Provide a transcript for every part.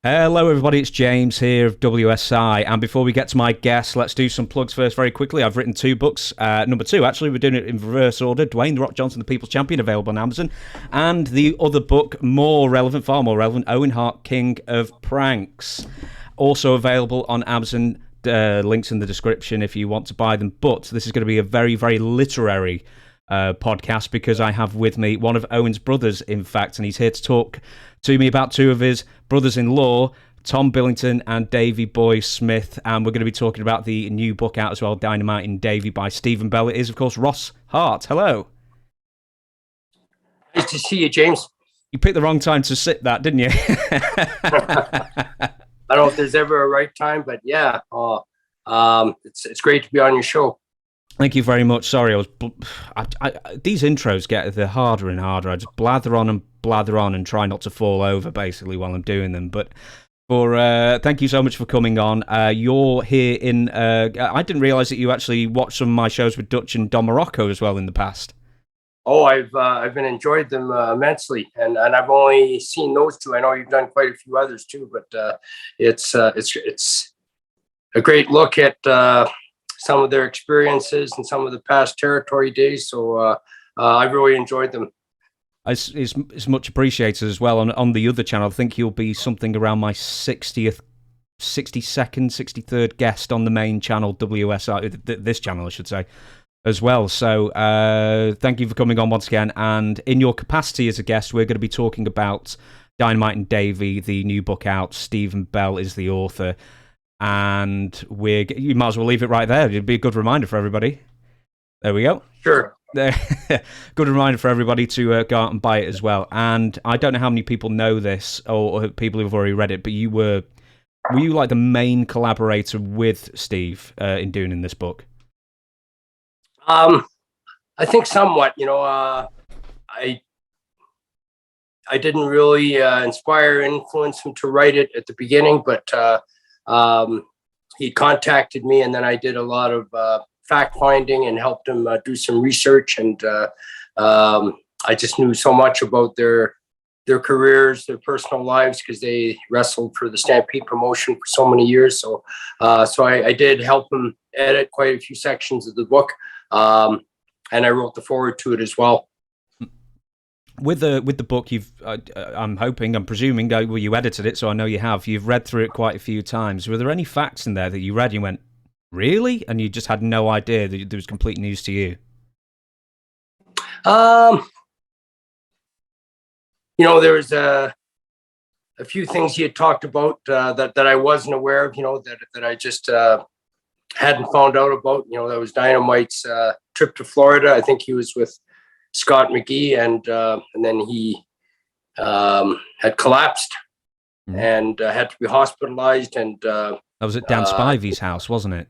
Hello, everybody. It's James here of WSI. And before we get to my guest, let's do some plugs first very quickly. I've written two books. Number two, actually, we're doing it in reverse order. Dwayne, The Rock Johnson, The People's Champion, available on Amazon. And the other book, more relevant, far more relevant, Owen Hart, King of Pranks. Also available on Amazon. Links in the description if you want to buy them. But this is going to be a very, very literary podcast because I have with me one of Owen's brothers, in fact, and he's here to talk to me about two of his brothers-in-law, Tom Billington and Davey Boy Smith, and we're going to be talking about the new book out as well, Dynamite and Davey by Stephen Bell. It is, of course, Ross Hart. Hello. Nice to see you, James. You picked the wrong time to sit that, didn't you? I don't know if there's ever a right time, but yeah, it's great to be on your show. Thank you very much. Sorry, these intros they're harder and harder. I just blather on and try not to fall over basically while I'm doing them. But thank you so much for coming on. You're here in. I didn't realize that you actually watched some of my shows with Dutch and Don Morocco as well in the past. Oh, I've been enjoyed them immensely, and I've only seen those two. I know you've done quite a few others too, but it's a great look at some of their experiences and some of the past territory days. So I've really enjoyed them. It's much appreciated as well. On the other channel, I think you'll be something around my 62nd, 63rd guest on the main channel, WSI, this channel, I should say, as well. So thank you for coming on once again. And in your capacity as a guest, we're going to be talking about Dynamite and Davey, the new book out. Stephen Bell is the author. And you might as well leave it right there. It'd be a good reminder for everybody. There we go. Sure. Good reminder for everybody to go out and buy it as well. And I don't know how many people know this or people who've already read it, but were you like the main collaborator with Steve in doing this book? I think somewhat. I didn't really inspire and influence him to write it at the beginning, but he contacted me, and then I did a lot of fact finding and helped him do some research. And I just knew so much about their careers, their personal lives, because they wrestled for the Stampede promotion for so many years. So I did help him edit quite a few sections of the book, and I wrote the foreword to it as well. With the book, I'm presuming, well, you edited it, so I know you have. You've read through it quite a few times. Were there any facts in there that you read and you went, really? And you just had no idea that there was complete news to you? There was a few things he had talked about that I wasn't aware of, that I just hadn't found out about. That was Dynamite's trip to Florida. I think he was with Scott McGee, and then he had collapsed and had to be hospitalized. And that was at Dan Spivey's house, wasn't it?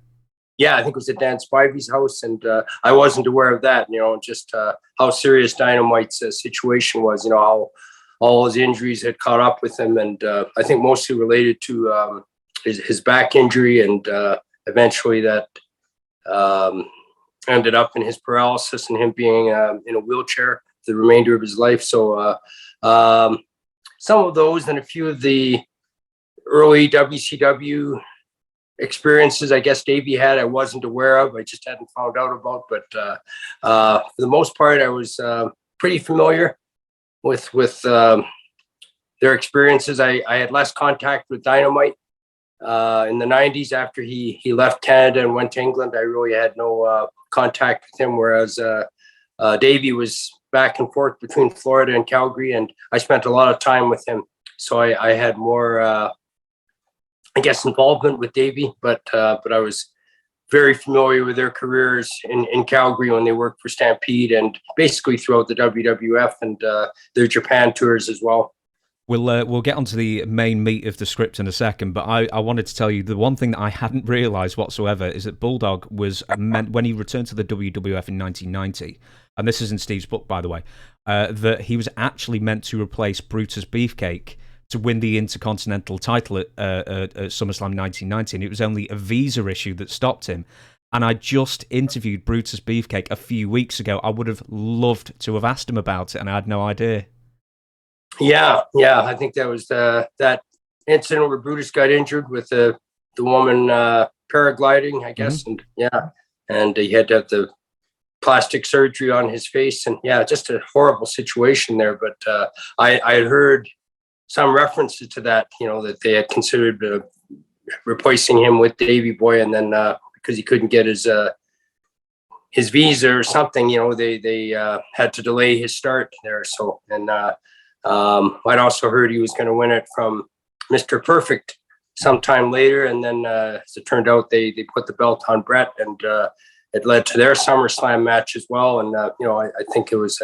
Yeah, I think it was at Dan Spivey's house, and I wasn't aware of that. Just how serious Dynamite's situation was. How all his injuries had caught up with him, and I think mostly related to his back injury, and eventually that ended up in his paralysis and him being in a wheelchair for the remainder of his life. So some of those and a few of the early WCW experiences, I guess Davey had, I wasn't aware of. I just hadn't found out about. But for the most part, I was pretty familiar with their experiences. I had less contact with Dynamite in the 90s after he left Canada and went to England. I really had no contact with him, whereas Davey was back and forth between Florida and Calgary, and I spent a lot of time with him. So I had more, I guess, involvement with Davey, but I was very familiar with their careers in Calgary when they worked for Stampede and basically throughout the WWF and their Japan tours as well. We'll get onto the main meat of the script in a second, but I wanted to tell you the one thing that I hadn't realised whatsoever is that Bulldog was meant, when he returned to the WWF in 1990, and this is in Steve's book, by the way, that he was actually meant to replace Brutus Beefcake to win the Intercontinental title at SummerSlam 1990, and it was only a visa issue that stopped him. And I just interviewed Brutus Beefcake a few weeks ago. I would have loved to have asked him about it, and I had no idea. Yeah, I think that was that incident where Brutus got injured with the woman paragliding, I guess, and he had to have the plastic surgery on his face, and just a horrible situation there. But I had heard some references to that, that they had considered replacing him with Davey Boy, and then because he couldn't get his visa or something, they had to delay his start there. So, and I'd also heard he was going to win it from Mr. Perfect sometime later, and then as it turned out, they put the belt on Bret, and it led to their SummerSlam match as well. And I think it was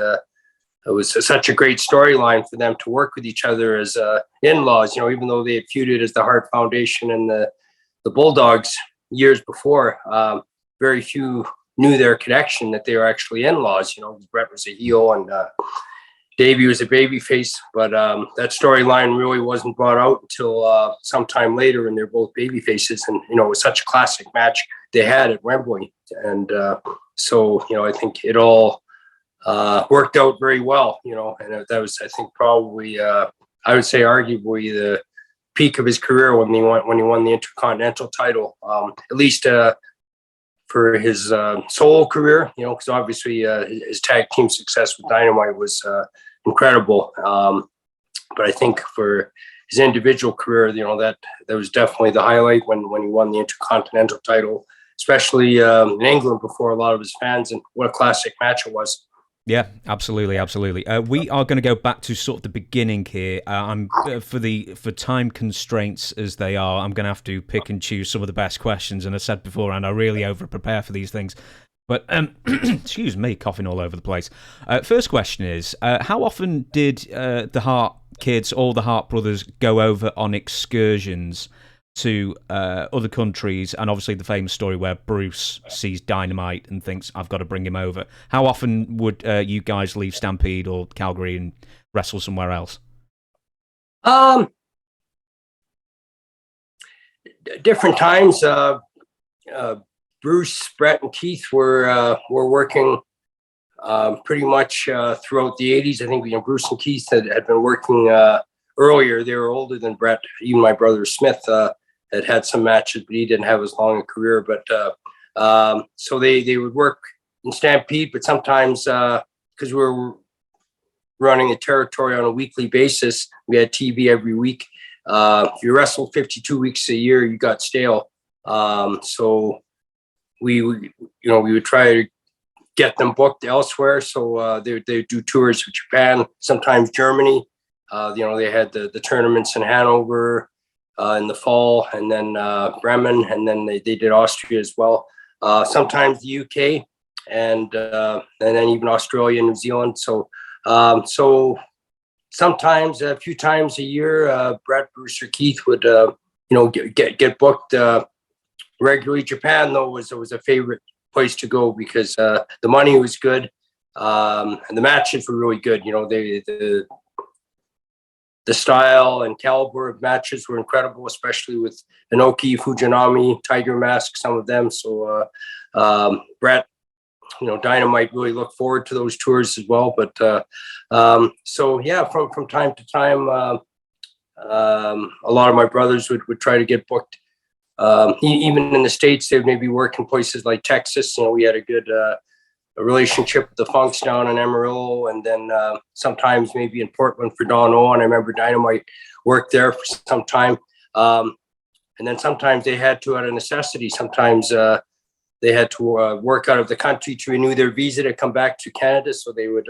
such a great storyline for them to work with each other as in-laws. Even though they had feuded as the Hart Foundation and the Bulldogs years before, very few knew their connection, that they were actually in-laws. Bret was a heel and Davey was a babyface, but that storyline really wasn't brought out until sometime later, and they're both babyfaces. And it was such a classic match they had at Wembley, and so I think it all worked out very well. And that was, I think, probably I would say arguably the peak of his career when he won the Intercontinental title, at least for his solo career. Because obviously his tag team success with Dynamite was incredible. But I think for his individual career, that was definitely the highlight when he won the Intercontinental title, especially in England before a lot of his fans. And what a classic match it was. Yeah, absolutely. We are going to go back to sort of the beginning here. I'm for time constraints as they are, I'm going to have to pick and choose some of the best questions. And I said beforehand, I really over prepare for these things. But excuse me, coughing all over the place. First question is, how often did the Hart kids, all the Hart brothers, go over on excursions to other countries? And obviously the famous story where Bruce sees Dynamite and thinks, I've got to bring him over. How often would you guys leave Stampede or Calgary and wrestle somewhere else? Different times. Bruce, Bret, and Keith were working pretty much throughout the 80s. I think Bruce and Keith had been working earlier. They were older than Bret. Even my brother Smith had some matches, but he didn't have as long a career. But so they would work in Stampede, but sometimes because we were running a territory on a weekly basis, we had TV every week. If you wrestled 52 weeks a year, you got stale. So we would try to get them booked elsewhere. So they do tours of Japan, sometimes Germany. They had the tournaments in Hanover in the fall, and then Bremen, and then they did Austria as well. Sometimes the UK, and then even Australia and New Zealand. So sometimes a few times a year, Bret, Bruce, or Keith would get booked regularly. Japan, though, was a favorite place to go because the money was good, and the matches were really good. The style and caliber of matches were incredible, especially with Inoki, Fujinami, Tiger Mask, some of them. So Bret, Dynamite really looked forward to those tours as well. But from time to time, a lot of my brothers would try to get booked. Even in the States, they would maybe work in places like Texas. We had a good a relationship with the Funks down in Amarillo, and then sometimes maybe in Portland for Don Owen. I remember Dynamite worked there for some time. And then sometimes they had to, out of necessity, sometimes they had to work out of the country to renew their visa to come back to Canada. So they would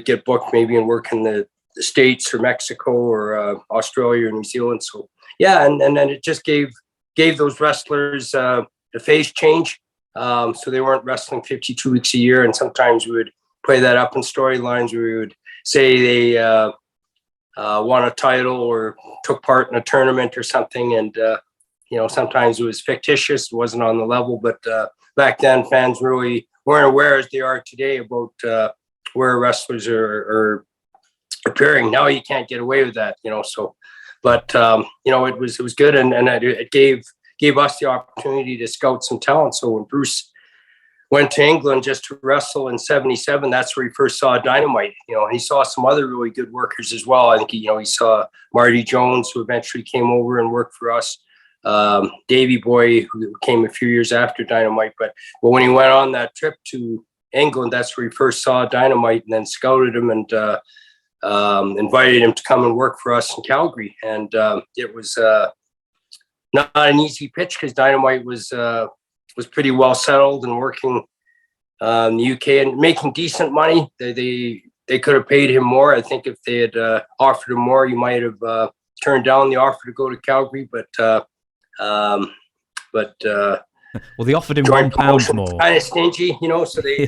get booked maybe and work in the States or Mexico or Australia or New Zealand. So and then it just gave those wrestlers a phase change. So they weren't wrestling 52 weeks a year. And sometimes we would play that up in storylines where we would say they won a title or took part in a tournament or something. And, sometimes it was fictitious. It wasn't on the level. But back then, fans really weren't aware as they are today about where wrestlers are appearing. Now you can't get away with that, so. But, it was good. And it gave us the opportunity to scout some talent. So when Bruce went to England just to wrestle in '77. That's where he first saw Dynamite. He saw some other really good workers as well. I think he saw Marty Jones, who eventually came over and worked for us. Davey Boy, who came a few years after Dynamite. But when he went on that trip to England, that's where he first saw Dynamite, and then scouted him and invited him to come and work for us in Calgary. And it was not an easy pitch, because Dynamite was pretty well settled and working in the UK and making decent money. They could have paid him more. I think if they had offered him more, he might have turned down the offer to go to Calgary. But well, they offered him £1 more. Kind of stingy, so they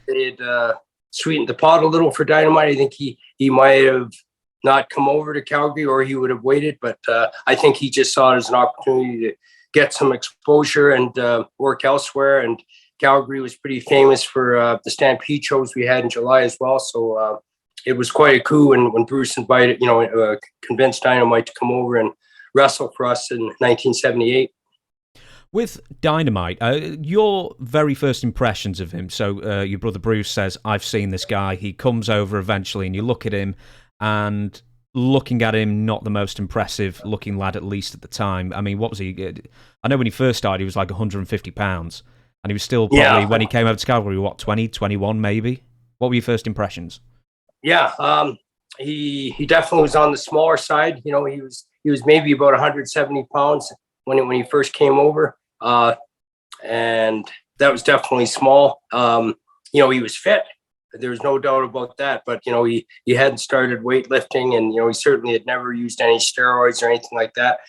had sweetened the pot a little for Dynamite. I think he might have not come over to Calgary, or he would have waited. But I think he just saw it as an opportunity to get some exposure and work elsewhere. And Calgary was pretty famous for the Stampede shows we had in July as well. So it was quite a coup when Bruce invited, convinced Dynamite to come over and wrestle for us in 1978. With Dynamite, your very first impressions of him. So your brother Bruce says, "I've seen this guy." He comes over eventually, and you look at him, and looking at him, not the most impressive looking lad, at least at the time. I mean, what was he? I know when he first started, he was like 150 pounds, and he was still probably, when he came over to Calgary, what, 20, 21 maybe? What were your first impressions? Yeah, he definitely was on the smaller side. He was maybe about 170 pounds when he first came over, and that was definitely small. He was fit. There's no doubt about that. But, he hadn't started weightlifting, and, he certainly had never used any steroids or anything like that.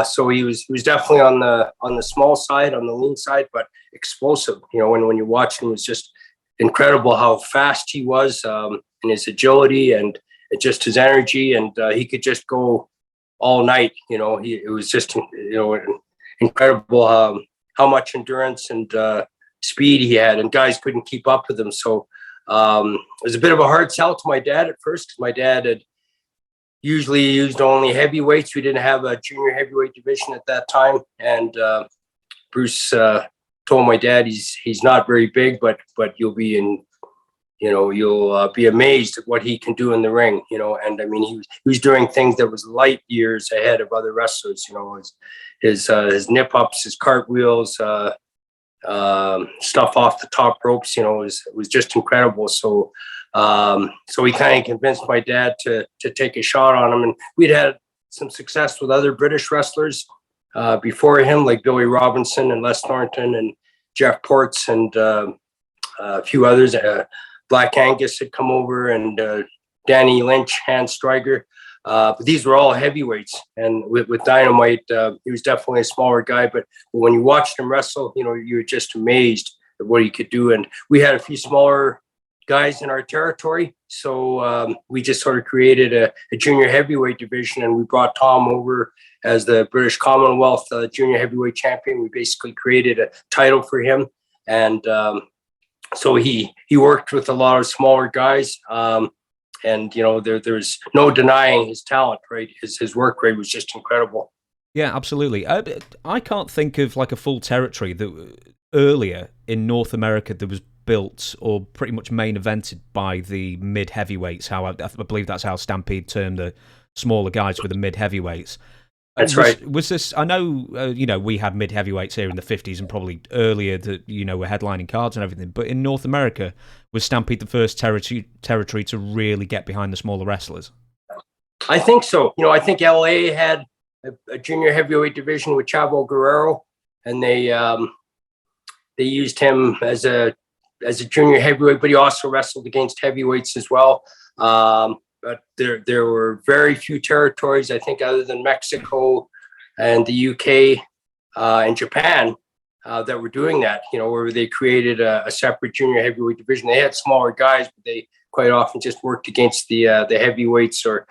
So he was definitely on the small side, on the lean side, but explosive. When you watched him, it was just incredible how fast he was, and his agility and just his energy. And he could just go all night. It was just, incredible how much endurance and speed he had, and guys couldn't keep up with him. So it was a bit of a hard sell to my dad at first, because my dad had usually used only heavyweights. We didn't have a junior heavyweight division at that time. And Bruce told my dad he's not very big, but you'll be you'll be amazed at what he can do in the ring. And I mean, he was doing things that was light years ahead of other wrestlers. His nip ups, his cartwheels, stuff off the top ropes, it was just incredible. So he kind of convinced my dad to take a shot on him. And we'd had some success with other British wrestlers before him, like Billy Robinson and Les Thornton and Jeff Ports and a few others. Black Angus had come over, and Danny Lynch, Hans Stryger. But these were all heavyweights. And with Dynamite, he was definitely a smaller guy. But when you watched him wrestle, you were just amazed at what he could do. And we had a few smaller guys in our territory. So we just sort of created a junior heavyweight division, and we brought Tom over as the British Commonwealth junior heavyweight champion. We basically created a title for him. And so he worked with a lot of smaller guys. And, there's no denying his talent, right? His work rate was just incredible. Yeah, absolutely. I can't think of like a full territory that earlier in North America that was built or pretty much main evented by the mid heavyweights. I believe that's how Stampede termed the smaller guys with the mid heavyweights. That's right. Was this? I know, we had mid heavyweights here in the 50s and probably earlier that were headlining cards and everything. But in North America, was Stampede the first territory to really get behind the smaller wrestlers? I think so. I think LA had a junior heavyweight division with Chavo Guerrero, and they used him as a junior heavyweight, but he also wrestled against heavyweights as well. But there were very few territories, I think, other than Mexico and the UK and Japan that were doing that, where they created a separate junior heavyweight division. They had smaller guys, but they quite often just worked against the heavyweights or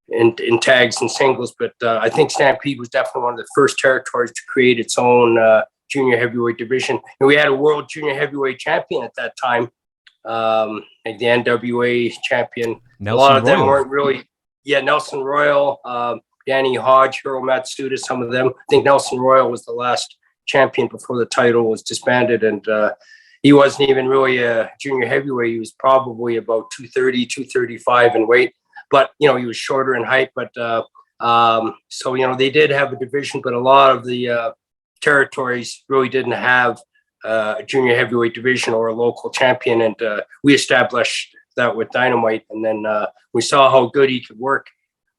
in tags and singles. But I think Stampede was definitely one of the first territories to create its own junior heavyweight division. And we had a world junior heavyweight champion at that time. Like the NWA champion. Nelson a lot of Royal. them weren't really, Nelson Royal, Danny Hodge, Hiro Matsuda, some of them. I think Nelson Royal was the last champion before the title was disbanded. And he wasn't even really a junior heavyweight. He was probably about 230, 235 in weight, but, he was shorter in height. But so, they did have a division, but a lot of the territories really didn't have a junior heavyweight division or a local champion. And we established that with Dynamite. And then we saw how good he could work.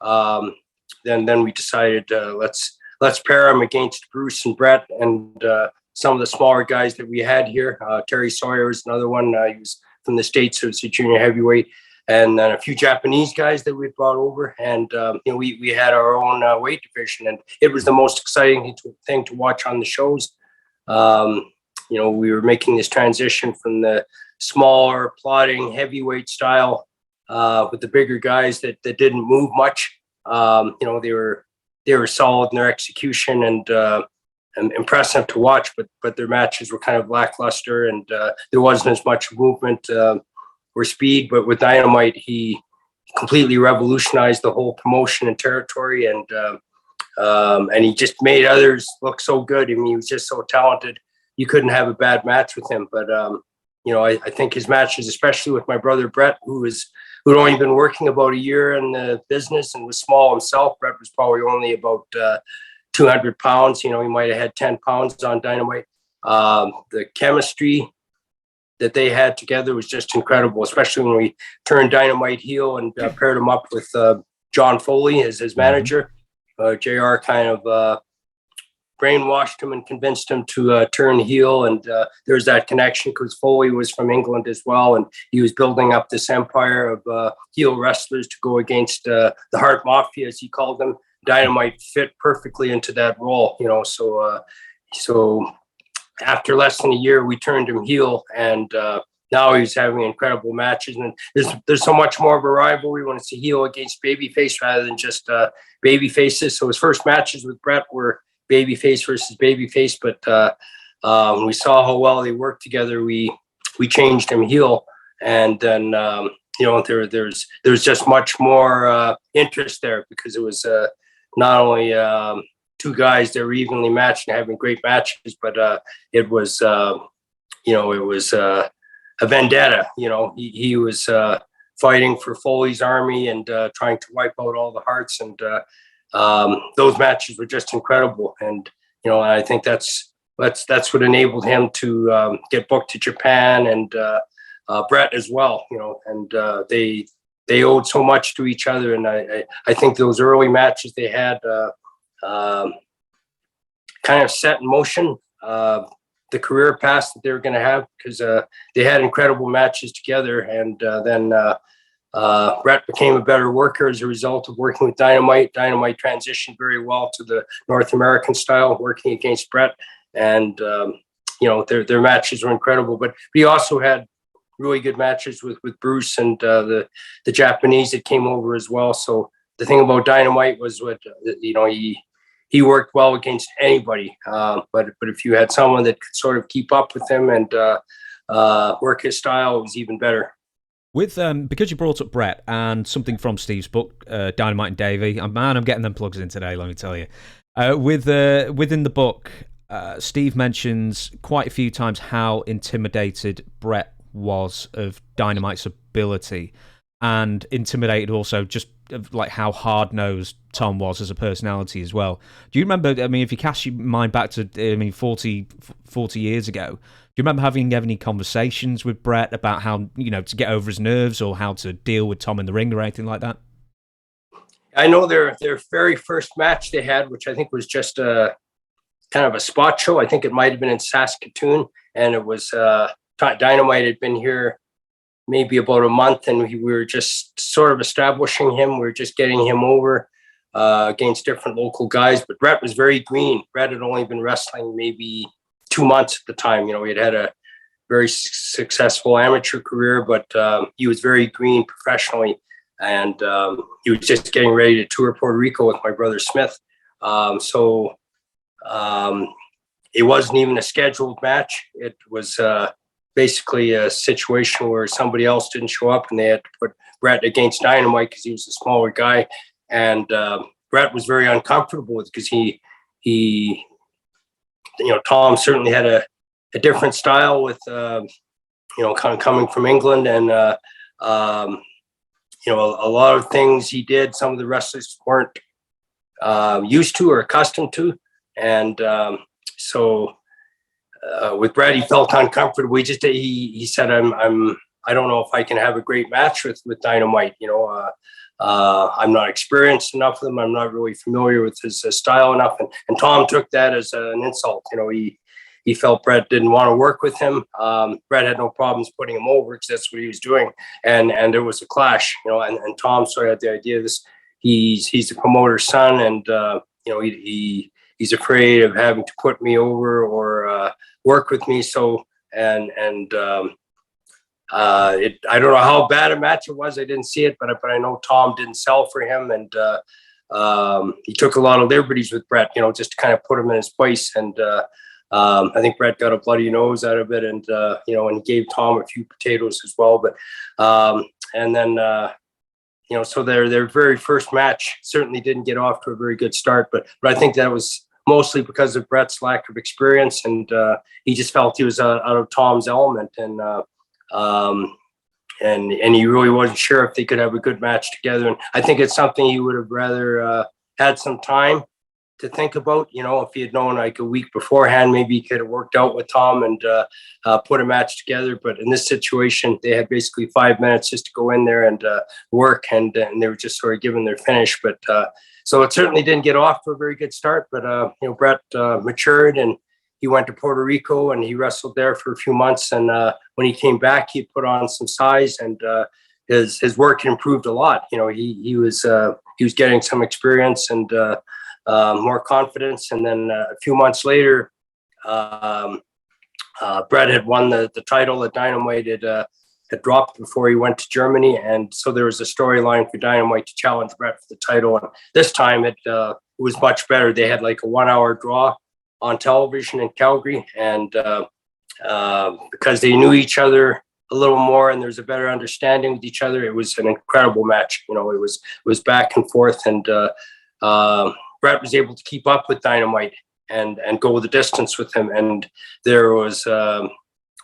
Then we decided let's pair him against Bruce and Bret and some of the smaller guys that we had here. Terry Sawyer is another one. He was from the States, so it's a junior heavyweight. And then a few Japanese guys that we brought over. And, we had our own weight division. And it was the most exciting thing to watch on the shows. We were making this transition from the smaller, plodding, heavyweight style with the bigger guys that didn't move much. They were solid in their execution and impressive to watch, but their matches were kind of lackluster, and there wasn't as much movement or speed. But with Dynamite, he completely revolutionized the whole promotion and territory, and he just made others look so good. I mean, he was just so talented. You couldn't have a bad match with him. But I think his matches, especially with my brother Bret, who'd only been working about a year in the business and was small himself. Bret was probably only about 200 pounds. He might have had 10 pounds on Dynamite. The chemistry that they had together was just incredible, especially when we turned Dynamite heel and paired him up with John Foley as his manager. JR kind of brainwashed him and convinced him to turn heel. And there's that connection because Foley was from England as well. And he was building up this empire of heel wrestlers to go against the Hart Mafia, as he called them. Dynamite fit perfectly into that role, so after less than a year, we turned him heel, and now he's having incredible matches. And there's so much more of a rivalry when it's a heel against babyface rather than just babyfaces. So his first matches with Bret were babyface versus babyface, but when we saw how well they worked together, we changed him heel, and then there's just much more interest there because it was not only two guys that were evenly matched and having great matches, but it was a vendetta. He was fighting for Foley's army and trying to wipe out all the Harts, and those matches were just incredible. And I think that's what enabled him to get booked to Japan, and Bret as well. And they owed so much to each other, and I think those early matches they had kind of set in motion the career path that they were going to have, because they had incredible matches together. And then Bret became a better worker as a result of working with Dynamite. Dynamite transitioned very well to the North American style, working against Bret, and their matches were incredible. But he also had really good matches with Bruce and the Japanese that came over as well. So the thing about Dynamite was he worked well against anybody. But if you had someone that could sort of keep up with him and work his style, it was even better. With because you brought up Bret and something from Steve's book, Dynamite and Davey, I'm getting them plugs in today, let me tell you. Within the book, Steve mentions quite a few times how intimidated Bret was of Dynamite's ability, and intimidated also just of like how hard-nosed Tom was as a personality as well. Do you remember, if you cast your mind back to 40 years ago, do you remember having any conversations with Bret about how, to get over his nerves or how to deal with Tom in the ring or anything like that? I know their very first match they had, which I think was just a kind of a spot show. I think it might have been in Saskatoon, and it was Dynamite had been here maybe about a month, and we were just sort of establishing him. We were just getting him over against different local guys. But Bret was very green. Bret had only been wrestling maybe 2 months at the time. He had a very successful amateur career, but he was very green professionally. And he was just getting ready to tour Puerto Rico with my brother Smith. So it wasn't even a scheduled match. It was basically a situation where somebody else didn't show up, and they had to put Bret against Dynamite because he was a smaller guy. And Bret was very uncomfortable with, because he Tom certainly had a different style with, kind of coming from England, and, a lot of things he did, some of the wrestlers weren't used to or accustomed to. And with Bret, he felt uncomfortable. He said, I don't know if I can have a great match with Dynamite. I'm not experienced enough with him. I'm not really familiar with his style enough. And Tom took that as an insult. He felt Bret didn't want to work with him. Bret had no problems putting him over because that's what he was doing. And there was a clash, and Tom sort of had the idea of this. He's the promoter's son, and he's afraid of having to put me over or work with me. So I don't know how bad a match it was. I didn't see it, but I know Tom didn't sell for him, and he took a lot of liberties with Bret, just to kind of put him in his place. And I think Bret got a bloody nose out of it, and and he gave Tom a few potatoes as well. But and then so their very first match certainly didn't get off to a very good start. But I think that was mostly because of Bret's lack of experience, and he just felt he was out of Tom's element, and he really wasn't sure if they could have a good match together. And I think it's something he would have rather had some time to think about. If he had known like a week beforehand, maybe he could have worked out with Tom and put a match together. But in this situation, they had basically 5 minutes just to go in there and work, and they were just sort of given their finish. But so it certainly didn't get off to a very good start. But Bret matured, and he went to Puerto Rico, and he wrestled there for a few months. And when he came back, he put on some size, and his work improved a lot. He was getting some experience and more confidence. And then a few months later, Bret had won the title that Dynamite had dropped before he went to Germany. And so there was a storyline for Dynamite to challenge Bret for the title. And this time it was much better. They had like a 1 hour draw on television in Calgary. And because they knew each other a little more and there's a better understanding with each other, it was an incredible match. It was back and forth, and Bret was able to keep up with Dynamite and go the distance with him. And there was a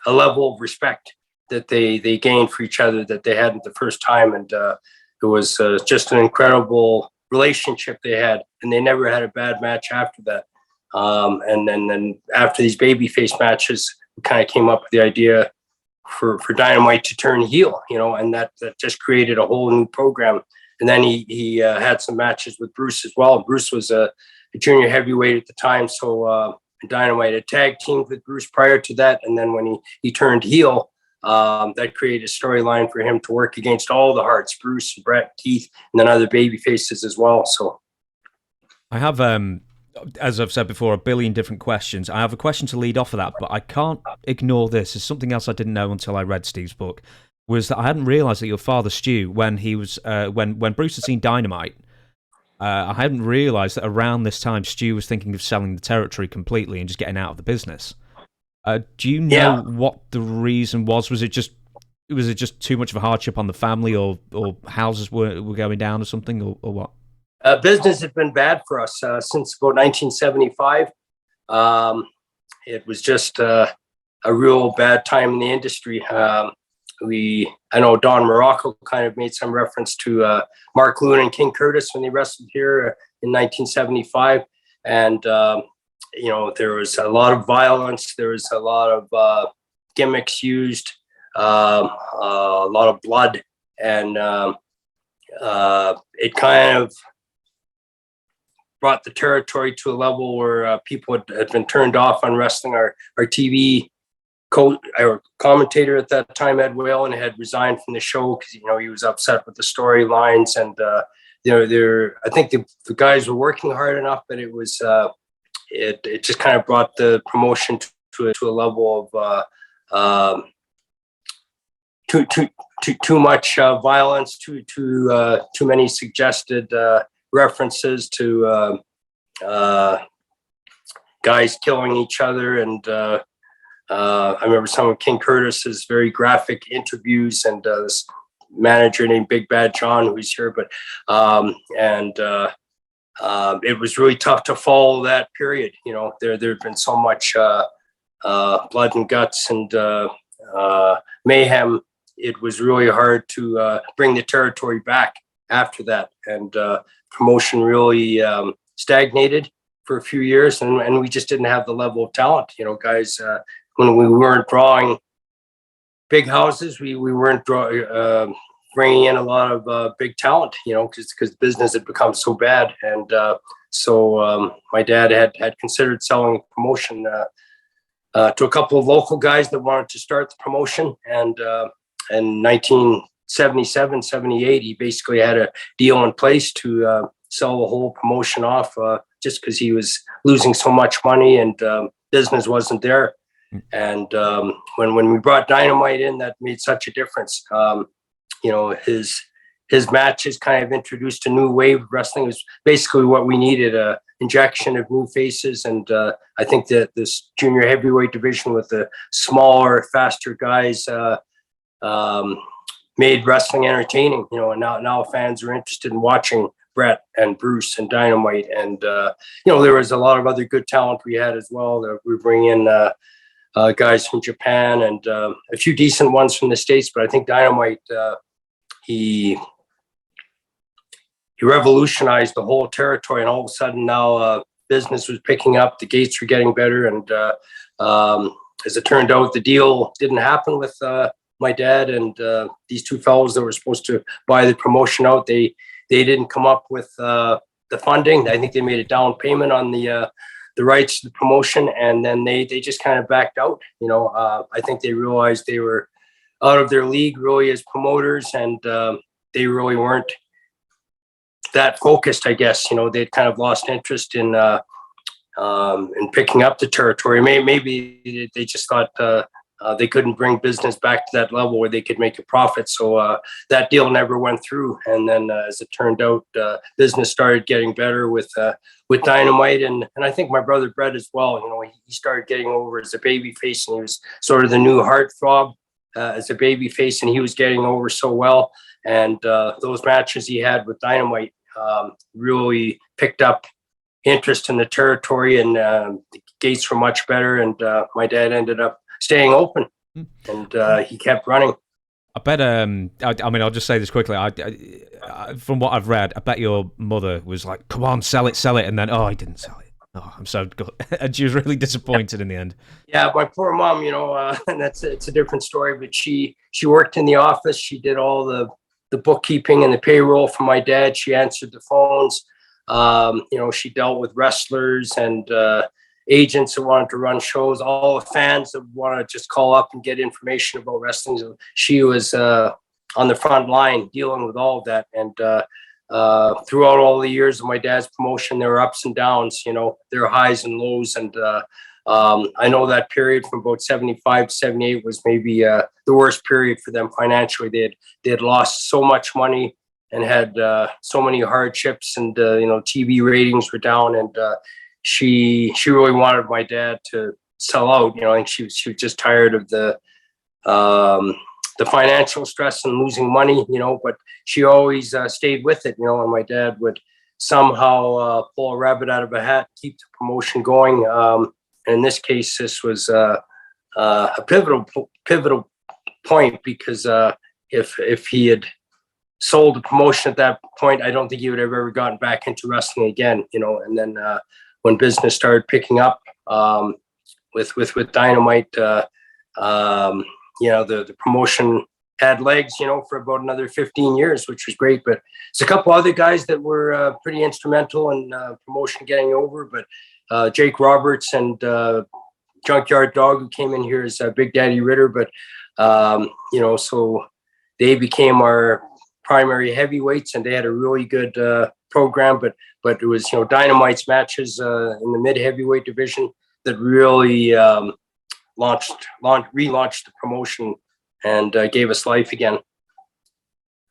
level of respect that they gained for each other that they hadn't the first time. And it was just an incredible relationship they had, and they never had a bad match after that. And then after these babyface matches, we kind of came up with the idea for Dynamite to turn heel, and that just created a whole new program. And then he had some matches with Bruce as well. Bruce was a junior heavyweight at the time, so Dynamite had tag teamed with Bruce prior to that. And then when he turned heel, that created a storyline for him to work against all the Harts, Bruce, Bret, Keith, and then other baby faces as well. So I have, as I've said before, a billion different questions. I have a question to lead off of that, but I can't ignore this. It's something else I didn't know until I read Steve's book, was that I hadn't realised that your father, Stu, when he was when Bruce had seen Dynamite, I hadn't realised that around this time Stu was thinking of selling the territory completely and just getting out of the business. Do you know what the reason was? Was it just too much of a hardship on the family, or houses were going down or something, or what? Business had been bad for us since about 1975. It was just a real bad time in the industry. I know Don Morocco kind of made some reference to Mark Lewin and King Curtis when they wrestled here in 1975. And, there was a lot of violence. There was a lot of gimmicks used, a lot of blood. And it kind of brought the territory to a level where people had been turned off on wrestling. Our TV our commentator at that time, Ed Whalen, had resigned from the show because he was upset with the storylines, and I think the guys were working hard enough, but it was it just kind of brought the promotion to a level of too much violence, too many suggested references to guys killing each other. And I remember some of King Curtis's very graphic interviews, and this manager named Big Bad John, who's here. But it was really tough to follow that period. There had been so much blood and guts and mayhem, it was really hard to bring the territory back after that. And promotion really stagnated for a few years, and we just didn't have the level of talent. Guys, when we weren't drawing big houses, we weren't bringing in a lot of big talent, because business had become so bad. And so my dad had considered selling promotion to a couple of local guys that wanted to start the promotion. And in 1977, 78, he basically had a deal in place to sell the whole promotion off, just because he was losing so much money and business wasn't there. And when we brought Dynamite in, that made such a difference. His matches kind of introduced a new wave of wrestling. It was basically what we needed, a injection of new faces. And I think that this junior heavyweight division with the smaller, faster guys made wrestling entertaining, and now fans are interested in watching Bret and Bruce and Dynamite. And, there was a lot of other good talent we had as well. We bring in guys from Japan and a few decent ones from the States, but I think Dynamite, he revolutionized the whole territory, and all of a sudden now business was picking up, the gates were getting better. And as it turned out, the deal didn't happen with my dad and these two fellows that were supposed to buy the promotion out. They didn't come up with the funding. I think they made a down payment on the rights to the promotion, and then they just kind of backed out. I think they realized they were out of their league really as promoters, and they really weren't that focused, I guess. They'd kind of lost interest in picking up the territory. Maybe they just thought they couldn't bring business back to that level where they could make a profit. So that deal never went through. And then as it turned out, business started getting better with Dynamite. And I think my brother Bret as well, he started getting over as a baby face, and he was sort of the new heartthrob as a baby face, and he was getting over so well. And those matches he had with Dynamite really picked up interest in the territory, and the gates were much better. And my dad ended up staying open, and he kept running. I bet. I mean, I'll just say this quickly. I, from what I've read, I bet your mother was like, "Come on, sell it," and then, oh, he didn't sell it. Oh, I'm so good. And she was really disappointed in the end. Yeah, my poor mom. And it's a different story. But she worked in the office. She did all the bookkeeping and the payroll for my dad. She answered the phones. She dealt with wrestlers and agents that wanted to run shows, all the fans that want to just call up and get information about wrestling. So she was on the front line dealing with all of that. And throughout all the years of my dad's promotion, there were ups and downs, there were highs and lows. And I know that period from about 75 to 78 was maybe the worst period for them financially. They had lost so much money and had so many hardships, and TV ratings were down. And she really wanted my dad to sell out. I think she was just tired of the financial stress and losing money, but she always stayed with it, and my dad would somehow pull a rabbit out of a hat, keep the promotion going. And in this case, this was a pivotal point, because if he had sold the promotion at that point, I don't think he would have ever gotten back into wrestling again, and then when business started picking up with Dynamite, the promotion had legs, for about another 15 years, which was great. But there's a couple other guys that were pretty instrumental in promotion getting over. But Jake Roberts and Junkyard Dog, who came in here as Big Daddy Ritter. But, so they became our primary heavyweights, and they had a really good program. But it was, Dynamite's matches in the mid heavyweight division that really relaunched the promotion and gave us life again.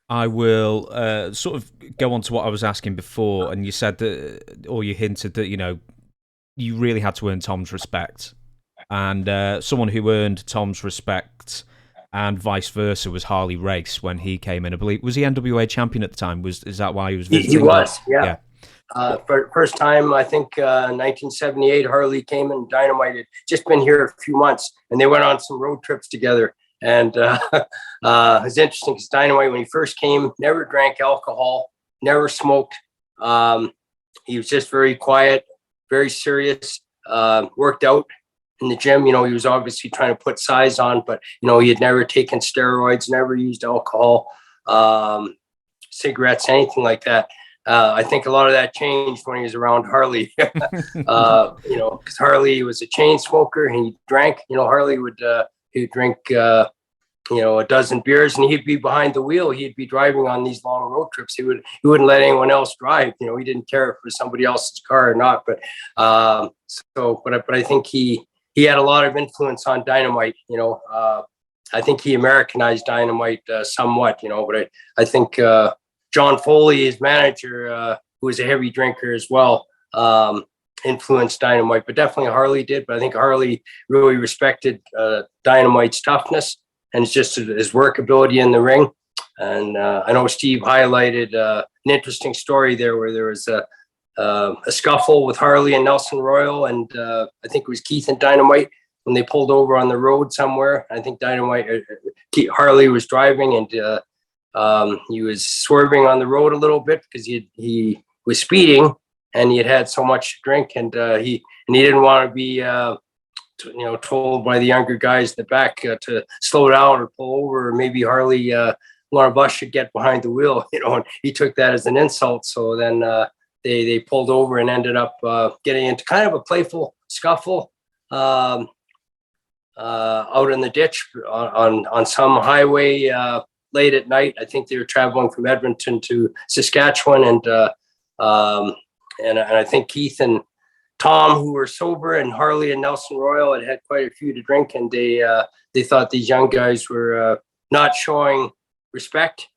I will sort of go on to what I was asking before, and you said that, or you hinted that, you really had to earn Tom's respect, and someone who earned Tom's respect and vice versa was Harley Race when he came in. I believe, was he NWA champion at the time? Is that why he was visiting? He was, yeah. For first time, I think 1978, Harley came and Dynamite had just been here a few months, and they went on some road trips together. And it's interesting because Dynamite, when he first came, never drank alcohol, never smoked. He was just very quiet, very serious, worked out in the gym. He was obviously trying to put size on, but, he had never taken steroids, never used alcohol, cigarettes, anything like that. I think a lot of that changed when he was around Harley, because Harley was a chain smoker and he drank. Harley would he'd drink, a dozen beers and he'd be behind the wheel. He'd be driving on these long road trips. He wouldn't let anyone else drive. He didn't care if it was somebody else's car or not. But but I think he had a lot of influence on Dynamite. I think he Americanized Dynamite somewhat. But I think. John Foley, his manager, who was a heavy drinker as well, influenced Dynamite, but definitely Harley did. But I think Harley really respected Dynamite's toughness and just his workability in the ring. And I know Steve highlighted an interesting story there where there was a scuffle with Harley and Nelson Royal, and I think it was Keith and Dynamite when they pulled over on the road somewhere. I think Harley was driving and he was swerving on the road a little bit because he was speeding and he had so much to drink, and he didn't want to be told by the younger guys in the back to slow down or pull over, or maybe Harley one of us should get behind the wheel, and he took that as an insult. So then they pulled over and ended up getting into kind of a playful scuffle out in the ditch on some highway late at night. I think they were traveling from Edmonton to Saskatchewan, and I think Keith and Tom, who were sober, and Harley and Nelson Royal had quite a few to drink, and they thought these young guys were not showing respect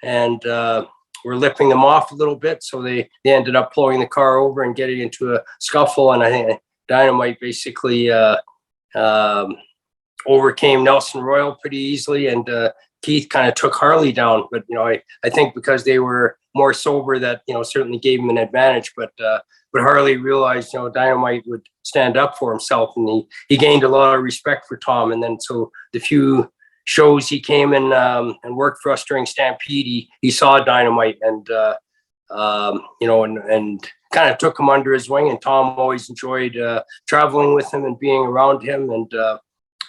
and were lipping them off a little bit. So they ended up pulling the car over and getting into a scuffle, and I think Dynamite basically overcame Nelson Royal pretty easily, and Keith kind of took Harley down. But I think because they were more sober, that certainly gave him an advantage. But Harley realized Dynamite would stand up for himself, and he gained a lot of respect for Tom. And then so the few shows he came in and worked for us during Stampede, he saw Dynamite and and kind of took him under his wing. And Tom always enjoyed traveling with him and being around him. And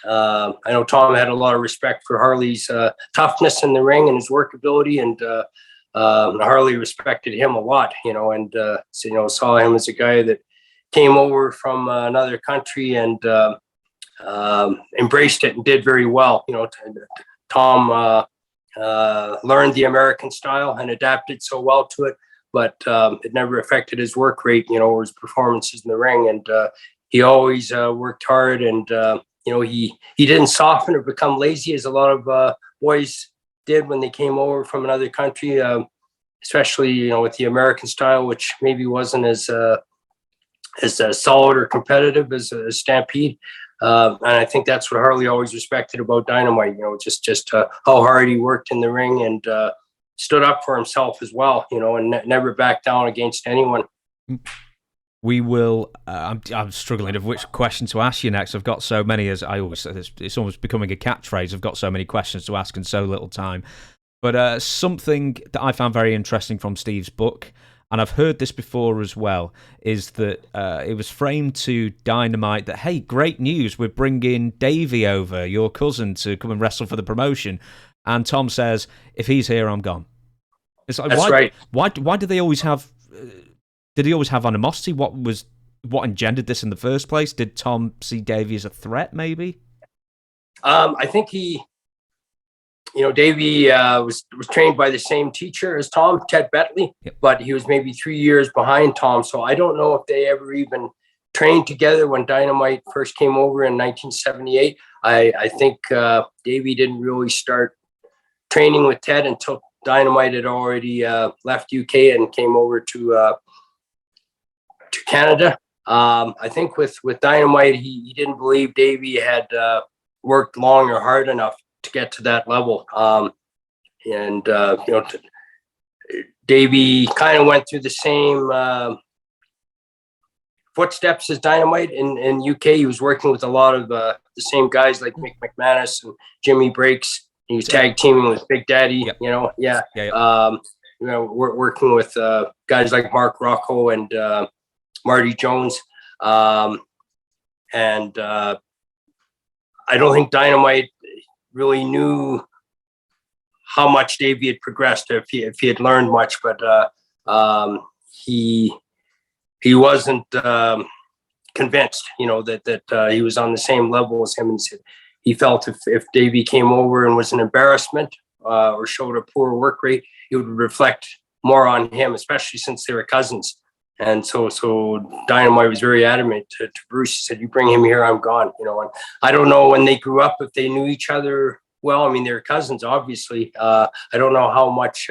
I know Tom had a lot of respect for Harley's toughness in the ring and his workability, and Harley respected him a lot, and saw him as a guy that came over from another country and embraced it and did very well. Tom learned the American style and adapted so well to it, but it never affected his work rate, or his performances in the ring. And he always worked hard, and he didn't soften or become lazy as a lot of boys did when they came over from another country, especially with the American style, which maybe wasn't as solid or competitive as Stampede. And I think that's what Harley always respected about Dynamite. Just how hard he worked in the ring and stood up for himself as well. And never backed down against anyone. We will. I'm struggling of which question to ask you next. I've got so many, as I always say. It's almost becoming a catchphrase. I've got so many questions to ask and so little time. But something that I found very interesting from Steve's book, and I've heard this before as well, is that it was framed to Dynamite that, hey, great news, we're bringing Davey over, your cousin, to come and wrestle for the promotion. And Tom says, if he's here, I'm gone. It's like, that's right. Why do they always have? Did he always have animosity? What engendered this in the first place? Did Tom see Davey as a threat, maybe? I think Davey was trained by the same teacher as Tom, Ted Betley, yep. But he was maybe 3 years behind Tom. So I don't know if they ever even trained together when Dynamite first came over in 1978. I think Davey didn't really start training with Ted until Dynamite had already left UK and came over to Canada. I think with Dynamite, he didn't believe Davey had worked long or hard enough to get to that level. Davey kind of went through the same footsteps as Dynamite in UK. He was working with a lot of the same guys like Mick McManus and Jimmy Breaks. He was tag teaming with Big Daddy, Yep. We're working with guys like Mark Rocco and Marty Jones. And I don't think Dynamite really knew how much Davey had progressed, if he had learned much, but he wasn't convinced, that he was on the same level as him. And he felt if Davey came over and was an embarrassment or showed a poor work rate, it would reflect more on him, especially since they were cousins. And so Dynamite was very adamant to Bruce. He said, "You bring him here, I'm gone." And I don't know when they grew up if they knew each other well. I mean, they were cousins, obviously. I don't know how much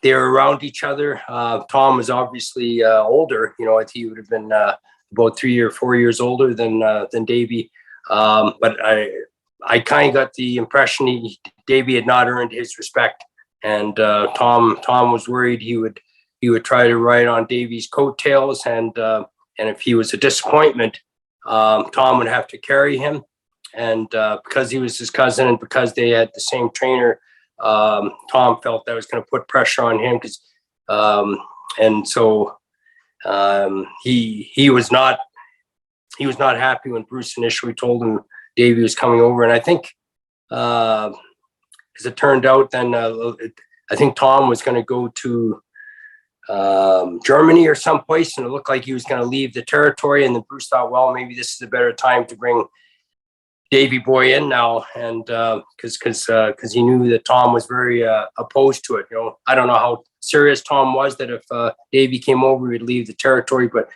they were around each other. Tom was obviously older. He would have been about 3 or 4 years older than Davey. But I kind of got the impression Davey had not earned his respect, and Tom was worried he would try to ride on Davey's coattails, and if he was a disappointment, Tom would have to carry him. And because he was his cousin and because they had the same trainer, Tom felt that was going to put pressure on him, he was not happy when Bruce initially told him Davey was coming over. And I think, as it turned out, then I think Tom was going to go to Germany or someplace, and it looked like he was going to leave the territory. And then Bruce thought, well, maybe this is a better time to bring Davey Boy in now, and because he knew that Tom was very opposed to it. I don't know how serious Tom was that if Davey came over, he'd leave the territory, but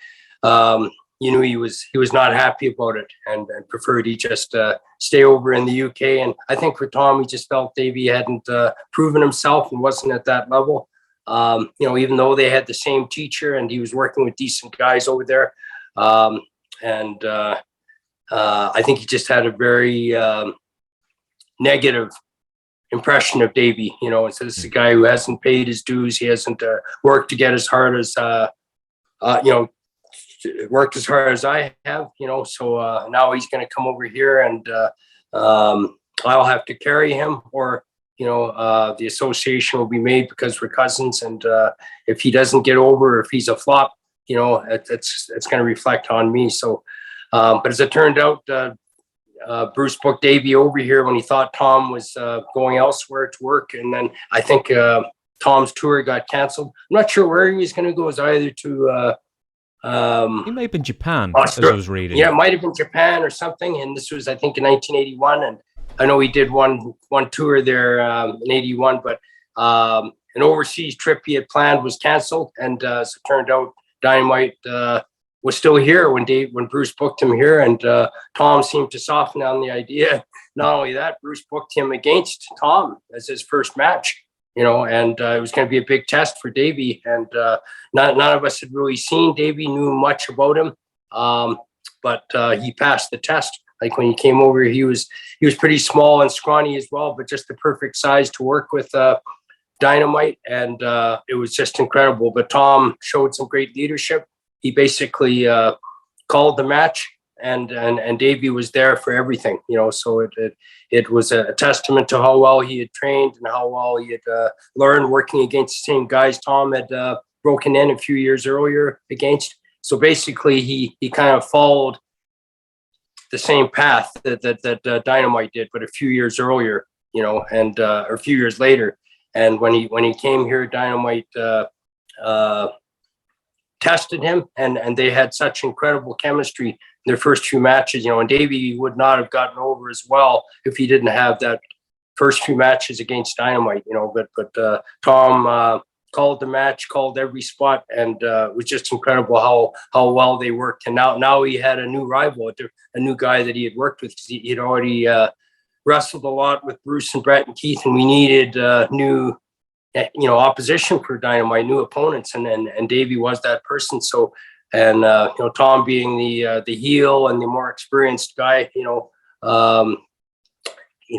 he was not happy about it, and preferred he just stay over in the UK. And I think for Tom, he just felt Davey hadn't proven himself and wasn't at that level. Even though they had the same teacher and he was working with decent guys over there, I think he just had a very negative impression of Davey. So this is a guy who hasn't paid his dues. He hasn't worked to get as hard as worked as hard as I have. So now he's going to come over here, and I'll have to carry him, or the association will be made because we're cousins. And if he doesn't get over, if he's a flop, it's going to reflect on me. So. But as it turned out, Bruce booked Davey over here when he thought Tom was going elsewhere to work. And then I think Tom's tour got canceled. I'm not sure where he was going to go. It was either to... he may have been Japan, as I was reading. Yeah, it might have been Japan or something. And this was, I think, in 1981. And I know he did one tour there in 81. But an overseas trip he had planned was canceled. And as it turned out, Dynamite... was still here when Bruce booked him here, and Tom seemed to soften on the idea. Not only that, Bruce booked him against Tom as his first match, and it was going to be a big test for Davey. And none of us had really seen Davey, knew much about him, but he passed the test. Like when he came over, he was pretty small and scrawny as well, but just the perfect size to work with Dynamite, and it was just incredible. But Tom showed some great leadership. He basically called the match, and Davey was there for everything, so it was a testament to how well he had trained and how well he had learned working against the same guys Tom had broken in a few years earlier against. So basically he kind of followed the same path that Dynamite did, but a few years earlier, and or a few years later. And when he came here, Dynamite tested him, and they had such incredible chemistry in their first few matches, and Davey would not have gotten over as well if he didn't have that first few matches against Dynamite, but Tom called the match, called every spot, and it was just incredible how well they worked. And now he had a new rival, a new guy that he had worked with, because he had already wrestled a lot with Bruce and Bret and Keith, and we needed new opposition for Dynamite, new opponents, and Davey was that person. So, and Tom being the heel and the more experienced guy,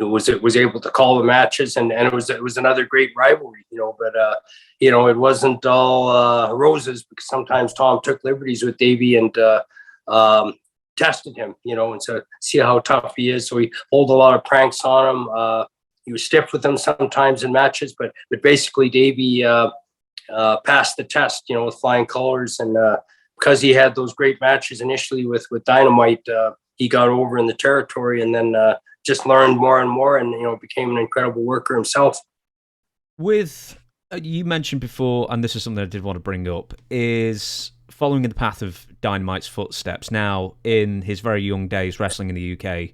was able to call the matches, and it was another great rivalry, but it wasn't all roses, because sometimes Tom took liberties with Davey and tested him, and so see how tough he is. So he pulled a lot of pranks on him. He was stiff with him sometimes in matches, but basically Davey passed the test, with flying colors, and because he had those great matches initially with Dynamite, he got over in the territory, and then just learned more and more, and became an incredible worker himself. With you mentioned before, and this is something I did want to bring up, is following in the path of Dynamite's footsteps. Now, in his very young days wrestling in the UK,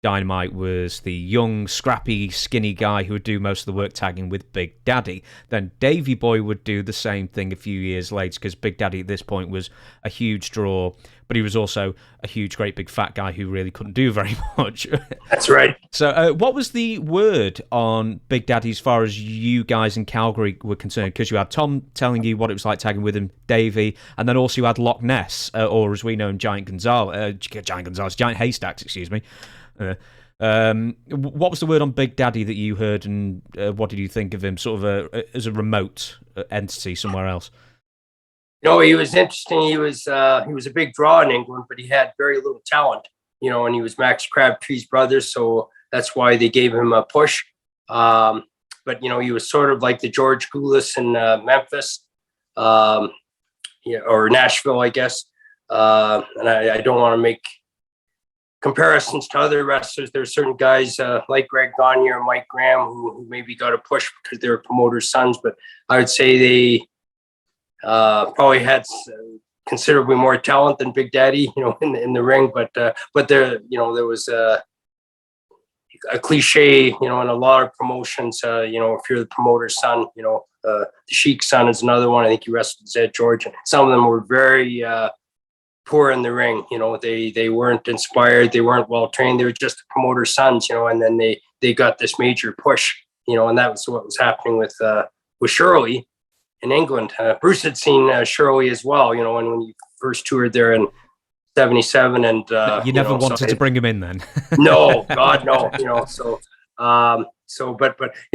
Dynamite was the young, scrappy, skinny guy who would do most of the work tagging with Big Daddy. Then Davey Boy would do the same thing a few years later, because Big Daddy at this point was a huge draw, but he was also a huge, great big fat guy who really couldn't do very much. That's right. So what was the word on Big Daddy as far as you guys in Calgary were concerned? Because you had Tom telling you what it was like tagging with him, Davey, and then also you had Loch Ness, or as we know him, Giant Haystacks, excuse me. What was the word on Big Daddy that you heard, and what did you think of him sort of as a remote entity somewhere else? He was interesting. He was a big draw in England, but he had very little talent, and he was Max Crabtree's brother, so that's why they gave him a push. But he was sort of like the George Goulas in Memphis, or Nashville, I guess. And I don't want to make comparisons to other wrestlers. There are certain guys like Greg Gagne or Mike Graham who maybe got a push because they were promoters' sons, but I would say they probably had considerably more talent than Big Daddy, in the ring. But there, there was a cliche, in a lot of promotions. If you're the promoter's son, the Sheik's son is another one. I think he wrestled Zed George, and some of them were very poor in the ring. They weren't inspired, they weren't well trained, they were just the promoter's sons, and then they got this major push, and that was what was happening with Shirley in England. Bruce had seen Shirley as well, when he first toured there in 77, and you never wanted to bring him in then. No, God, no. But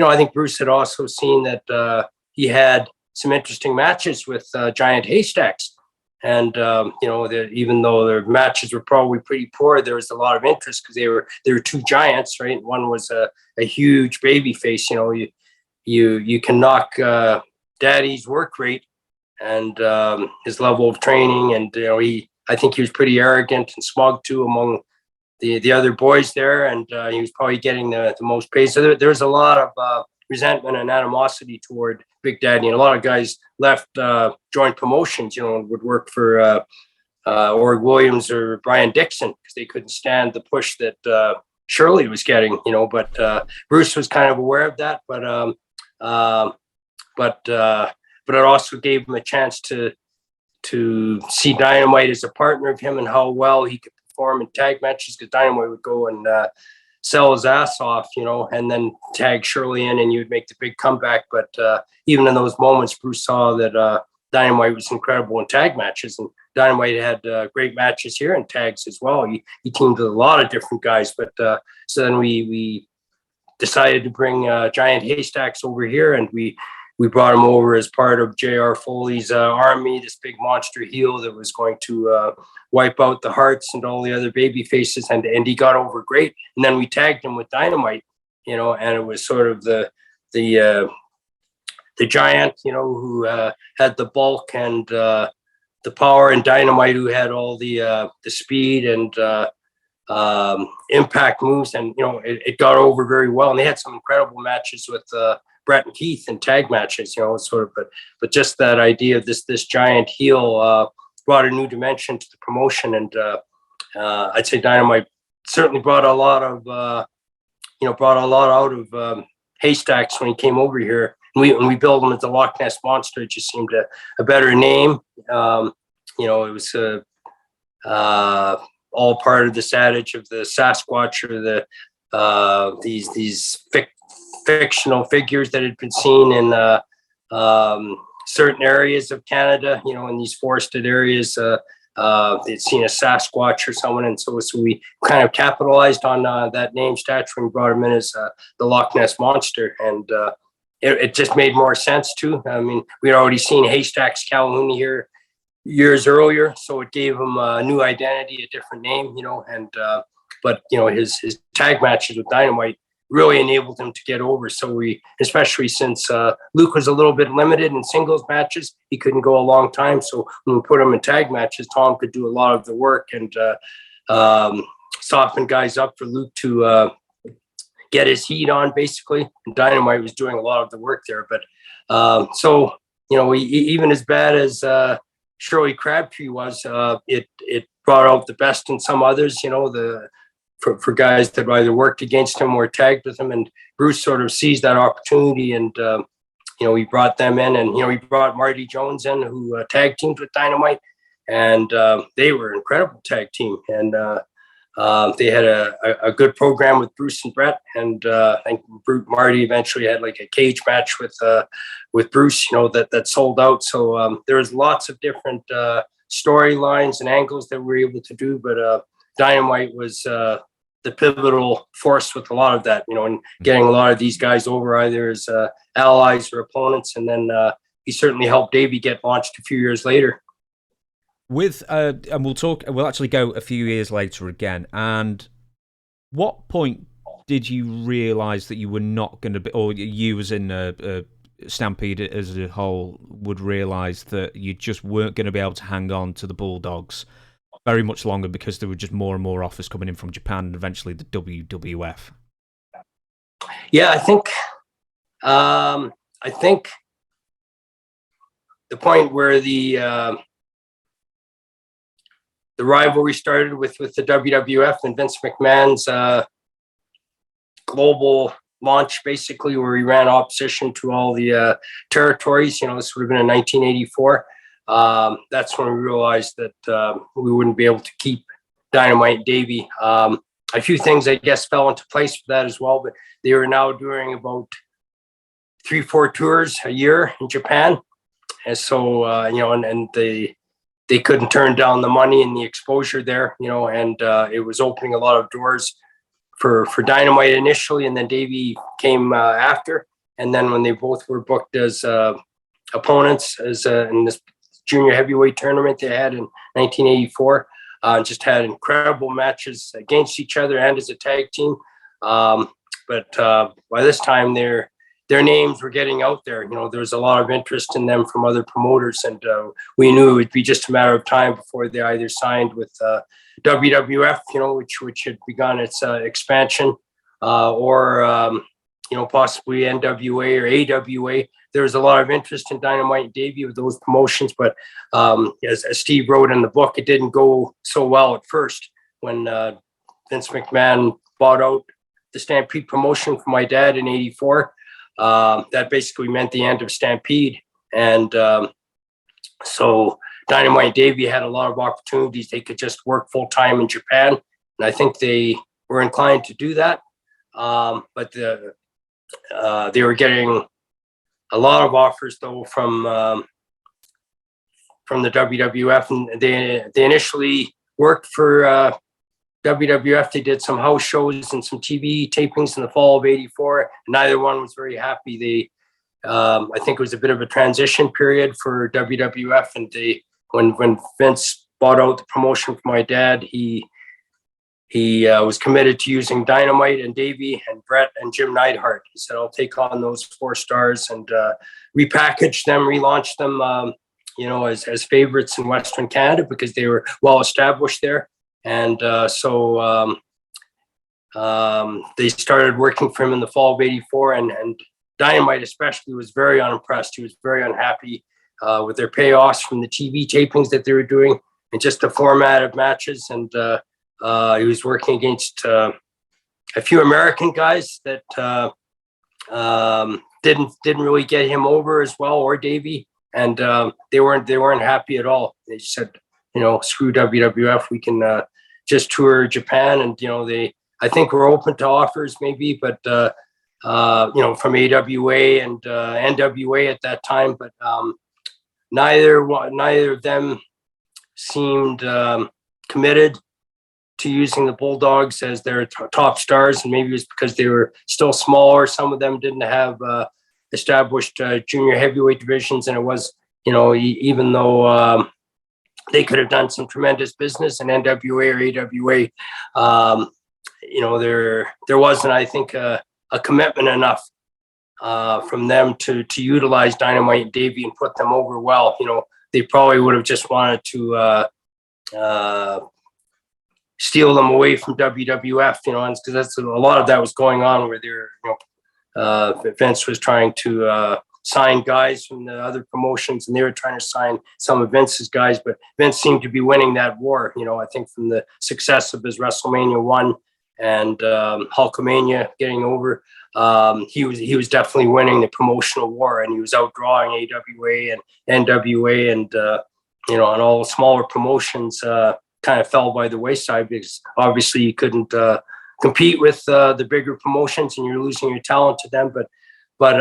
I think Bruce had also seen that he had some interesting matches with Giant Haystacks. And even though their matches were probably pretty poor, there was a lot of interest because they were two giants, right? One was a huge baby face. You can knock Daddy's work rate and his level of training, and I think he was pretty arrogant and smug too among the other boys there, and he was probably getting the most pay. So there was a lot of resentment and animosity toward Big Daddy, and a lot of guys left, joined promotions, would work for Org Williams or Brian Dixon because they couldn't stand the push that Shirley was getting, but Bruce was kind of aware of that, but it also gave him a chance to see Dynamite as a partner of him and how well he could perform in tag matches, because Dynamite would go and sell his ass off, and then tag Shirley in, and you'd make the big comeback. But even in those moments, Bruce saw that Dynamite was incredible in tag matches, and Dynamite had great matches here in tags as well. He teamed with a lot of different guys, but so then we decided to bring Giant Haystacks over here, and we brought him over as part of J.R. Foley's army, this big monster heel that was going to wipe out the Harts and all the other baby faces, and he got over great. And then we tagged him with Dynamite, and it was sort of the giant, who had the bulk and the power, and Dynamite who had all the speed and impact moves, and it got over very well. And they had some incredible matches with Bret and Keith in tag matches, sort of, but just that idea of this giant heel brought a new dimension to the promotion, and I'd say Dynamite certainly brought a lot out of Haystacks when he came over here. And we built him as the Loch Ness Monster. It just seemed a better name. It was all part of this adage of the Sasquatch, or these fictional figures that had been seen in certain areas of Canada, in these forested areas, they'd seen a Sasquatch or someone, and so we kind of capitalized on that name stature and brought him in as the Loch Ness Monster, and it just made more sense too. I mean, we'd already seen Haystacks Calhoun here years earlier, so it gave him a new identity, a different name, and but his tag matches with Dynamite really enabled him to get over. So we, especially since Luke was a little bit limited in singles matches, he couldn't go a long time. So when we put him in tag matches, Tom could do a lot of the work and soften guys up for Luke to get his heat on, basically. And Dynamite was doing a lot of the work there. But so, even as bad as Shirley Crabtree was, it brought out the best in some others, for guys that either worked against him or tagged with him. And Bruce sort of seized that opportunity, and he brought them in, and he brought Marty Jones in, who tag teamed with Dynamite, and they were an incredible tag team. And they had a good program with Bruce and Bret, and I think Marty eventually had like a cage match with Bruce, that sold out. So there was lots of different storylines and angles that we were able to do, but Dynamite was the pivotal force with a lot of that, and getting a lot of these guys over either as allies or opponents. And then he certainly helped Davey get launched a few years later. And we'll actually go a few years later again. And what point did you realize that you were not going to be, or you as in Stampede as a whole would realize that you just weren't going to be able to hang on to the Bulldogs very much longer, because there were just more and more offers coming in from Japan and eventually the WWF? Yeah, I think the point where the rivalry started with the WWF and Vince McMahon's global launch, basically, where he ran opposition to all the territories. This would have been in 1984. That's when we realized that we wouldn't be able to keep Dynamite and Davey. A few things, I guess, fell into place for that as well, but they were now doing about 3-4 tours a year in Japan. And so, and they couldn't turn down the money and the exposure there, and it was opening a lot of doors for Dynamite initially, and then Davey came after. And then when they both were booked as opponents in this junior heavyweight tournament they had in 1984, just had incredible matches against each other and as a tag team. But by this time, their names were getting out there. There was a lot of interest in them from other promoters, and we knew it would be just a matter of time before they either signed with WWF, which had begun its expansion, or possibly NWA or AWA. There was a lot of interest in Dynamite and Davey with those promotions, but as Steve wrote in the book, it didn't go so well at first when Vince McMahon bought out the Stampede promotion for my dad in '84. That basically meant the end of Stampede. And so Dynamite and Davey had a lot of opportunities. They could just work full time in Japan. And I think they were inclined to do that. But they were getting a lot of offers though from the WWF, and they initially worked for WWF. They did some house shows and some TV tapings in the fall of '84. Neither one was very happy. I think it was a bit of a transition period for WWF, and when Vince bought out the promotion for my dad, he was committed to using Dynamite and Davey and Bret and Jim Neidhart. He said, "I'll take on those 4 stars and repackage them, relaunch them, as favorites in Western Canada, because they were well established there." And so they started working for him in the fall of '84, and Dynamite especially was very unimpressed. He was very unhappy with their payoffs from the TV tapings that they were doing and just the format of matches. And he was working against a few American guys that didn't really get him over as well, or Davey, and they weren't happy at all. They said, screw WWF, we can just tour Japan. And I think we're open to offers maybe, but from AWA and NWA at that time, but neither of them seemed committed to using the Bulldogs as their top stars, and maybe it was because they were still smaller. Some of them didn't have established junior heavyweight divisions, and it was, even though they could have done some tremendous business in NWA or AWA, there wasn't, I think, a commitment enough from them to utilize Dynamite and Davey and put them over well. They probably would have just wanted to steal them away from WWF, and because that's a lot of that was going on where Vince was trying to sign guys from the other promotions, and they were trying to sign some of Vince's guys, but Vince seemed to be winning that war. I think from the success of his WrestleMania 1 and Hulkamania getting over, he was definitely winning the promotional war, and he was outdrawing AWA and NWA, and and all the smaller promotions kind of fell by the wayside because obviously you couldn't compete with the bigger promotions, and you're losing your talent to them. But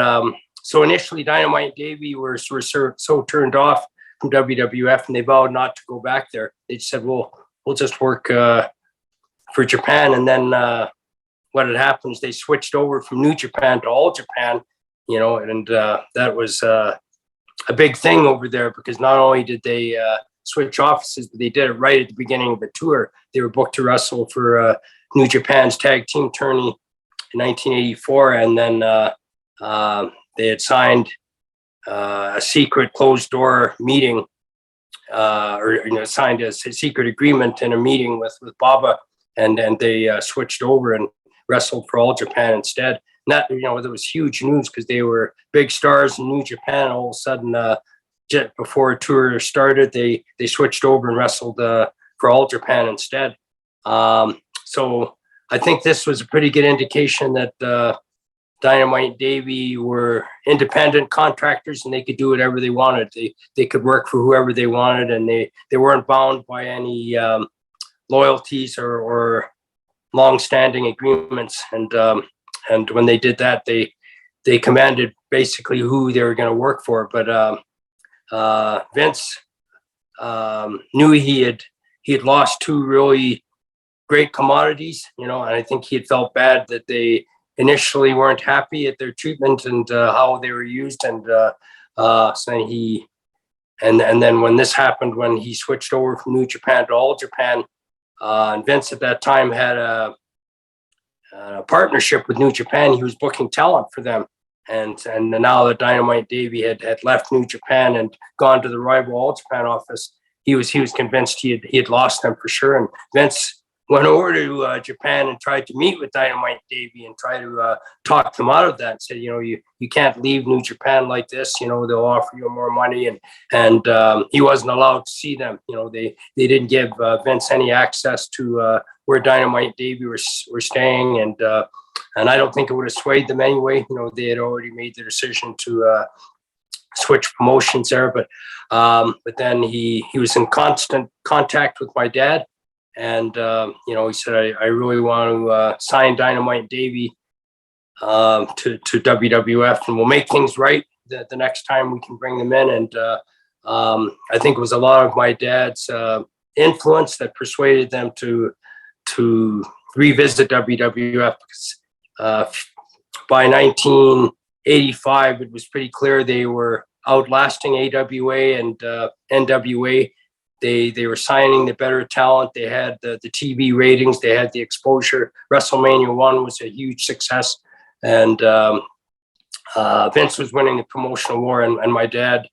so initially, Dynamite and Davey were so turned off from WWF, and they vowed not to go back there. They said, "We'll just work for Japan." And then what had happened is they switched over from New Japan to All Japan, and that was a big thing over there because not only did they switch offices, but they did it right at the beginning of the tour. They were booked to wrestle for New Japan's tag team tourney in 1984, and then they had signed a secret closed door meeting, or signed a secret agreement in a meeting with Baba, and they switched over and wrestled for All Japan instead. And that there was huge news because they were big stars in New Japan. All of a sudden, just before a tour started, they switched over and wrestled for All Japan instead. So I think this was a pretty good indication that Dynamite and Davey were independent contractors, and they could do whatever they wanted. They could work for whoever they wanted, and they weren't bound by any loyalties or long-standing agreements. And when they did that, they commanded basically who they were going to work for. But Vince knew he had lost two really great commodities, and I think he had felt bad that they initially weren't happy at their treatment and how they were used. And so and then when this happened, when he switched over from New Japan to All Japan, and Vince at that time had a partnership with New Japan. He was booking talent for them. And now that Dynamite Davey had left New Japan and gone to the rival All Japan office, he was convinced he had lost them for sure. And Vince went over to Japan and tried to meet with Dynamite Davey and try to talk them out of that. And said, you can't leave New Japan like this. They'll offer you more money, and he wasn't allowed to see them. They didn't give Vince any access to where Dynamite Davey were staying, and I don't think it would have swayed them anyway. They had already made the decision to switch promotions there. But then he was in constant contact with my dad. And, he said, I really want to sign Dynamite Davey to WWF, and we'll make things right the next time we can bring them in. And I think it was a lot of my dad's influence that persuaded them to revisit WWF, because by 1985, it was pretty clear they were outlasting AWA and NWA. They were signing the better talent. They had the TV ratings. They had the exposure. WrestleMania 1 was a huge success. And Vince was winning the promotional war. And my dad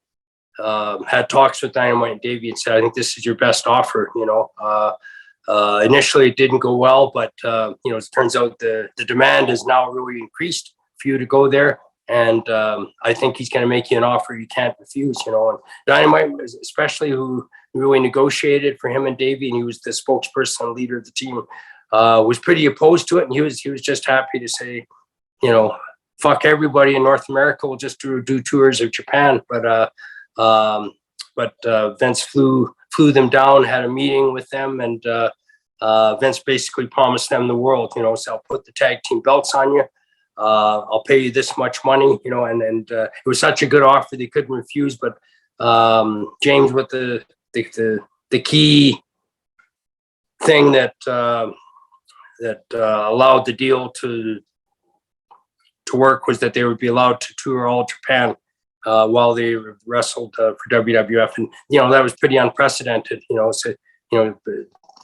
had talks with Dynamite and Davey and said, I think this is your best offer. Initially, it didn't go well, but, it turns out the demand has now really increased for you to go there. And I think he's going to make you an offer you can't refuse, And Dynamite, especially, who really negotiated for him and Davey, and he was the spokesperson and leader of the team, was pretty opposed to it. And he was just happy to say, fuck everybody in North America. We'll just do tours of Japan. But Vince flew them down, had a meeting with them, and Vince basically promised them the world. So I'll put the tag team belts on you. I'll pay you this much money, and it was such a good offer they couldn't refuse. But James, with the the key thing that allowed the deal to work was that they would be allowed to tour all Japan while they wrestled for WWF, and that was pretty unprecedented. So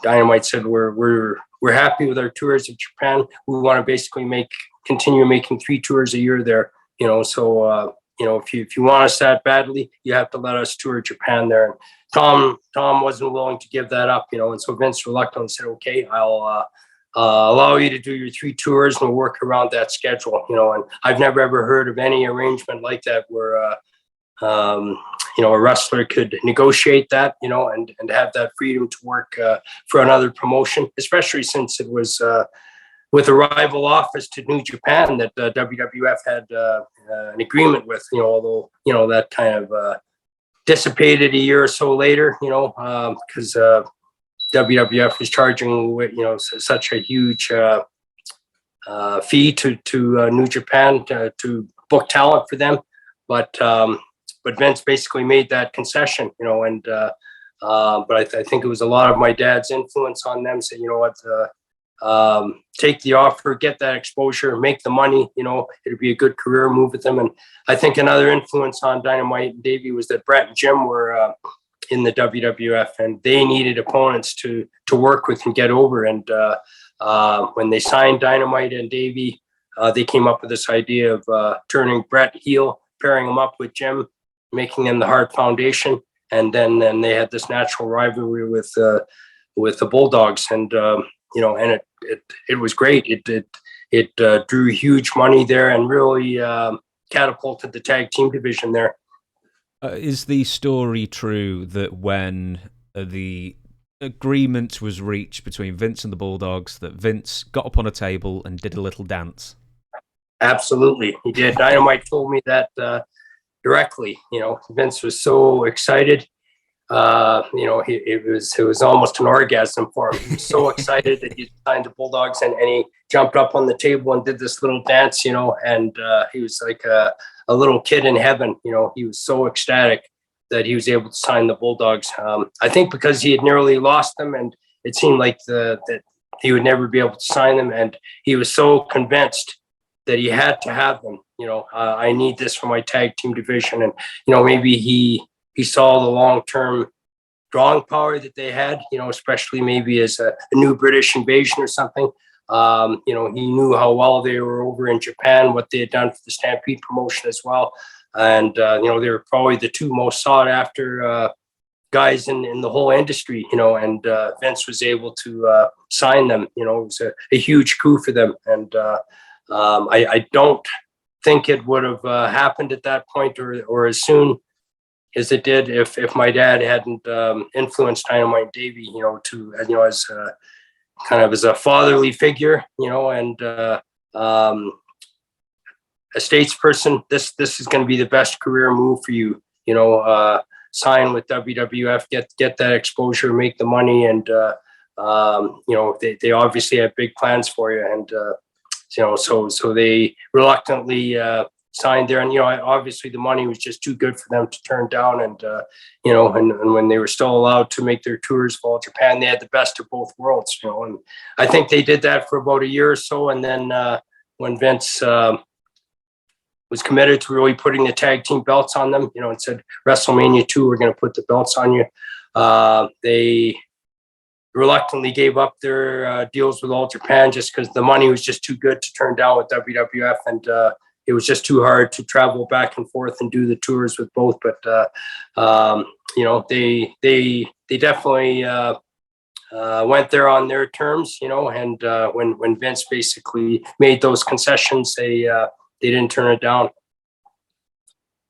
Dynamite said we're happy with our tours of Japan. We want to basically continue making 3 tours a year there. So if you want us that badly, you have to let us tour Japan there. And Tom wasn't willing to give that up. And so Vince reluctantly said, "Okay, I'll allow you to do your 3 tours, and we'll work around that schedule." And I've never ever heard of any arrangement like that where a wrestler could negotiate that, and have that freedom to work for another promotion, especially since it was with a rival office to New Japan that WWF had an agreement with. Although that kind of dissipated a year or so later, because WWF was charging such a huge fee to New Japan to book talent for them, but Vince basically made that concession, and but I think it was a lot of my dad's influence on them. Saying, take the offer, get that exposure, make the money. It'd be a good career move with them. And I think another influence on Dynamite and Davey was that Bret and Jim were in the WWF, and they needed opponents to work with and get over. And when they signed Dynamite and Davey, they came up with this idea of turning Bret heel, pairing him up with Jim, making them the Hart Foundation, and then they had this natural rivalry with the Bulldogs, and and it was great. It drew huge money there and really catapulted the tag team division there. Is the story true that when the agreement was reached between Vince and the Bulldogs, that Vince got up on a table and did a little dance? Absolutely, he did. Dynamite told me that directly. Vince was so excited. It was almost an orgasm for him. He was so excited that he signed the Bulldogs, and he jumped up on the table and did this little dance, and he was like a little kid in heaven. He was so ecstatic that he was able to sign the Bulldogs. I think because he had nearly lost them, and it seemed like that he would never be able to sign them, and he was so convinced that he had to have them. I need this for my tag team division, and maybe he saw the long-term drawing power that they had, especially maybe as a new British invasion or something. He knew how well they were over in Japan, what they had done for the Stampede promotion as well. And, they were probably the 2 most sought after guys in the whole industry, and Vince was able to sign them. It was a huge coup for them. And I don't think it would have happened at that point or as soon as it did if my dad hadn't influenced Dynamite and Davey, to as kind of as a fatherly figure, and a statesperson. This is going to be the best career move for you. Sign with WWF, get that exposure, make the money, and they obviously have big plans for you, and so they reluctantly signed there, and obviously the money was just too good for them to turn down, and and when they were still allowed to make their tours of all Japan, they had the best of both worlds, and I think they did that for about a year or so, and then when Vince was committed to really putting the tag team belts on them, and said WrestleMania 2, we're going to put the belts on you, they reluctantly gave up their deals with All Japan just because the money was just too good to turn down with WWF, and it was just too hard to travel back and forth and do the tours with both. But they definitely went there on their terms, and when Vince basically made those concessions, they didn't turn it down.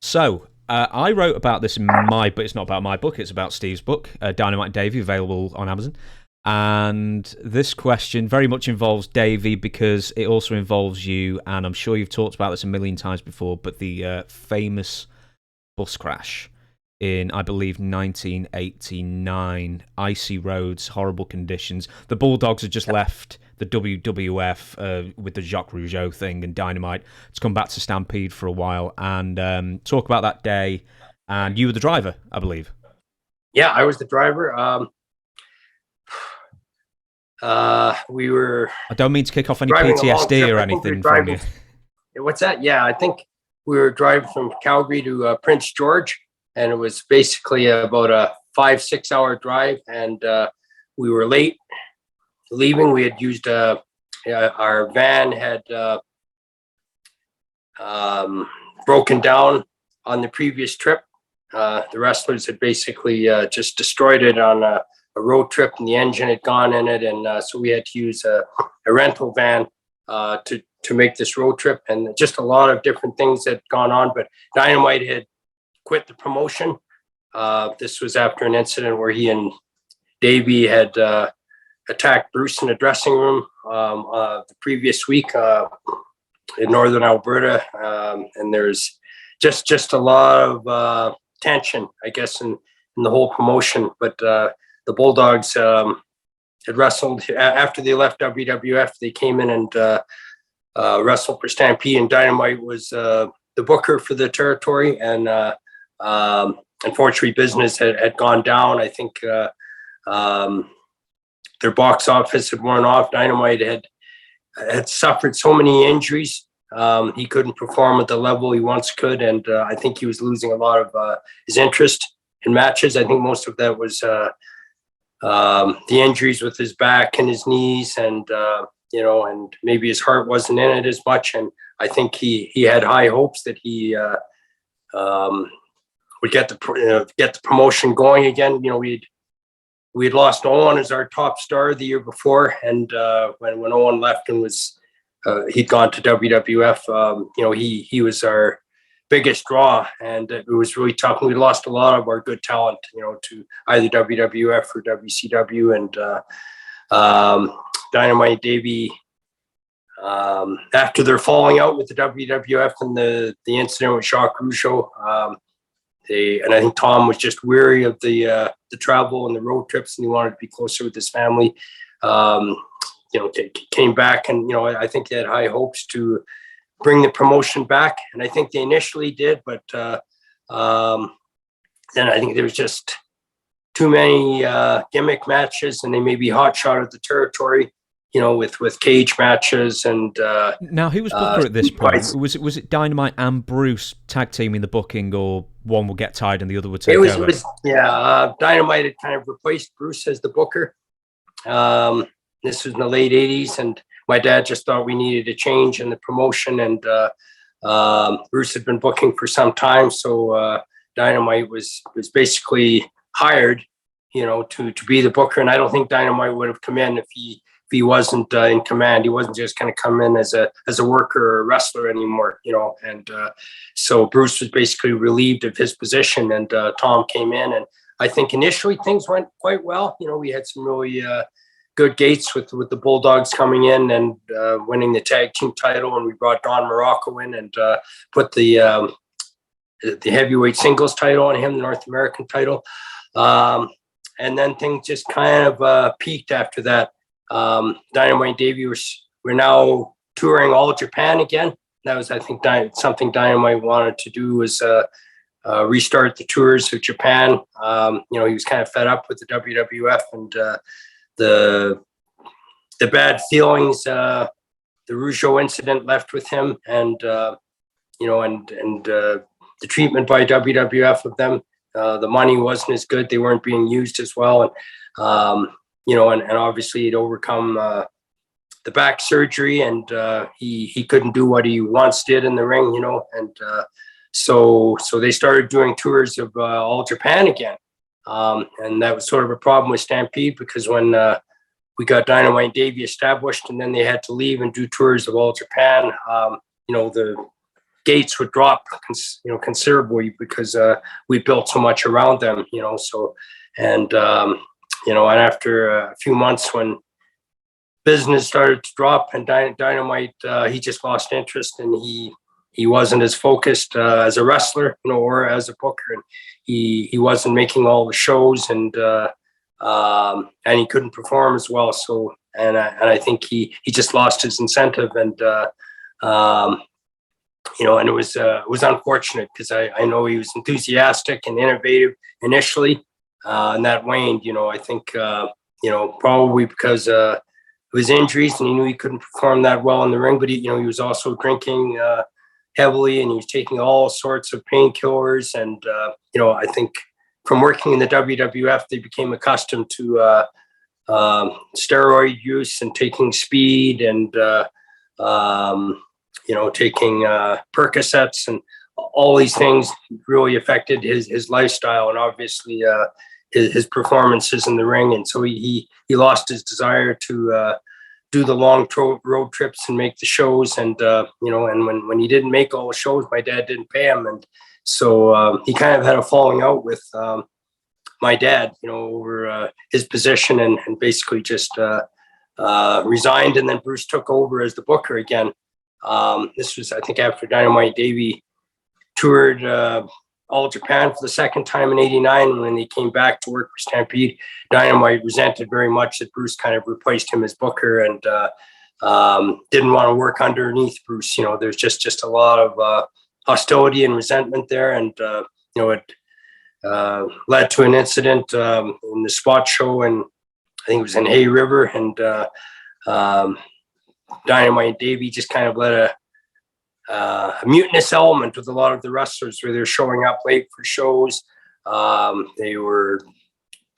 So I wrote about this in my book. It's not about my book, it's about Steve's book, Dynamite and Davey, available on Amazon. And this question very much involves Davey because it also involves you, and I'm sure you've talked about this a million times before, but the famous bus crash in, I believe, 1989. Icy roads, horrible conditions. The Bulldogs had just left the WWF with the Jacques Rougeau thing, and Dynamite has come back to Stampede for a while, and talk about that day. And you were the driver, I believe. Yeah, I was the driver. We were. I don't mean to kick off any driving a long PTSD trip. or I think we were anything from you. What's that? Yeah, I think we were driving from Calgary to Prince George, and it was basically about a 5-6 hour drive, and we were late leaving. We had used our van had broken down on the previous trip. The wrestlers had basically just destroyed it on a road trip, and the engine had gone in it, and so we had to use a rental van to make this road trip, and just a lot of different things had gone on. But Dynamite had quit the promotion. This was after an incident where he and Davey had attacked Bruce in the dressing room the previous week in northern Alberta, and there's just a lot of tension, I guess, in the whole promotion. But the Bulldogs had wrestled after they left WWF. They came in and wrestled for Stampede, and Dynamite was the booker for the territory. And unfortunately, business had gone down. I think their box office had worn off. Dynamite had suffered so many injuries. He couldn't perform at the level he once could, and I think he was losing a lot of his interest in matches. I think most of that was the injuries with his back and his knees, and and maybe his heart wasn't in it as much. And I think he had high hopes that he would get the promotion going again. We had lost Owen as our top star the year before, and when Owen left and was he'd gone to WWF, he was our biggest draw, and it was really tough. And we lost a lot of our good talent, to either WWF or WCW. And Dynamite, Davey, after their falling out with the WWF and the incident with Shaw Crucial, and I think Tom was just weary of the travel and the road trips, and he wanted to be closer with his family. Came back, and I think they had high hopes to bring the promotion back, and I think they initially did, but then I think there was just too many gimmick matches, and they maybe hot shot at the territory, with cage matches. And now, who was booker at this point? Was it Dynamite and Bruce tag teaming the booking, or one would get tied and the other would take over? Dynamite had kind of replaced Bruce as the booker. This was in the late 80s, and my dad just thought we needed a change in the promotion, and Bruce had been booking for some time, so Dynamite was basically hired, to be the booker. And I don't think Dynamite would have come in if he wasn't in command. He wasn't just going to come in as a worker or a wrestler anymore, and so Bruce was basically relieved of his position, and Tom came in, and I think initially things went quite well. We had some really good gates with the Bulldogs coming in and winning the tag team title, and we brought Don Morocco in and put the heavyweight singles title on him, the North American title, and then things just kind of peaked after that. Dynamite and Davey we're now touring all Japan again. That was, I think, something Dynamite wanted to do, was restart the tours of Japan. He was kind of fed up with the WWF and the bad feelings the Rougeau incident left with him, and the treatment by WWF of them. The money wasn't as good; they weren't being used as well, and and obviously he'd overcome the back surgery, and he couldn't do what he once did in the ring, and so they started doing tours of all Japan again. And that was sort of a problem with Stampede, because when we got Dynamite and Davey established, and then they had to leave and do tours of all Japan, the gates would drop, considerably, because we built so much around them, so, and after a few months, when business started to drop and Dynamite, he just lost interest, and he wasn't as focused as a wrestler, or as a booker, and he wasn't making all the shows, and he couldn't perform as well. So, and I think he just lost his incentive, and and it was unfortunate, because I know he was enthusiastic and innovative initially, and that waned. I think probably because of his injuries, and he knew he couldn't perform that well in the ring. But he was also drinking heavily, and he was taking all sorts of painkillers. And I think from working in the WWF, they became accustomed to steroid use and taking speed and taking Percocets, and all these things really affected his lifestyle and obviously his performances in the ring. And so he lost his desire to do the long road trips and make the shows. And and when he didn't make all the shows, my dad didn't pay him, and so he kind of had a falling out with my dad, over his position, and basically just resigned. And then Bruce took over as the booker again. This was, I think, after Dynamite. Davey toured all Japan for the second time in '89. When he came back to work for Stampede, Dynamite resented very much that Bruce kind of replaced him as booker, and didn't want to work underneath Bruce. There's just a lot of hostility and resentment there, and it led to an incident in the spot show, and I think it was in Hay River, and Dynamite and Davey just kind of let a mutinous element with a lot of the wrestlers, where they're showing up late for shows. They were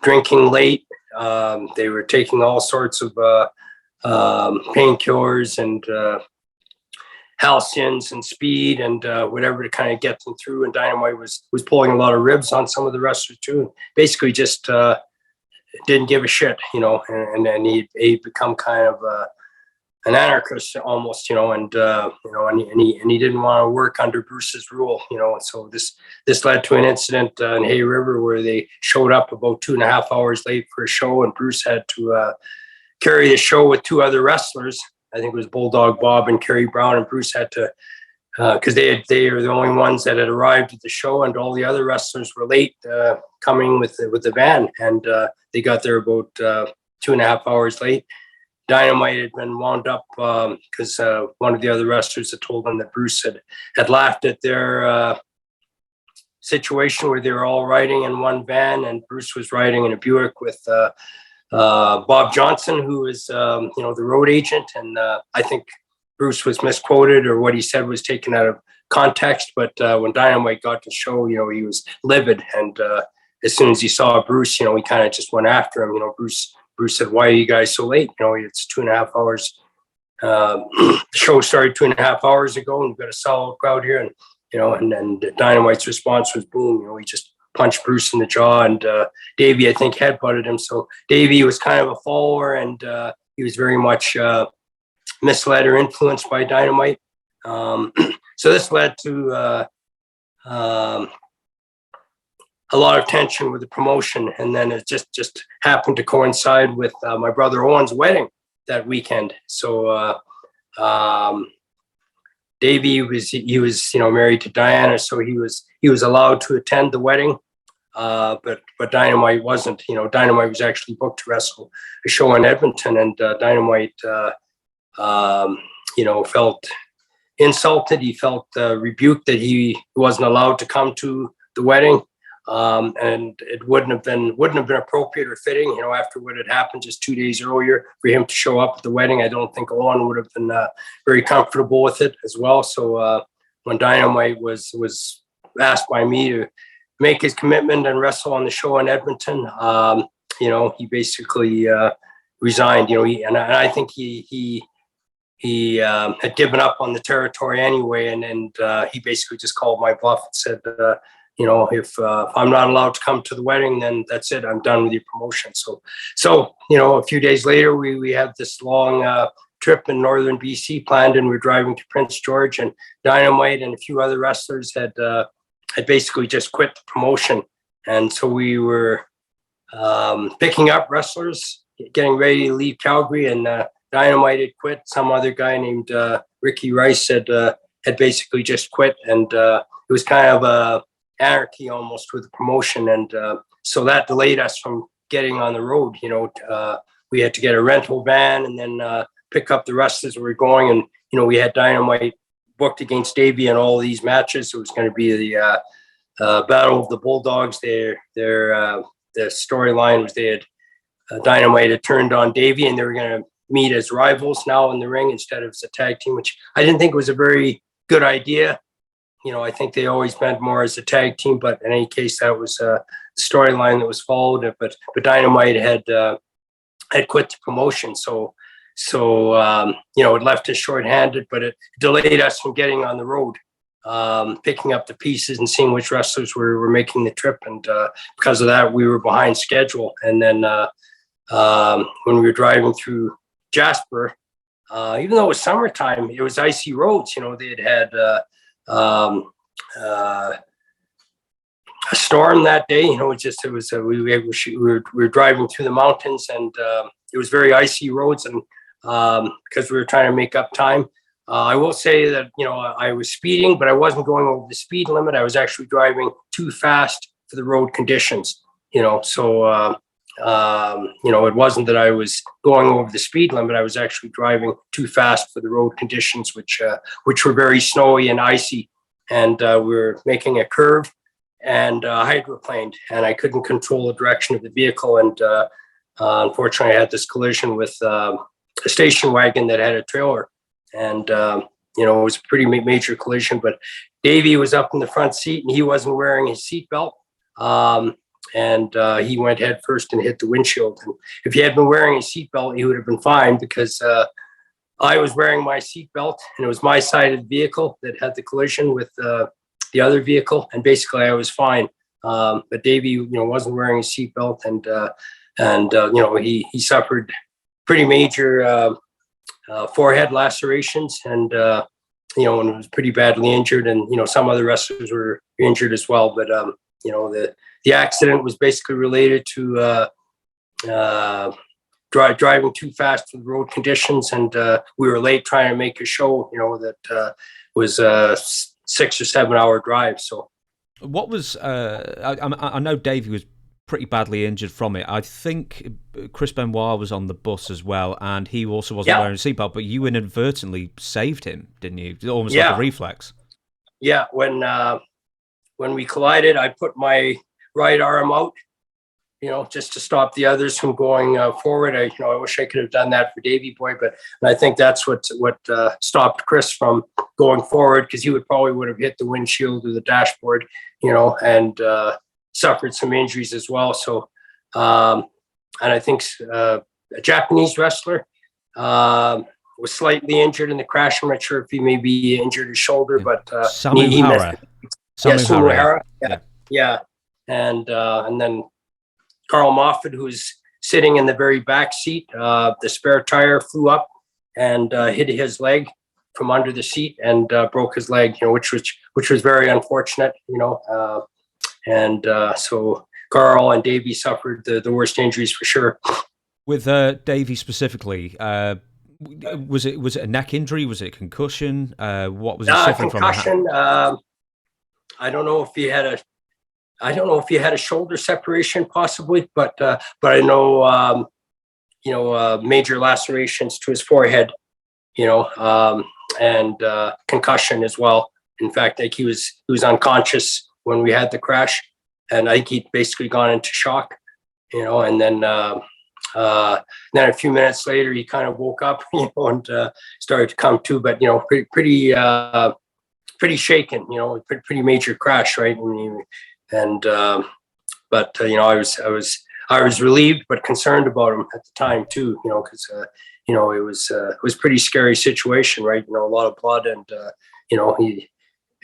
drinking late. They were taking all sorts of painkillers and halcyons and speed and whatever to kind of get them through. And Dynamite was pulling a lot of ribs on some of the wrestlers too, and basically just didn't give a shit, and then he'd become kind of an anarchist almost, and he didn't want to work under Bruce's rule, and so this led to an incident in Hay River where they showed up about 2.5 hours late for a show, and Bruce had to carry the show with two other wrestlers. I think it was Bulldog Bob and Kerry Brown, and Bruce had to, because they are the only ones that had arrived at the show, and all the other wrestlers were late coming with the van, and they got there about 2.5 hours late. Dynamite had been wound up because one of the other wrestlers had told them that Bruce had laughed at their situation where they were all riding in one van, and Bruce was riding in a Buick with Bob Johnson, who was the road agent. And I think Bruce was misquoted, or what he said was taken out of context. But when Dynamite got to the show, he was livid, and as soon as he saw Bruce, he kind of just went after him. Bruce said, "Why are you guys so late? It's 2.5 hours. The show started 2.5 hours ago, and we've got a solid crowd here." And Dynamite's response was, "Boom!" He just punched Bruce in the jaw, and Davey, I think, headbutted him. So Davey was kind of a follower, and he was very much misled or influenced by Dynamite. So this led to a lot of tension with the promotion, and then it just happened to coincide with my brother Owen's wedding that weekend. So Davey was married to Diana, so he was allowed to attend the wedding, but Dynamite wasn't. Dynamite was actually booked to wrestle a show in Edmonton, and Dynamite felt insulted. He felt rebuked that he wasn't allowed to come to the wedding. And it wouldn't have been appropriate or fitting, after what had happened just 2 days earlier, for him to show up at the wedding. I don't think Owen would have been very comfortable with it as well. So when Dynamite was asked by me to make his commitment and wrestle on the show in Edmonton, he basically resigned. And I think he had given up on the territory anyway, and he basically just called my bluff and said, if I'm not allowed to come to the wedding, then that's it. I'm done with your promotion. So a few days later, we had this long trip in northern BC planned, and we're driving to Prince George, and Dynamite and a few other wrestlers had basically just quit the promotion. And so we were picking up wrestlers, getting ready to leave Calgary, and Dynamite had quit. Some other guy named Ricky Rice had basically just quit, and it was kind of a anarchy almost with the promotion, and so that delayed us from getting on the road. We had to get a rental van and then pick up the wrestlers we were going, and we had Dynamite booked against Davey in all these matches. It was going to be the Battle of the Bulldogs, their the storyline was they had Dynamite had turned on Davey, and they were going to meet as rivals now in the ring instead of as a tag team, which I didn't think was a very good idea. I think they always meant more as a tag team, but in any case, that was a storyline that was followed. But Dynamite had quit the promotion, so it left us shorthanded, but it delayed us from getting on the road, picking up the pieces and seeing which wrestlers were making the trip. And because of that, we were behind schedule. And then when we were driving through Jasper, even though it was summertime, it was icy roads. They had a storm that day. We were driving through the mountains, and it was very icy roads, and because we were trying to make up time. I will say that I was speeding, but I wasn't going over the speed limit. I was actually driving too fast for the road conditions. So it wasn't that I was going over the speed limit. I was actually driving too fast for the road conditions, which were very snowy and icy. And we were making a curve and hydroplaned, and I couldn't control the direction of the vehicle. And unfortunately, I had this collision with a station wagon that had a trailer. And, it was a pretty major collision. But Davey was up in the front seat, and he wasn't wearing his seatbelt. And he went head first and hit the windshield. And if he had been wearing his seatbelt, he would have been fine, because I was wearing my seatbelt, and it was my side of the vehicle that had the collision with the other vehicle. And basically, I was fine. But Davey, wasn't wearing his seatbelt, and he suffered pretty major forehead lacerations, and and was pretty badly injured. And some other wrestlers were injured as well. But the accident was basically related to driving too fast for the road conditions, and we were late trying to make a show. That was a 6 or 7 hour drive. So, what was I know Davey was pretty badly injured from it. I think Chris Benoit was on the bus as well, and he also wasn't wearing a seatbelt, but you inadvertently saved him, didn't you? Almost like a reflex. Yeah, when we collided, I put my right arm out, just to stop the others from going forward. I wish I could have done that for Davey Boy, but I think that's what stopped Chris from going forward, because he would have hit the windshield or the dashboard, and suffered some injuries as well. So, and I think a Japanese wrestler was slightly injured in the crash. I'm not sure if he maybe injured his shoulder, but Samuhara. Yeah. And then Carl Moffat, who's sitting in the very back seat, the spare tire flew up and hit his leg from under the seat and broke his leg, which was very unfortunate, and so Carl and Davey suffered the worst injuries for sure. With Davey specifically, was it a neck injury? Was it a concussion? What was he suffering concussion, from? I don't know if he had a shoulder separation, possibly, but I know major lacerations to his forehead, and concussion as well. In fact, like he was unconscious when we had the crash, and I think he'd basically gone into shock, and then a few minutes later he kind of woke up, and started to come to, but pretty shaken, pretty major crash, right? I was relieved but concerned about him at the time too, because it was pretty scary situation, right? A lot of blood, and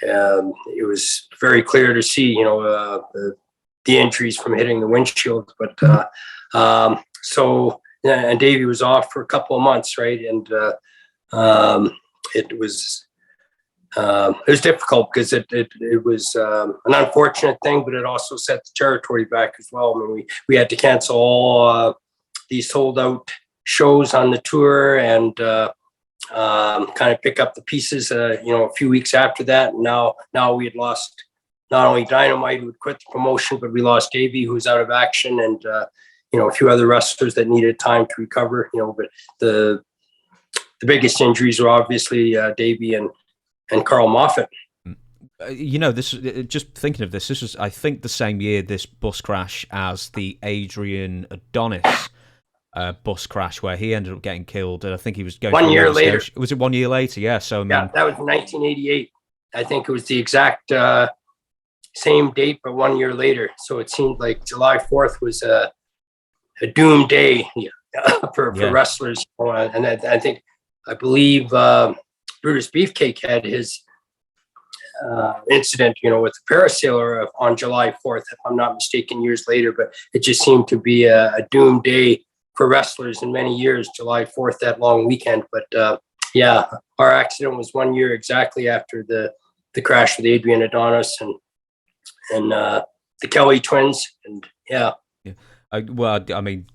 it was very clear to see, the injuries from hitting the windshield. But and Davey was off for a couple of months, right? And it was difficult, because it was an unfortunate thing, but it also set the territory back as well. I mean, we had to cancel all these sold out shows on the tour, and kind of pick up the pieces, a few weeks after that. And now we had lost not only Dynamite, who had quit the promotion, but we lost Davey, who was out of action, and a few other wrestlers that needed time to recover. But the biggest injuries were obviously Davey and Carl Moffat. This just thinking of this. This was, I think, the same year this bus crash as the Adrian Adonis bus crash, where he ended up getting killed. And I think he was going 1 year later. Was it 1 year later? Yeah. So I mean, Yeah, that was 1988. I think it was the exact same date, but 1 year later. So it seemed like July 4th was a doomed day for wrestlers. And I believe Brutus Beefcake had his incident, with the parasailer on July 4th, if I'm not mistaken, years later. But it just seemed to be a doomed day for wrestlers in many years, July 4th, that long weekend. But our accident was 1 year exactly after the crash with Adrian Adonis and the Kelly twins. And I mean,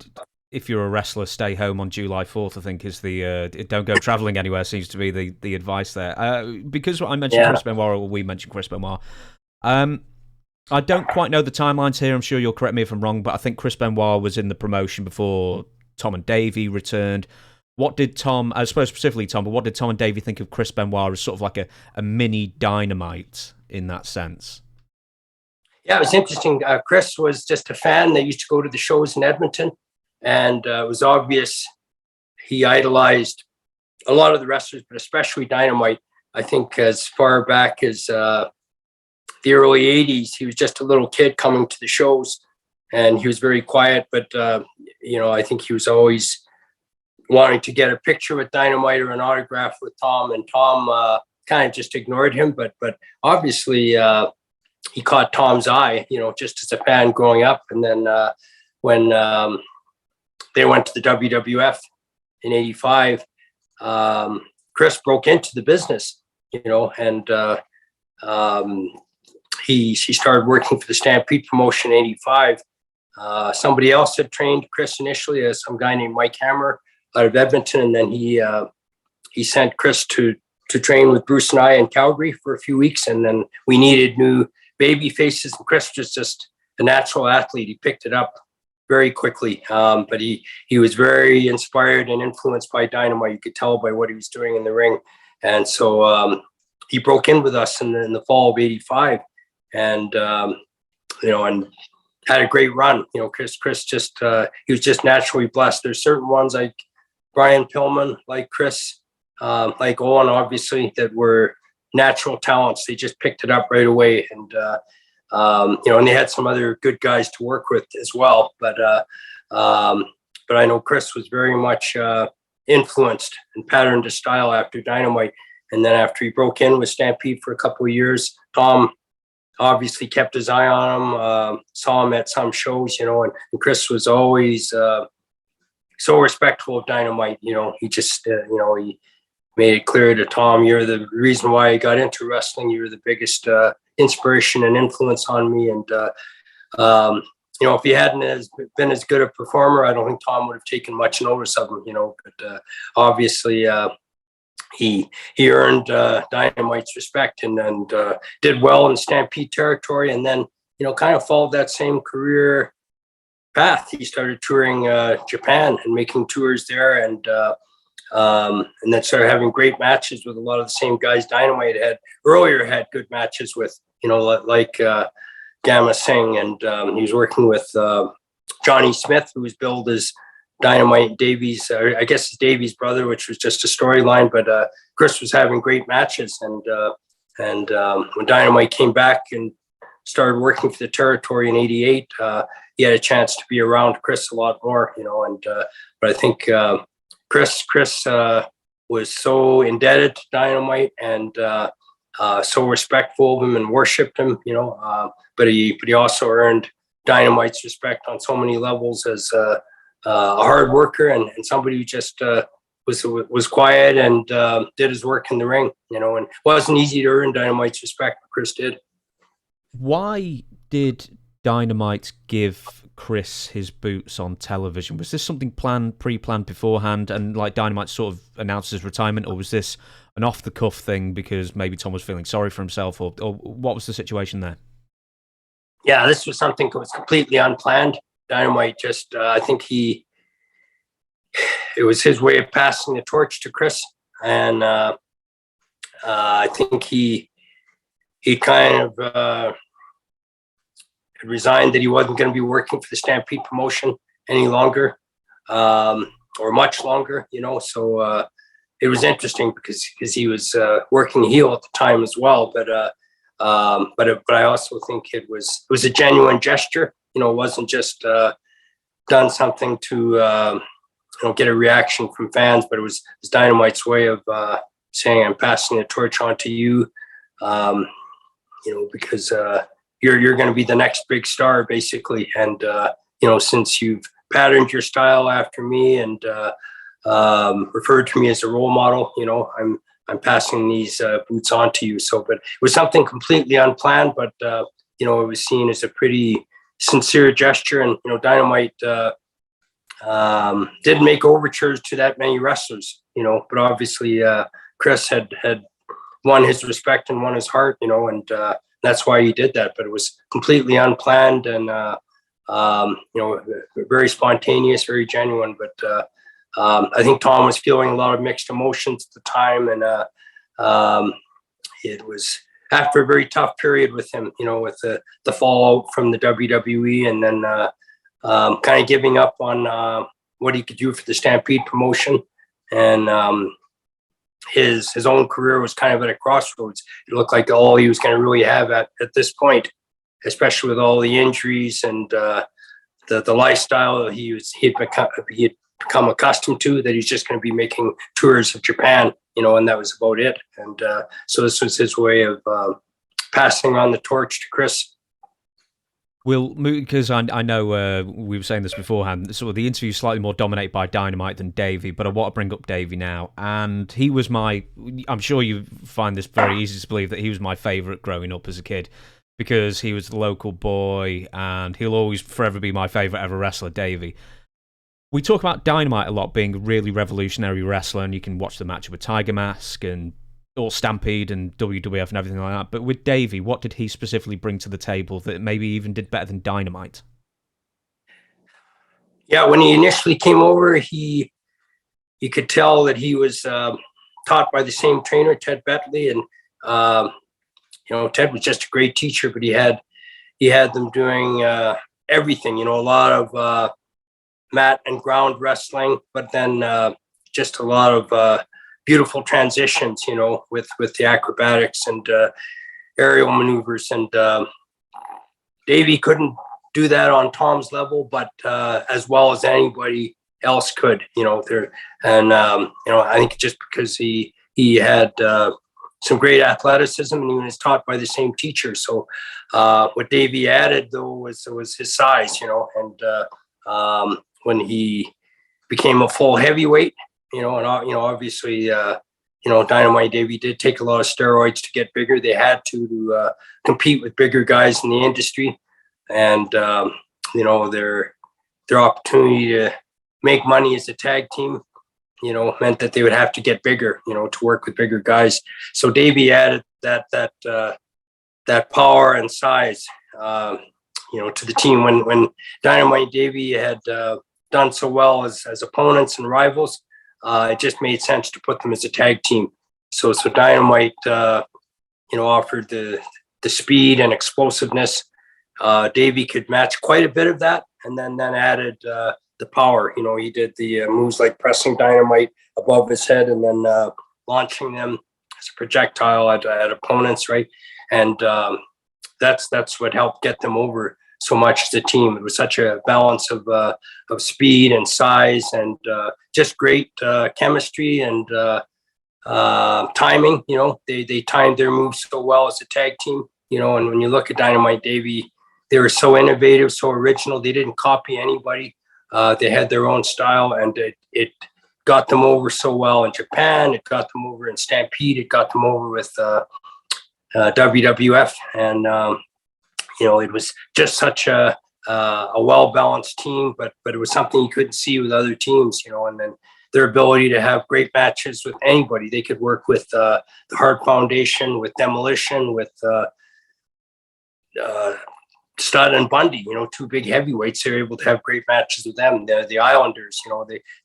if you're a wrestler, stay home on July 4th, I think is the don't go traveling anywhere seems to be the advice there. Because I mentioned Chris Benoit, or we mentioned Chris Benoit. I don't quite know the timelines here. I'm sure you'll correct me if I'm wrong, but I think Chris Benoit was in the promotion before Tom and Davey returned. What did Tom, I suppose specifically Tom, but what did Tom and Davey think of Chris Benoit as sort of like a mini Dynamite in that sense? Yeah, it was interesting. Chris was just a fan. They used to go to the shows in Edmonton, and it was obvious he idolized a lot of the wrestlers, but especially Dynamite. I think as far back as the early 80s, he was just a little kid coming to the shows, and he was very quiet, but I think he was always wanting to get a picture with Dynamite or an autograph with Tom, and Tom kind of just ignored him, but obviously he caught Tom's eye, just as a fan growing up. And then when they went to the WWF in '85, Chris broke into the business, and she started working for the Stampede promotion in '85. Somebody else had trained Chris initially, as some guy named Mike Hammer out of Edmonton, and then he sent Chris to train with Bruce and I in Calgary for a few weeks, and then we needed new baby faces, and Chris was just a natural athlete. He picked it up very quickly, but he was very inspired and influenced by Dynamite. You could tell by what he was doing in the ring, and so he broke in with us in the fall of '85, and and had a great run. Chris just he was just naturally blessed. There's certain ones like Brian Pillman, like Chris, like Owen, obviously, that were natural talents. They just picked it up right away, and and they had some other good guys to work with as well. But I know Chris was very much influenced and patterned his style after Dynamite, and then after he broke in with Stampede for a couple of years, Tom obviously kept his eye on him, saw him at some shows, and Chris was always so respectful of Dynamite. He just he made it clear to Tom, "You're the reason why I got into wrestling. You're the biggest inspiration and influence on me." And if he hadn't been as good a performer, I don't think Tom would have taken much notice of him. But obviously he earned Dynamite's respect and did well in Stampede territory, and then kind of followed that same career path. He started touring Japan and making tours there, and then started having great matches with a lot of the same guys Dynamite had good matches with, like Gamma Singh, and he was working with Johnny Smith, who was billed as Dynamite and Davey's, I guess it's Davey's brother, which was just a storyline. But Chris was having great matches, and when Dynamite came back and started working for the territory in '88, he had a chance to be around Chris a lot more, but I think Chris was so indebted to Dynamite and so respectful of him and worshipped him, but he also earned Dynamite's respect on so many levels as a hard worker and somebody who just was quiet and did his work in the ring, and it wasn't easy to earn Dynamite's respect, but Chris did. Why did Dynamite give Chris his boots on television? Was this something pre-planned beforehand, and like Dynamite sort of announced his retirement, or was this an off-the-cuff thing because maybe Tom was feeling sorry for himself, or what was the situation there? Yeah, this was something that was completely unplanned. Dynamite just, I think it was his way of passing the torch to Chris, and I think he he kind of resigned that he wasn't going to be working for the Stampede promotion any longer, or much longer, so it was interesting because he was working heel at the time as well, but I also think it was a genuine gesture. It wasn't just done something to get a reaction from fans, but it was Dynamite's way of saying, I'm passing the torch on to you, because you're going to be the next big star, basically. And since you've patterned your style after me and referred to me as a role model, I'm passing these boots on to you. So, but it was something completely unplanned, but it was seen as a pretty sincere gesture. And Dynamite didn't make overtures to that many wrestlers, but obviously Chris had won his respect and won his heart, and that's why he did that. But it was completely unplanned and very spontaneous, very genuine. But I think Tom was feeling a lot of mixed emotions at the time, and it was after a very tough period with him, with the fallout from the WWE, and then kind of giving up on what he could do for the Stampede promotion, and his own career was kind of at a crossroads. It looked like all he was going to really have at this point, especially with all the injuries and the lifestyle he had become accustomed to, that he's just going to be making tours of Japan, and that was about it. And so this was his way of passing on the torch to Chris. Well, because I know we were saying this beforehand, sort of the interview is slightly more dominated by Dynamite than Davey, but I want to bring up Davey now. And he was I'm sure you find this very easy to believe that he was my favourite growing up as a kid, because he was the local boy, and he'll always forever be my favourite ever wrestler, Davey. We talk about Dynamite a lot being a really revolutionary wrestler, and you can watch the match with Tiger Mask and or Stampede and WWF and everything like that. But with Davey, what did he specifically bring to the table that maybe even did better than Dynamite? Yeah, when he initially came over, you could tell that he was taught by the same trainer, Ted Betley, and Ted was just a great teacher. But he had them doing everything, a lot of mat and ground wrestling, but then just a lot of beautiful transitions, with the acrobatics and aerial maneuvers. And Davey couldn't do that on Tom's level, but as well as anybody else could, there. And I think just because he had some great athleticism, and he was taught by the same teacher. So what Davey added though was his size, and when he became a full heavyweight, and obviously, Dynamite Davey did take a lot of steroids to get bigger. They had to compete with bigger guys in the industry, and their opportunity to make money as a tag team, meant that they would have to get bigger, to work with bigger guys. So Davey added that power and size, to the team. When Dynamite Davey had done so well as opponents and rivals, it just made sense to put them as a tag team. So Dynamite, offered the speed and explosiveness. Davey could match quite a bit of that, and then added the power. He did the moves like pressing Dynamite above his head and then launching them as a projectile at opponents, right? And that's what helped get them over so much as a team. It was such a balance of speed and size, and just great chemistry and timing. They timed their moves so well as a tag team. And when you look at Dynamite Davey, they were so innovative, so original. They didn't copy anybody. They had their own style, and it got them over so well in Japan. It got them over in Stampede. It got them over with WWF, and it was just such a well-balanced team, but it was something you couldn't see with other teams, and then their ability to have great matches with anybody. They could work with the Hart Foundation, with Demolition, with Stud and Bundy, two big heavyweights. They were able to have great matches with them. The Islanders,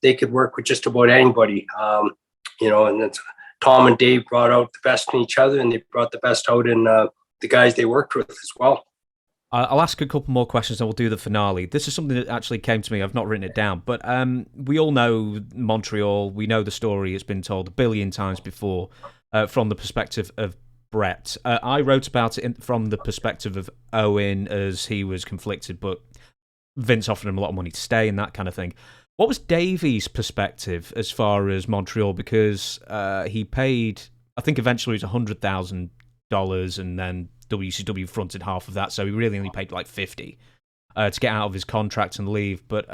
they could work with just about anybody, and that's, Tom and Dave brought out the best in each other, and they brought the best out in the guys they worked with as well. I'll ask a couple more questions and we'll do the finale. This is something that actually came to me. I've not written it down, but we all know Montreal. We know the story. It's been told a billion times before from the perspective of Bret. I wrote about it from the perspective of Owen as he was conflicted, but Vince offered him a lot of money to stay and that kind of thing. What was Davey's perspective as far as Montreal? Because he paid, I think eventually it was $100,000 and then WCW fronted half of that, so he really only paid like 50 to get out of his contract and leave. But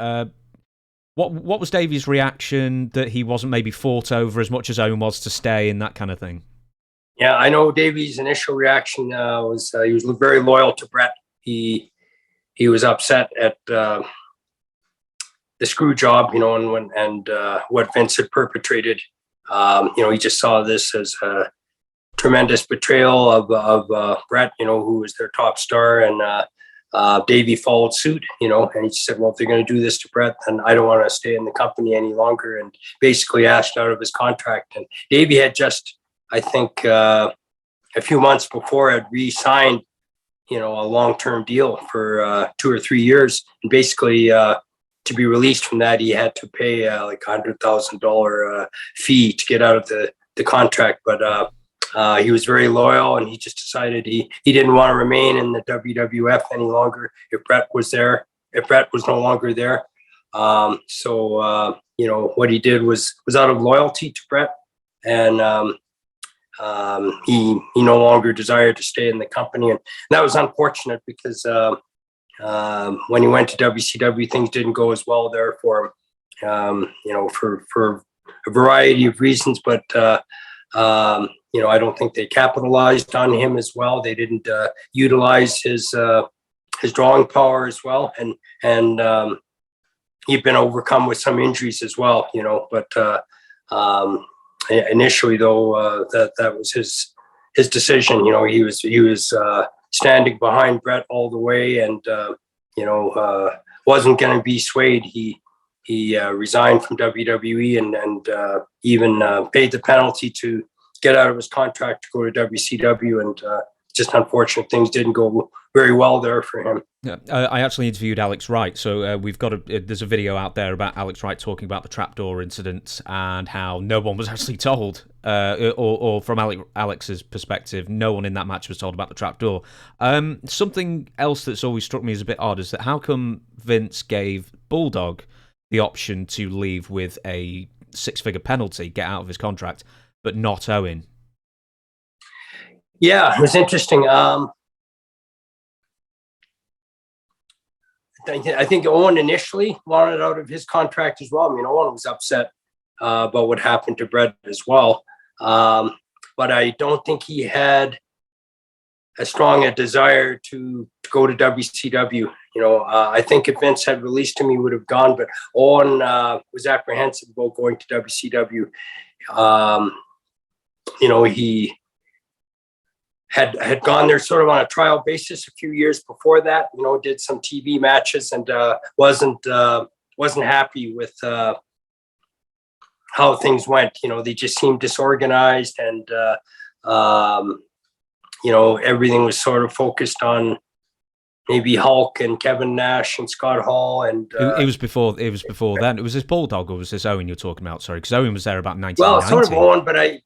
what was Davey's reaction that he wasn't maybe fought over as much as Owen was to stay and that kind of thing? Yeah, I know Davey's initial reaction was he was very loyal to Bret. He was upset at the screw job, and what Vince had perpetrated. He just saw this as a tremendous betrayal of Bret, who was their top star, and Davey followed suit, and he said, well, if they're going to do this to Bret, then I don't want to stay in the company any longer, and basically asked out of his contract. And Davey had just, I think, a few months before had re-signed, a long-term deal for 2 or 3 years, and basically to be released from that, he had to pay like $100,000 fee to get out of the contract, but he was very loyal, and he just decided he didn't want to remain in the WWF any longer if Bret was no longer there. So what he did was out of loyalty to Bret, and he no longer desired to stay in the company, and that was unfortunate because when he went to WCW, things didn't go as well there for him, for a variety of reasons, but I don't think they capitalized on him as well. They didn't utilize his drawing power as well, and he'd been overcome with some injuries as well, but initially though, that was his decision. He was standing behind Bret all the way, and wasn't going to be swayed. He resigned from WWE and even paid the penalty to get out of his contract to go to WCW, and just unfortunate things didn't go very well there for him. Yeah, I actually interviewed Alex Wright, so we've got there's a video out there about Alex Wright talking about the trapdoor incident and how no one was actually told, or from Alex's perspective, no one in that match was told about the trapdoor. Something else that's always struck me as a bit odd is that how come Vince gave Bulldog the option to leave with a 6-figure penalty, get out of his contract, but not Owen? Yeah, it was interesting. I think Owen initially wanted out of his contract as well. I mean, Owen was upset about what happened to Bret as well. But I don't think he had as strong a desire to go to WCW. I think if Vince had released him, he would have gone, but Owen was apprehensive about going to WCW. He had gone there sort of on a trial basis a few years before that, did some TV matches, and wasn't happy with how things went. They just seemed disorganized, and everything was sort of focused on maybe Hulk and Kevin Nash and Scott Hall, and it was before then. It was this Bulldog, or was this Owen you're talking about? Sorry, because Owen was there about 1990. Well, sort of Owen, but I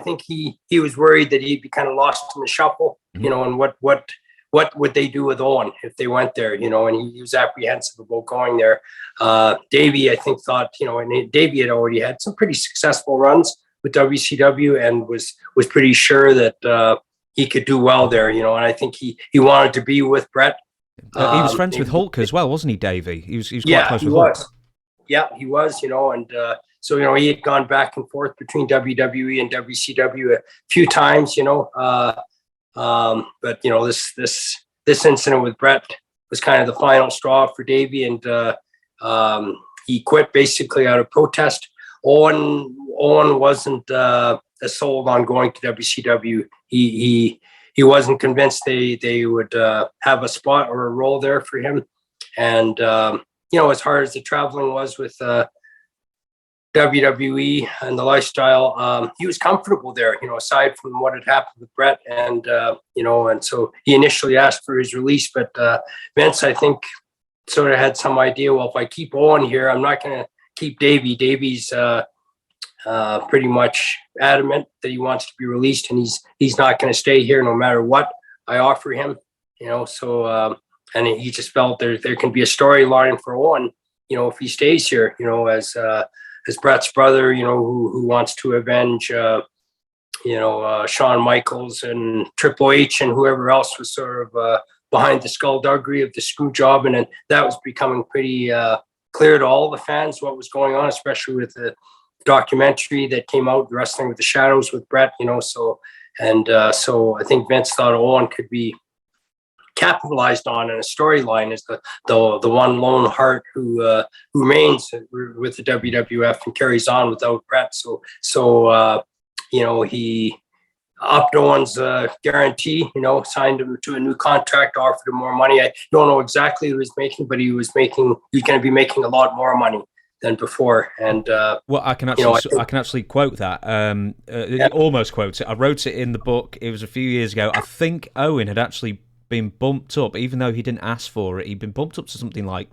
think he was worried that he'd be kind of lost in the shuffle, and what would they do with Owen if they went there, and he was apprehensive about going there. Davey, I think, thought, and Davey had already had some pretty successful runs with WCW and was pretty sure that he could do well there, and I think he wanted to be with Bret. He was friends with Hulk as well, wasn't he, Davey? He was quite close with Hulk. Yeah, he was, and so, he had gone back and forth between WWE and WCW a few times, but, this incident with Bret was kind of the final straw for Davey, and he quit basically out of protest. Owen wasn't as sold on going to WCW. He wasn't convinced they would have a spot or a role there for him. And, as hard as the traveling was with WWE and the lifestyle, he was comfortable there, aside from what had happened with Bret. And, and so he initially asked for his release, but Vince, I think, sort of had some idea, well, if I keep Owen here, I'm not going to keep Davey. Davey's pretty much adamant that he wants to be released, and he's not going to stay here no matter what I offer him, so and he just felt there can be a storyline for Owen, if he stays here, as Bret's brother, who wants to avenge, Shawn Michaels and Triple H and whoever else was sort of behind the skullduggery of the screw job. And then that was becoming pretty clear to all the fans what was going on, especially with the documentary that came out, Wrestling with the Shadows with Bret, so I think Vince thought Owen could be capitalized on in a storyline as the one lone heart who remains with the WWF and carries on without Bret. So he upped Owen's guarantee, signed him to a new contract, offered him more money. I don't know exactly what he was making, but he's going to be making a lot more money than before. And well, I can actually quote that. Almost quote it. I wrote it in the book. It was a few years ago. I think Owen had actually been bumped up, even though he didn't ask for it. He'd been bumped up to something like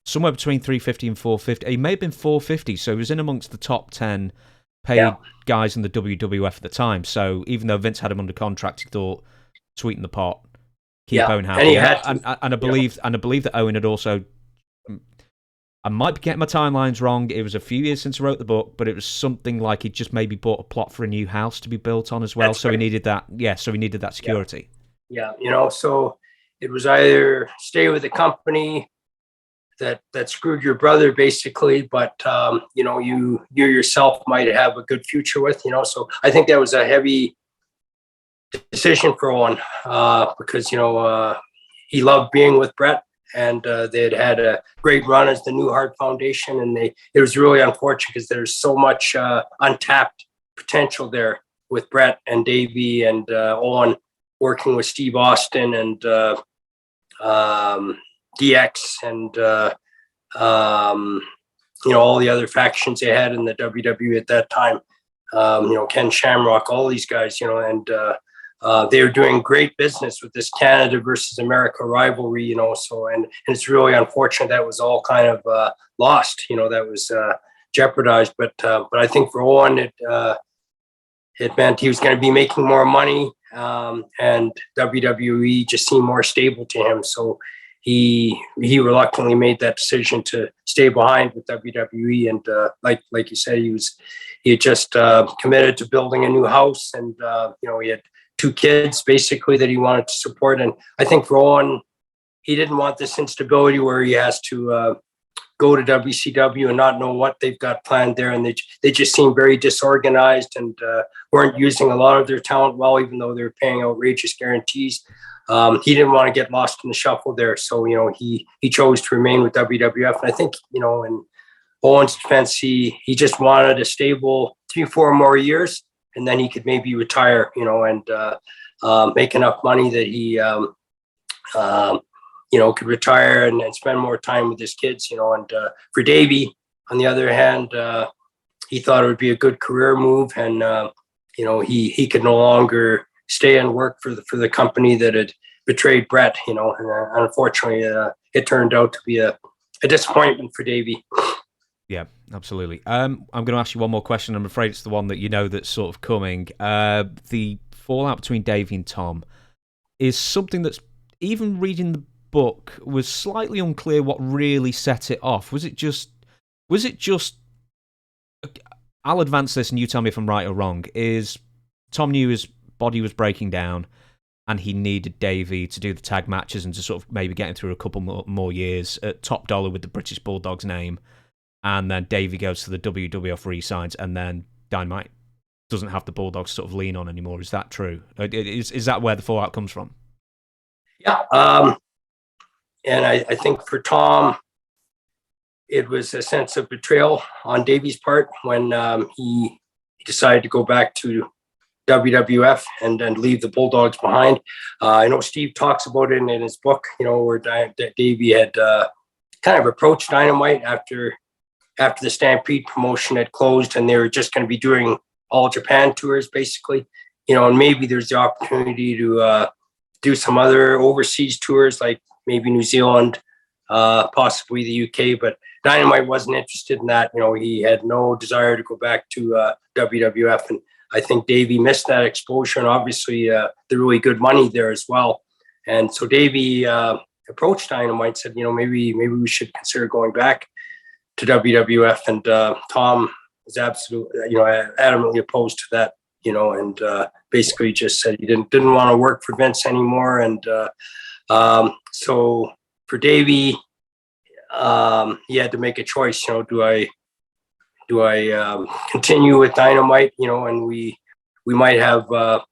somewhere between 350 and 450. He may have been 450, so he was in amongst the top 10 paid guys in the WWF at the time. So even though Vince had him under contract, he thought, sweeten the pot, keep Owen happy. And I believe that Owen had also, I might be getting my timelines wrong, it was a few years since I wrote the book, but it was something like he'd just maybe bought a plot for a new house to be built on as well. He needed that. Yeah, so he needed that security. Yeah, so it was either stay with the company that screwed your brother, basically, but you yourself might have a good future with, so I think that was a heavy decision for Owen, because he loved being with Bret, and they had a great run as the New Heart Foundation, and it was really unfortunate because there's so much untapped potential there with Bret and Davey and Owen working with Steve Austin and DX and all the other factions they had in the WWE at that time. Ken Shamrock, all these guys, and they were doing great business with this Canada versus America rivalry, so and it's really unfortunate that was all kind of lost, that was jeopardized. But I think for Owen, it meant he was going to be making more money, and WWE just seemed more stable to him. So he reluctantly made that decision to stay behind with WWE. And like you said, he had just committed to building a new house, and he had 2 kids basically that he wanted to support. And I think for Owen, he didn't want this instability where he has to go to WCW and not know what they've got planned there. And they just seem very disorganized and weren't using a lot of their talent well, even though they were paying outrageous guarantees. He didn't want to get lost in the shuffle there. So, he chose to remain with WWF. And I think, in Owen's defense, he just wanted a stable 3-4 more years, and then he could maybe retire, and make enough money that he, could retire and spend more time with his kids, and for Davey, on the other hand, he thought it would be a good career move, and he could no longer stay and work for the company that had betrayed Bret, and unfortunately, it turned out to be a disappointment for Davey. Yeah, absolutely. I'm going to ask you one more question. I'm afraid it's the one that that's sort of coming. The fallout between Davey and Tom is something that's, even reading the book, was slightly unclear what really set it off. Was it just I'll advance this and you tell me if I'm right or wrong, is Tom knew his body was breaking down and he needed Davey to do the tag matches and to sort of maybe get him through a couple more years at top dollar with the British Bulldogs name, and then Davey goes to the WWF re-signs, and then Dynamite doesn't have the Bulldogs sort of lean on anymore. Is that true? Is that where the fallout comes from? Yeah. And I think for Tom, it was a sense of betrayal on Davey's part when he decided to go back to WWF and leave the Bulldogs behind. I know Steve talks about it in his book, where Davey had kind of approached Dynamite after after the Stampede promotion had closed and they were just going to be doing all Japan tours, basically, and maybe there's the opportunity to do some other overseas tours, like maybe New Zealand, possibly the UK, but Dynamite wasn't interested in that. He had no desire to go back to WWF, and I think Davey missed that exposure, and obviously the really good money there as well. And so Davey approached Dynamite, said, maybe we should consider going back to WWF, and Tom was absolutely, adamantly opposed to that, and basically just said he didn't want to work for Vince anymore. And so for Davey, he had to make a choice. Do I continue with Dynamite? And we might have a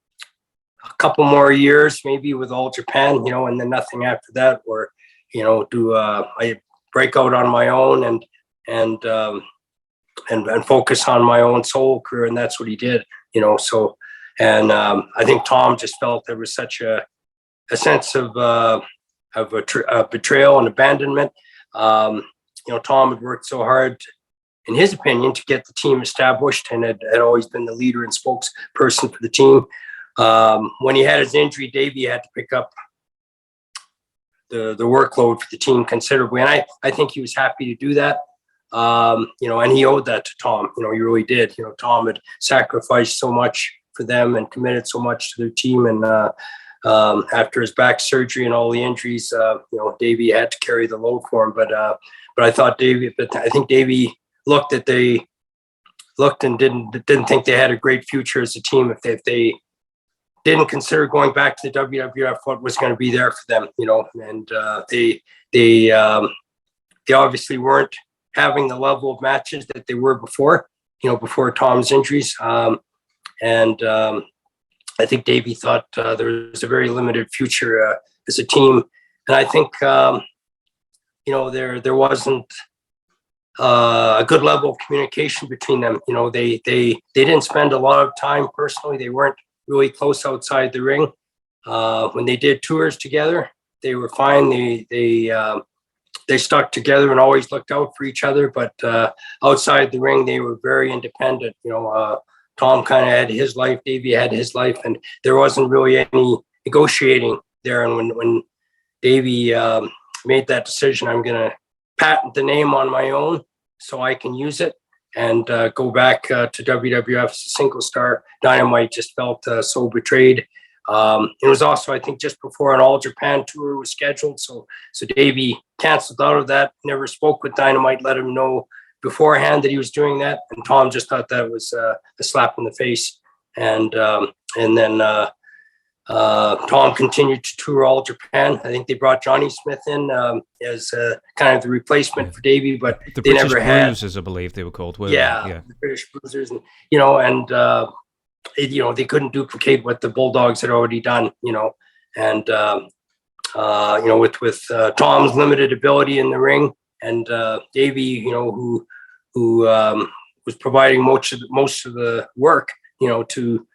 couple more years, maybe with All Japan, and then nothing after that, or do I break out on my own and focus on my own solo career? And that's what he did. So, and I think Tom just felt there was such a sense of betrayal and abandonment. Tom had worked so hard, in his opinion, to get the team established, and had always been the leader and spokesperson for the team. When he had his injury, Davey had to pick up the workload for the team considerably, and I think he was happy to do that. And he owed that to Tom. He really did. Tom had sacrificed so much for them and committed so much to their team. And after his back surgery and all the injuries, Davey had to carry the load for him. But I think Davey looked and didn't think they had a great future as a team if they didn't consider going back to the WWF. What was going to be there for them, and they obviously weren't having the level of matches that they were before Tom's injuries. And I think Davey thought there was a very limited future as a team. And I think, there wasn't a good level of communication between them. They didn't spend a lot of time personally. They weren't really close outside the ring. When they did tours together, they were fine. They stuck together and always looked out for each other, but outside the ring, they were very independent. Tom kind of had his life, Davey had his life, and there wasn't really any negotiating there. And when Davey made that decision, I'm going to patent the name on my own so I can use it and go back to WWF as a single star, Dynamite just felt so betrayed. It was also, I think, just before an All Japan tour was scheduled. So Davey canceled out of that, never spoke with Dynamite, let him know beforehand that he was doing that. And Tom just thought that was a slap in the face. And then Tom continued to tour All Japan. I think they brought Johnny Smith in as kind of the replacement for Davey, but the they British never had. Bruisers, I believe they were called. The British Bruisers, and they couldn't duplicate what the Bulldogs had already done, and with Tom's limited ability in the ring, and Davey, who was providing most of the work, to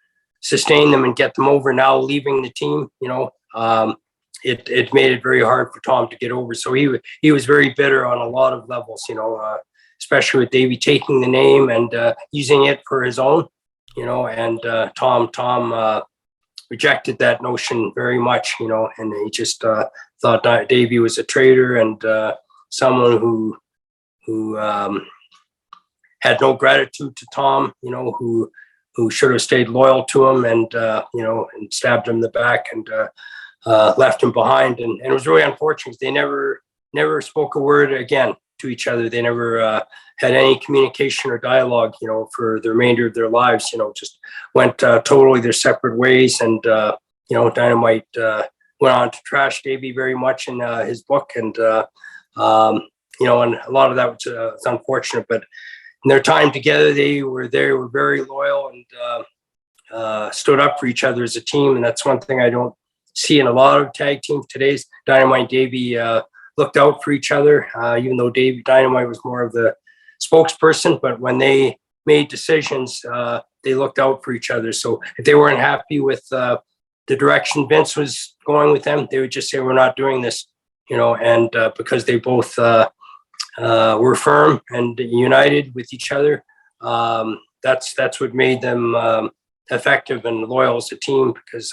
sustain them and get them over, now leaving the team, it made it very hard for Tom to get over. So he was very bitter on a lot of levels, especially with Davey taking the name and using it for his own. And Tom rejected that notion very much, and he just thought Davey was a traitor and someone who had no gratitude to Tom, who should have stayed loyal to him and and stabbed him in the back and left him behind. And it was really unfortunate. They never spoke a word again to each other. They never had any communication or dialogue, for the remainder of their lives, just went totally their separate ways. And, Dynamite went on to trash Davey very much in his book. And, and a lot of that was unfortunate, but in their time together, they were very loyal and stood up for each other as a team. And that's one thing I don't see in a lot of tag teams today's. Dynamite and Davey looked out for each other, even though Dynamite was more of the spokesperson, but when they made decisions, they looked out for each other. So if they weren't happy with the direction Vince was going with them, they would just say, we're not doing this, and because they both were firm and united with each other. That's what made them effective and loyal as a team, because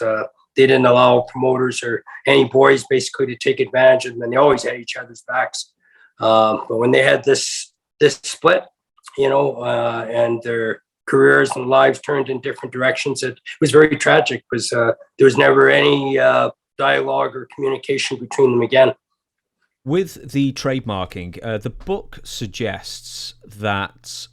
they didn't allow promoters or any boys basically to take advantage of them, and they always had each other's backs. But when they had this split, and their careers and lives turned in different directions, it was very tragic, because there was never any dialogue or communication between them again. With the trademarking, the book suggests that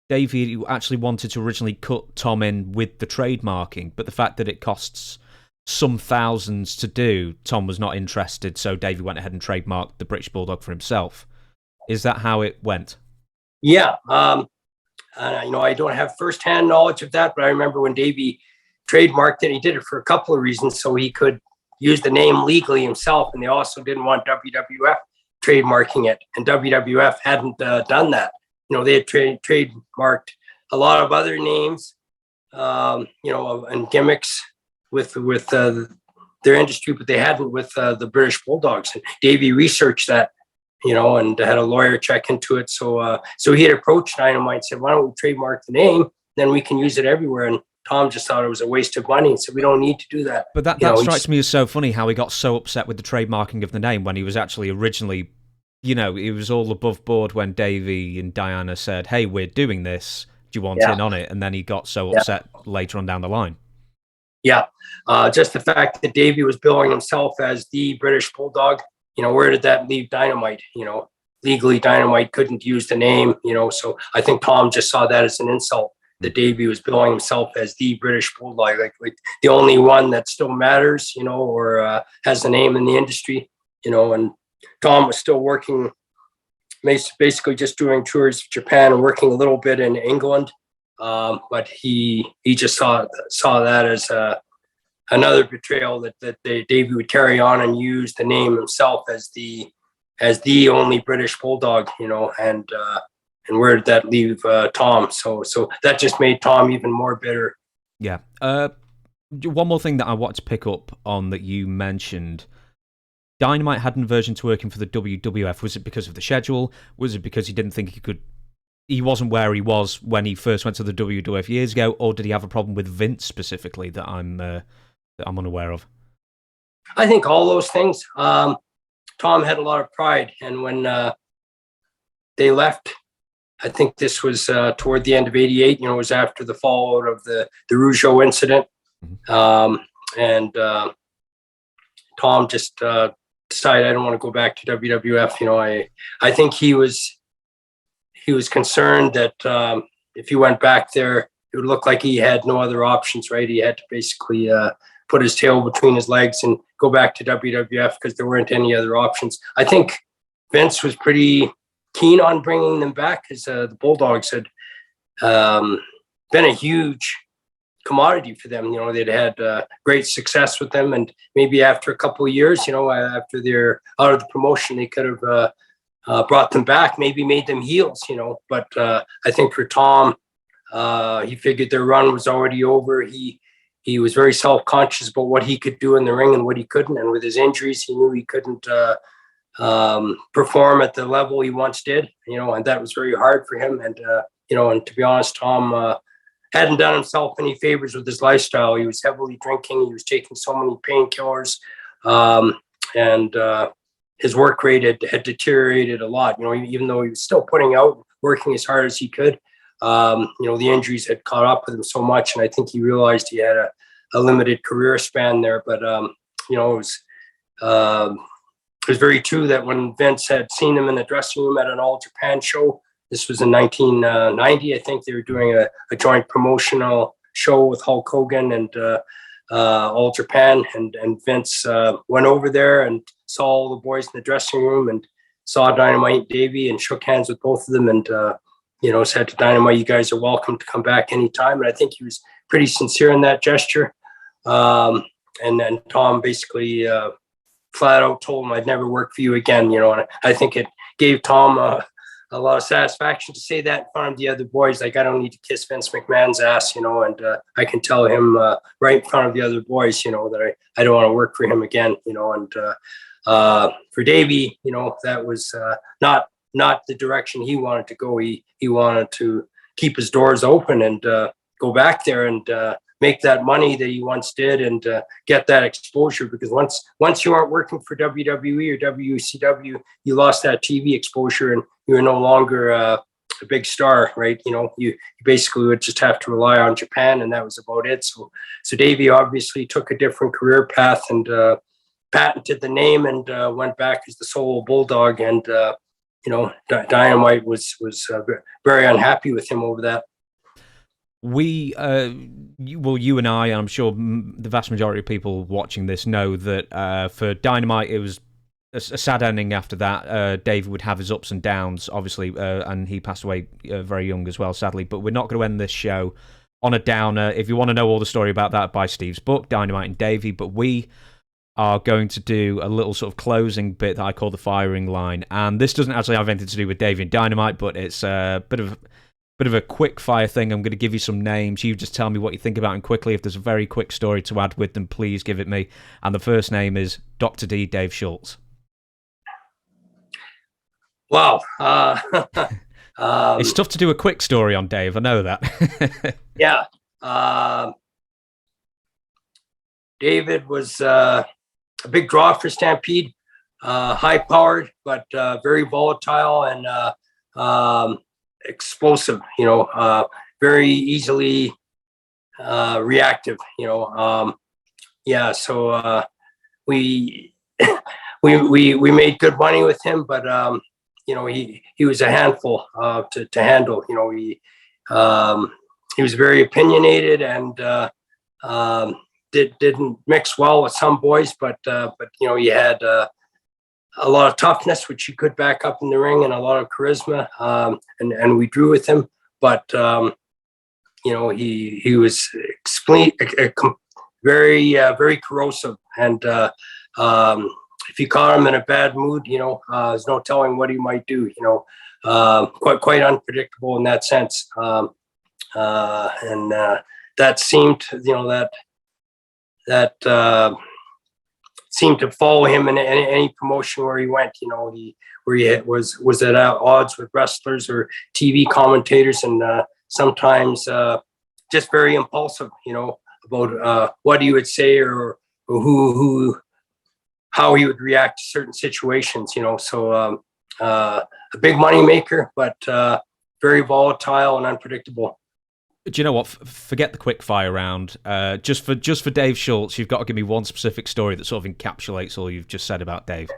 Davey actually wanted to originally cut Tom in with the trademarking, but the fact that it costs some thousands to do, Tom was not interested, so Davey went ahead and trademarked the British Bulldog for himself. Is that how it went? Yeah. I don't have firsthand knowledge of that, but I remember when Davey trademarked it, he did it for a couple of reasons, so he could use the name legally himself, and they also didn't want WWF trademarking it, and WWF hadn't done that. They had trademarked a lot of other names, and gimmicks with their industry, but they hadn't with the British Bulldogs. And Davey researched that, and had a lawyer check into it. So he had approached Dynamite and said, "Why don't we trademark the name? Then we can use it everywhere." And Tom just thought it was a waste of money, so we don't need to do that. But that strikes me as so funny, how he got so upset with the trademarking of the name when he was actually originally, it was all above board when Davey and Diana said, "Hey, we're doing this. Do you want in on it?" And then he got so upset later on down the line. Yeah, just the fact that Davey was billing himself as the British Bulldog, where did that leave Dynamite? Legally, Dynamite couldn't use the name, so I think Tom just saw that as an insult, that Davey was billing himself as the British Bulldog, like the only one that still matters, or has a name in the industry, and Tom was still working, basically just doing tours of Japan and working a little bit in England. But he just saw that as another betrayal, that Davey would carry on and use the name himself as the only British Bulldog, and where did that leave Tom? So that just made Tom even more bitter. Yeah. One more thing that I wanted to pick up on that you mentioned. Dynamite had an aversion to working for the WWF. Was it because of the schedule? Was it because he didn't think he wasn't where he was when he first went to the WWF years ago, or did he have a problem with Vince specifically that I'm unaware of? I think all those things. Tom had a lot of pride, and when they left, I think this was toward the end of '88. It was after the fallout of the Rougeau incident, and Tom just decided, I don't want to go back to WWF. I think he was concerned that if he went back there, it would look like he had no other options, right? He had to basically put his tail between his legs and go back to WWF, because there weren't any other options. I think Vince was pretty keen on bringing them back, because the Bulldogs had been a huge commodity for them. They'd had great success with them, and maybe after a couple of years, after they're out of the promotion, they could have brought them back, maybe made them heels, but I think for Tom, he figured their run was already over. He was very self-conscious about what he could do in the ring and what he couldn't, and with his injuries, he knew he couldn't perform at the level he once did, and that was very hard for him. And and to be honest, Tom hadn't done himself any favors with his lifestyle. He was heavily drinking. He was taking so many painkillers, and his work rate had deteriorated a lot. Even though he was still putting out, working as hard as he could, the injuries had caught up with him so much, and I think he realized he had a limited career span there. But it was very true that when Vince had seen him in the dressing room at an All Japan show, this was in 1990, I think, they were doing a joint promotional show with Hulk Hogan and All Japan, and Vince went over there and saw all the boys in the dressing room and saw Dynamite and Davey and shook hands with both of them, and said to Dynamite, "You guys are welcome to come back anytime." And I think he was pretty sincere in that gesture. And then Tom basically flat out told him, "I'd never work for you again." And I think it gave Tom a lot of satisfaction to say that in front of the other boys. Like, I don't need to kiss Vince McMahon's ass, and I can tell him right in front of the other boys, that I don't want to work for him again, and for Davey, that was not not the direction he wanted to go. He wanted to keep his doors open and go back there and make that money that he once did and get that exposure, because once you aren't working for WWE or WCW, you lost that TV exposure and you were no longer a big star, right? You basically would just have to rely on Japan, and that was about it. So Davey obviously took a different career path and patented the name and went back as the solo Bulldog, and Dynamite was very unhappy with him over that. You and I, and I'm sure the vast majority of people watching this know that for Dynamite, it was a sad ending after that. Dave would have his ups and downs, obviously, and he passed away very young as well, sadly. But we're not going to end this show on a downer. If you want to know all the story about that, buy Steve's book, Dynamite and Davey. But we are going to do a little sort of closing bit that I call the firing line. And this doesn't actually have anything to do with Davey and Dynamite, but it's a bit of a quick fire thing. I'm going to give you some names. You just tell me what you think about them quickly. If there's a very quick story to add with them, please give it me. And the first name is Dr. D, Dave Schultz. Wow. It's tough to do a quick story on Dave. I know that. Yeah. David was a big draw for Stampede. High-powered, but very volatile and explosive, very easily reactive, so we made good money with him, but he was a handful to handle. He was very opinionated and didn't mix well with some boys, but he had a lot of toughness, which he could back up in the ring, and a lot of charisma. And we drew with him, but he was very corrosive, and if you caught him in a bad mood, there's no telling what he might do. Quite unpredictable in that sense. And that seemed, that seemed to follow him in any promotion where he went. Where he was at odds with wrestlers or TV commentators, and sometimes just very impulsive. About what he would say or how he would react to certain situations. So a big money maker, but very volatile and unpredictable. Do you know what? Forget the quick fire round. Just for Dave Schultz, you've got to give me one specific story that sort of encapsulates all you've just said about Dave.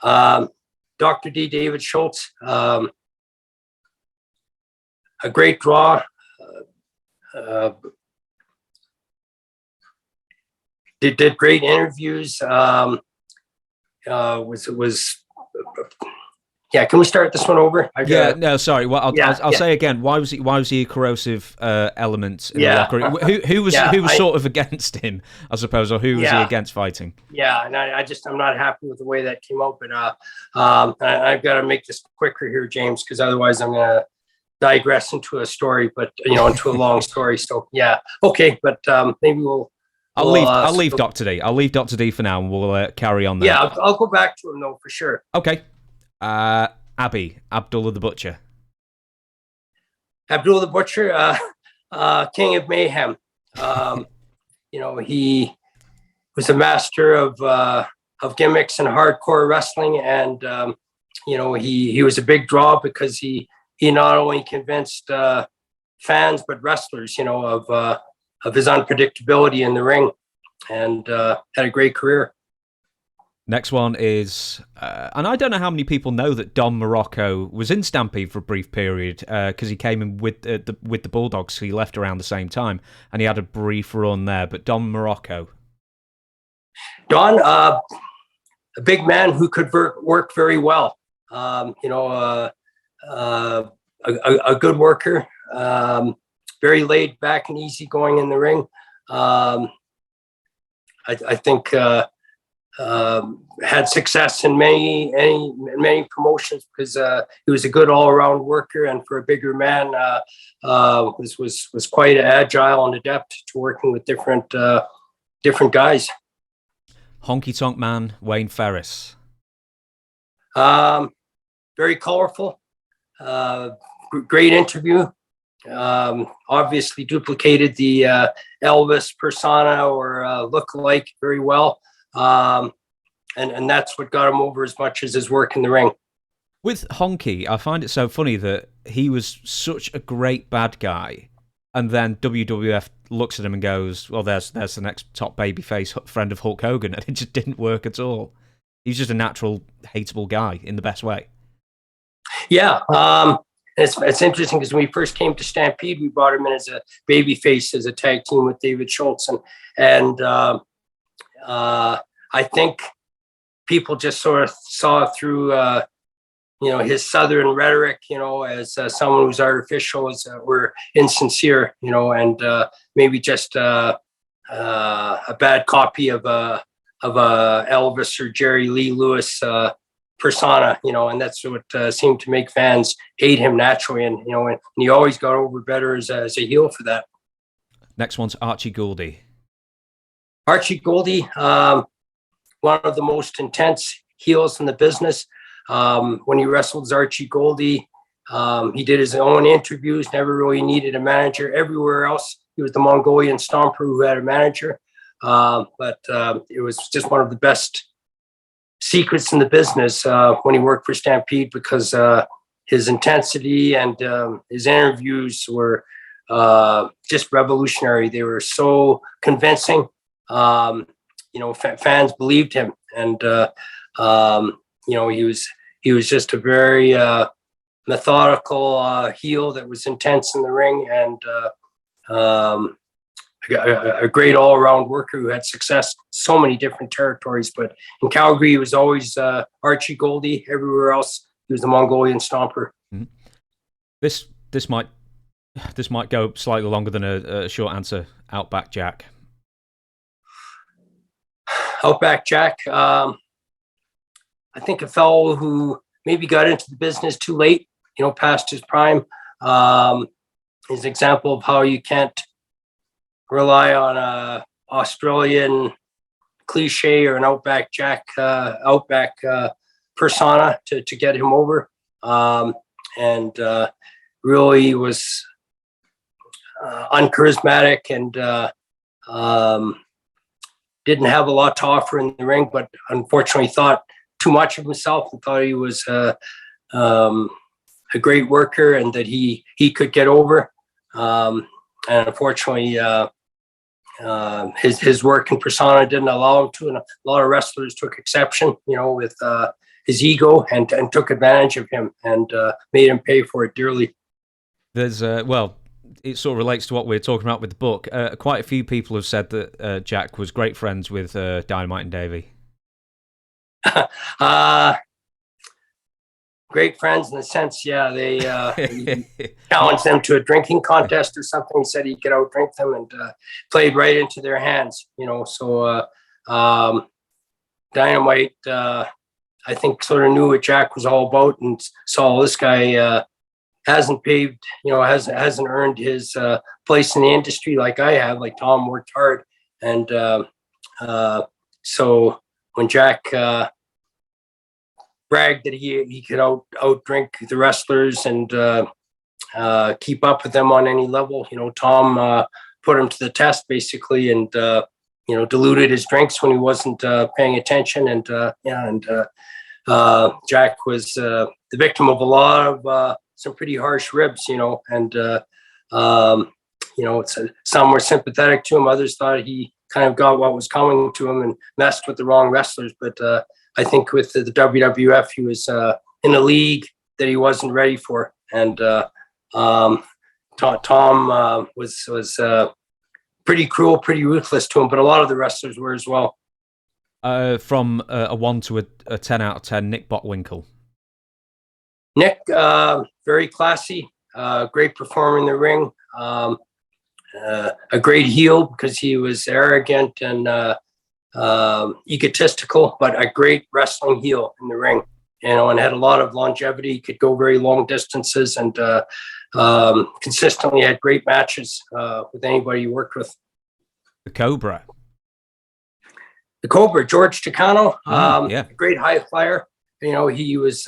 Dr. D, David Schultz, a great draw. Did great interviews. Yeah, can we start this one over? No, sorry. Well, I'll say again. Why was he a corrosive element in the locker room? Who was sort of against him, I suppose, or who was he against fighting? Yeah, and I'm not happy with the way that came out, but I've got to make this quicker here, James, because otherwise I'm going to digress into a story, but into a long story. So yeah, okay, but maybe I'll leave Dr. D. I'll leave Dr. D for now, and we'll carry on there. Yeah, I'll go back to him though for sure. Okay. Abdullah the Butcher. Abdullah the Butcher, King of Mayhem. He was a master of gimmicks and hardcore wrestling, and he was a big draw because he not only convinced fans but wrestlers, of his unpredictability in the ring, and had a great career. Next one is, and I don't know how many people know that Don Morocco was in Stampede for a brief period because he came in with the Bulldogs. So he left around the same time, and he had a brief run there. But Don Morocco, a big man who could work very well. A good worker, very laid back and easygoing in the ring. I think. Had success in many promotions because he was a good all-around worker, and for a bigger man, was quite agile and adept to working with different guys. Honky Tonk Man, Wayne Ferris. very colorful, great interview. Obviously duplicated the Elvis persona or look-alike very well. And that's what got him over as much as his work in the ring. With Honky, I find it so funny that he was such a great bad guy, and then WWF looks at him and goes, well, there's the next top babyface friend of Hulk Hogan, and it just didn't work at all. He's just a natural, hateable guy in the best way. Yeah, it's interesting because when we first came to Stampede, we brought him in as a babyface, as a tag team with David Schultz, and I think people just sort of saw through, his Southern rhetoric, as someone who's artificial, as we're insincere, and maybe just a bad copy of a Elvis or Jerry Lee Lewis persona, and that's what seemed to make fans hate him naturally, and he always got over better as a heel for that. Next one's Archie Goldie. Archie Goldie, one of the most intense heels in the business. When he wrestled as Archie Goldie, he did his own interviews, never really needed a manager. Everywhere else, he was the Mongolian Stomper who had a manager. But it was just one of the best secrets in the business when he worked for Stampede, because his intensity and his interviews were just revolutionary. They were so convincing. Fans believed him, and he was just a very methodical heel that was intense in the ring, and a great all-around worker who had success in so many different territories. But in Calgary, he was always Archie Goldie. Everywhere else, he was the Mongolian Stomper. Mm-hmm. This might go slightly longer than a short answer. Outback Jack. Outback Jack. I think a fellow who maybe got into the business too late, past his prime, is an example of how you can't rely on a Australian cliche or an Outback Jack, Outback persona to get him over. And really was uncharismatic and didn't have a lot to offer in the ring, but unfortunately thought too much of himself and thought he was a great worker and that he could get over. And unfortunately, his work and persona didn't allow him to, and a lot of wrestlers took exception, with his ego and took advantage of him and made him pay for it dearly. There's it sort of relates to what we're talking about with the book. Quite a few people have said that Jack was great friends with Dynamite and Davey. Great friends in the sense, yeah, they challenged them to a drinking contest or something. He said he could outdrink them, and played right into their hands, So Dynamite, I think, sort of knew what Jack was all about and saw this guy hasn't paved, hasn't earned his place in the industry like I have. Like Tom worked hard, and so when Jack bragged that he could outdrink the wrestlers and keep up with them on any level, Tom put him to the test basically, and diluted his drinks when he wasn't paying attention, and Jack was the victim of a lot of some pretty harsh ribs, and some were sympathetic to him, others thought he kind of got what was coming to him and messed with the wrong wrestlers. But I think with the WWF, he was in a league that he wasn't ready for, and Tom was pretty cruel, pretty ruthless to him, but a lot of the wrestlers were as well. From a 1 to a 10 out of 10, Nick Botwinkle. Nick, very classy, great performer in the ring, a great heel because he was arrogant and egotistical, but a great wrestling heel in the ring, and had a lot of longevity, could go very long distances, and consistently had great matches with anybody he worked with. The Cobra, George Takano, yeah. a great high flyer. He was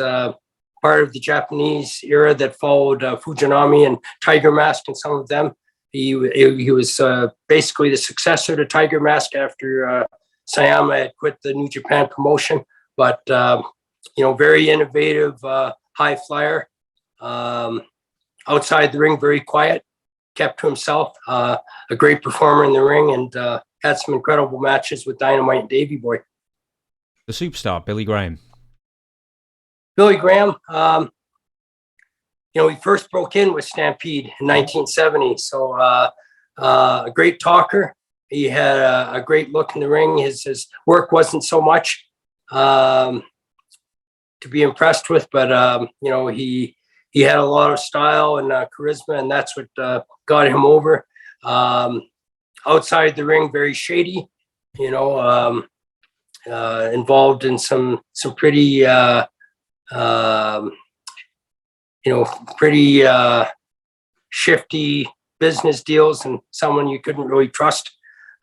part of the Japanese era that followed Fujinami and Tiger Mask and some of them. He was basically the successor to Tiger Mask after Sayama had quit the New Japan promotion. But, very innovative, high flyer. Outside the ring, very quiet, kept to himself, a great performer in the ring, and had some incredible matches with Dynamite and Davey Boy. The superstar, Billy Graham. Billy Graham, he first broke in with Stampede in 1970. So a great talker. He had a great look in the ring. His work wasn't so much to be impressed with, but, he had a lot of style and charisma, and that's what got him over. Outside the ring, very shady, involved in some pretty, pretty shifty business deals, and someone you couldn't really trust.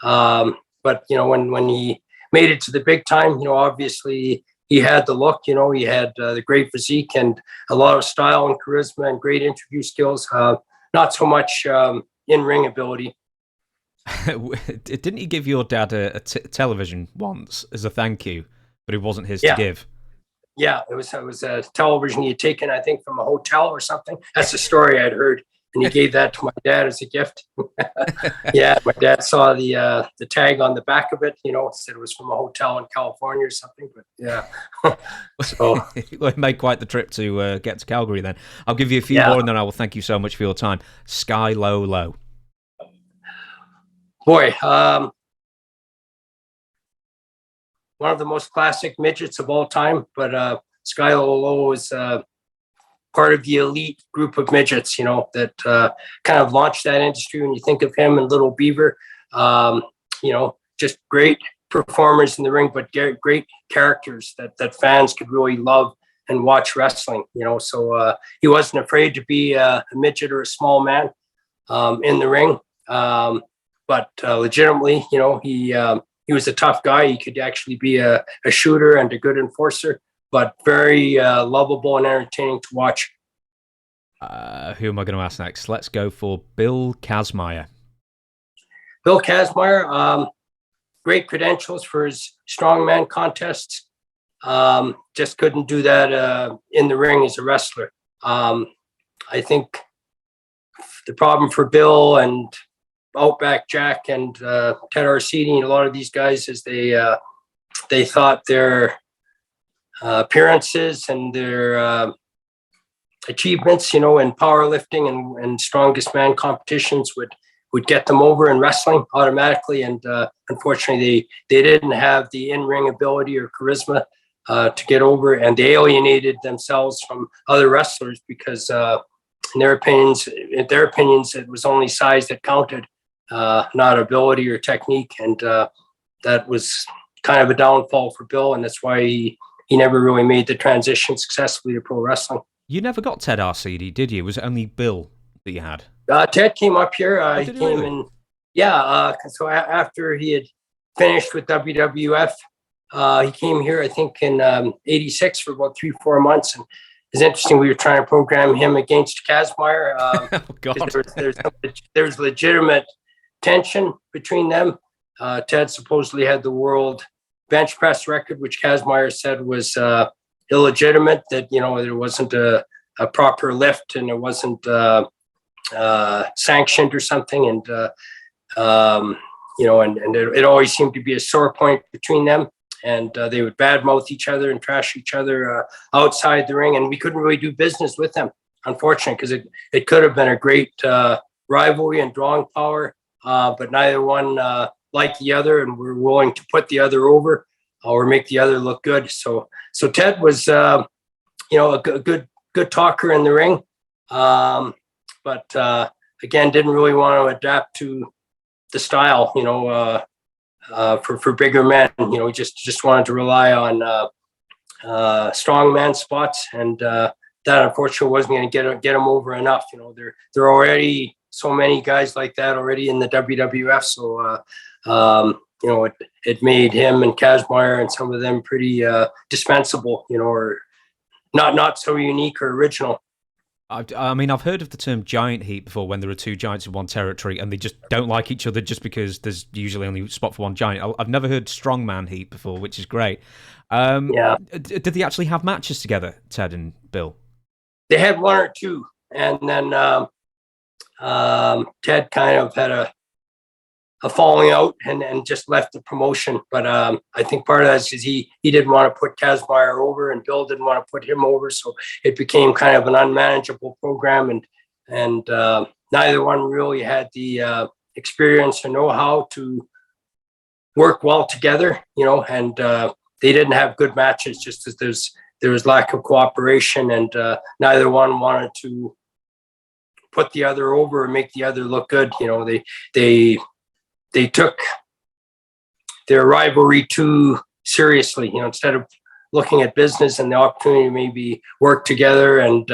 But, when he made it to the big time, obviously he had the look, he had the great physique and a lot of style and charisma and great interview skills. Not so much in-ring ability. Didn't he give your dad a television once as a thank you, but it wasn't his to give? Yeah, it was a television he had taken, I think, from a hotel or something. That's the story I'd heard. And he gave that to my dad as a gift. Yeah, my dad saw the tag on the back of it, said it was from a hotel in California or something. But yeah. So well, it made quite the trip to get to Calgary then. I'll give you a few more and then I will thank you so much for your time. Sky Low Low. Boy, one of the most classic midgets of all time, but Sky Low Low is part of the elite group of midgets, that kind of launched that industry. When you think of him and Little Beaver, just great performers in the ring, but great characters that fans could really love and watch wrestling, So he wasn't afraid to be a midget or a small man in the ring. But legitimately, he was a tough guy. He could actually be a shooter and a good enforcer, but very lovable and entertaining to watch. Who am I going to ask next? Let's go for Bill Kazmaier. Bill Kazmaier, great credentials for his strongman contests. Just couldn't do that in the ring as a wrestler. I think the problem for Bill and Outback Jack and Ted Arcidi and a lot of these guys is they thought their appearances and their achievements, in powerlifting and strongest man competitions would get them over in wrestling automatically. And unfortunately, they didn't have the in-ring ability or charisma to get over, and they alienated themselves from other wrestlers because in their opinions, it was only size that counted, not ability or technique. And that was kind of a downfall for Bill, and that's why he never really made the transition successfully to pro wrestling. You never got Ted Arcidi, did you? Was it only Bill that you had? Ted came up here. He came really? in. Yeah. So after he had finished with WWF, he came here, I think, in '86 for about 3-4 months. And it's interesting. We were trying to program him against Kazmaier. Oh, God. There's legitimate tension between them. Ted supposedly had the world bench press record, which Kazmaier said was illegitimate, that, there wasn't a proper lift and it wasn't sanctioned or something. And, and it always seemed to be a sore point between them. And they would badmouth each other and trash each other outside the ring. And we couldn't really do business with them, unfortunately, because it could have been a great rivalry and drawing power. But neither one liked the other, and we're willing to put the other over or make the other look good. So Ted was, a good talker in the ring, but again, didn't really want to adapt to the style, for bigger men. He just wanted to rely on strong man spots, and that unfortunately wasn't going to get him over enough. There are already so many guys like that already in the WWF. So, it made him and Kazmaier and some of them pretty dispensable, or not so unique or original. I mean, I've heard of the term giant heat before, when there are two giants in one territory and they just don't like each other just because there's usually only a spot for one giant. I've never heard strongman heat before, which is great. Yeah. Did they actually have matches together, Ted and Bill? They had one or two, and then Ted kind of had a falling out and just left the promotion. But I think part of that is he didn't want to put Kazmaier over, and Bill didn't want to put him over. So it became kind of an unmanageable program, and neither one really had the experience or know-how to work well together, and they didn't have good matches, just as there was lack of cooperation, and neither one wanted to put the other over and make the other look good. They took their rivalry too seriously, instead of looking at business and the opportunity to maybe work together and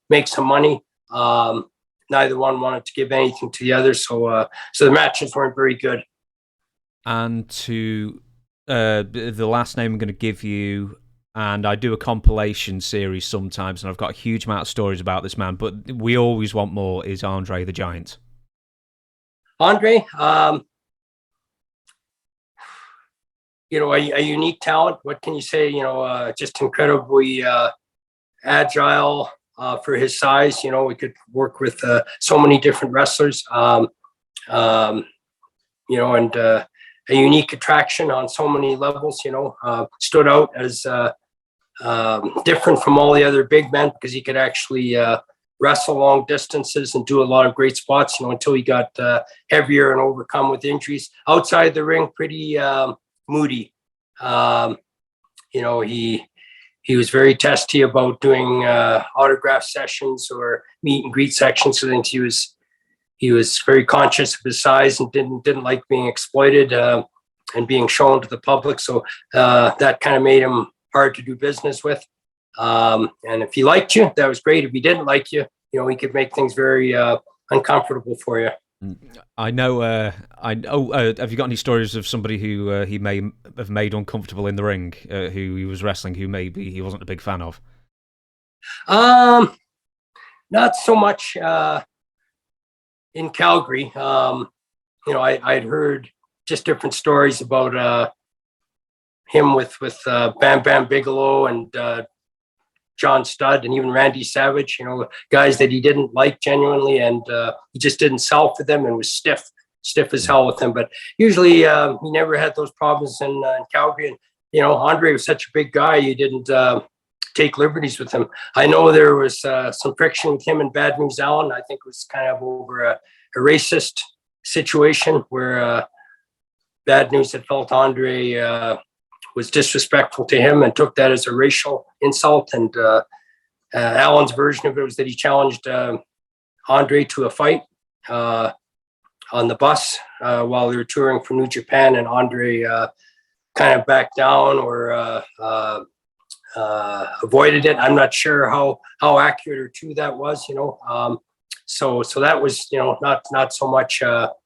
make some money. Neither one wanted to give anything to the other. So the matches weren't very good. And to the last name I'm going to give you, and I do a compilation series sometimes, and I've got a huge amount of stories about this man, but we always want more, is Andre the Giant. Andre, a unique talent. What can you say? Just incredibly agile for his size. We could work with so many different wrestlers. And a unique attraction on so many levels. Stood out as different from all the other big men because he could actually wrestle long distances and do a lot of great spots. Until he got heavier and overcome with injuries. Outside the ring, pretty moody. He was very testy about doing autograph sessions or meet and greet sections. So I think he was very conscious of his size and didn't like being exploited and being shown to the public. So that kind of made him hard to do business with. And if he liked you, that was great. If he didn't like you, he could make things very uncomfortable for you. I know. Have you got any stories of somebody who he may have made uncomfortable in the ring, who he was wrestling, who maybe he wasn't a big fan of? Not so much in Calgary. I'd heard just different stories about him with Bam Bam Bigelow and John Studd and even Randy Savage, guys that he didn't like genuinely, and he just didn't sell for them and was stiff as hell with them. But usually he never had those problems in Calgary. And, Andre was such a big guy, you didn't take liberties with him. I know there was some friction with him and Bad News Allen. I think it was kind of over a racist situation where Bad News had felt Andre was disrespectful to him and took that as a racial insult. And Allen's version of it was that he challenged Andre to a fight on the bus while they were touring from New Japan, and Andre kind of backed down or avoided it. I'm not sure how accurate or true that was, So that was, not so much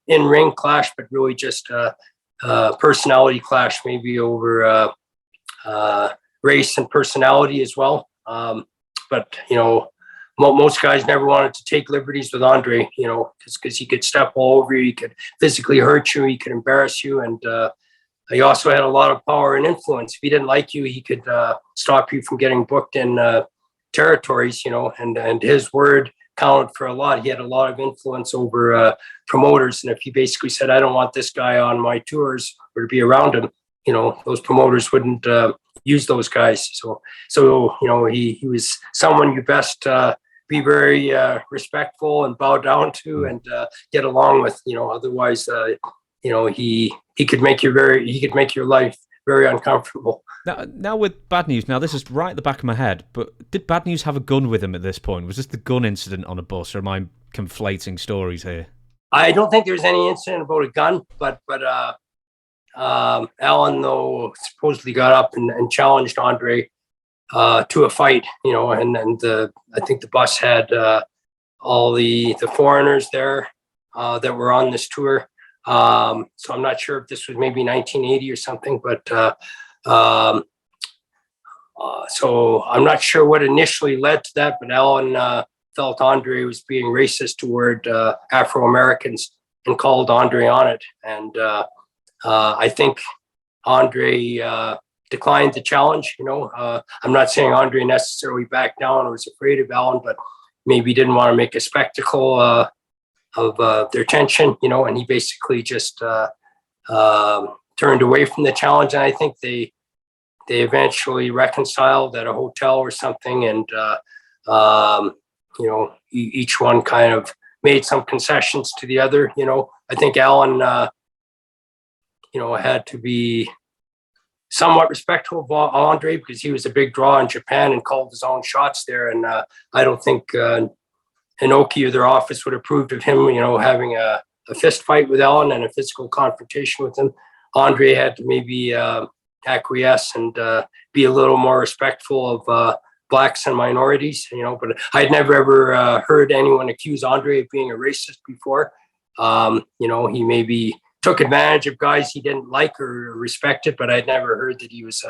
in-ring clash, but really just personality clash, maybe over race and personality as well. But most guys never wanted to take liberties with Andre, because he could step all over you, he could physically hurt you, he could embarrass you, and he also had a lot of power and influence. If he didn't like you, he could stop you from getting booked in territories, and his word counted for a lot. He had a lot of influence over promoters, and if he basically said, "I don't want this guy on my tours," or to be around him, those promoters wouldn't use those guys. So he was someone you best be very respectful and bow down to and get along with. Otherwise, he could make your life very uncomfortable. Now with Bad News, now this is right at the back of my head, but did Bad News have a gun with him at this point? Was this the gun incident on a bus, or am I conflating stories here? I don't think there's any incident about a gun, but Allen, though, supposedly got up and challenged Andre to a fight, and I think the bus had all the foreigners there that were on this tour. So I'm not sure if this was maybe 1980 or something, but So I'm not sure what initially led to that, but Alan felt Andre was being racist toward Afro-Americans and called Andre on it. And I think Andre declined the challenge. I'm not saying Andre necessarily backed down or was afraid of Alan, but maybe didn't want to make a spectacle of their tension, and he basically just turned away from the challenge. And I think they eventually reconciled at a hotel or something, and each one kind of made some concessions to the other. I think Alan had to be somewhat respectful of Andre because he was a big draw in Japan and called his own shots there. And I don't think Inoki or their office would have approved of him, having a fist fight with Alan and a physical confrontation with him. Andre had to maybe acquiesce and be a little more respectful of blacks and minorities, but I'd never ever heard anyone accuse Andre of being a racist before. He maybe took advantage of guys he didn't like or respected, but I'd never heard that he was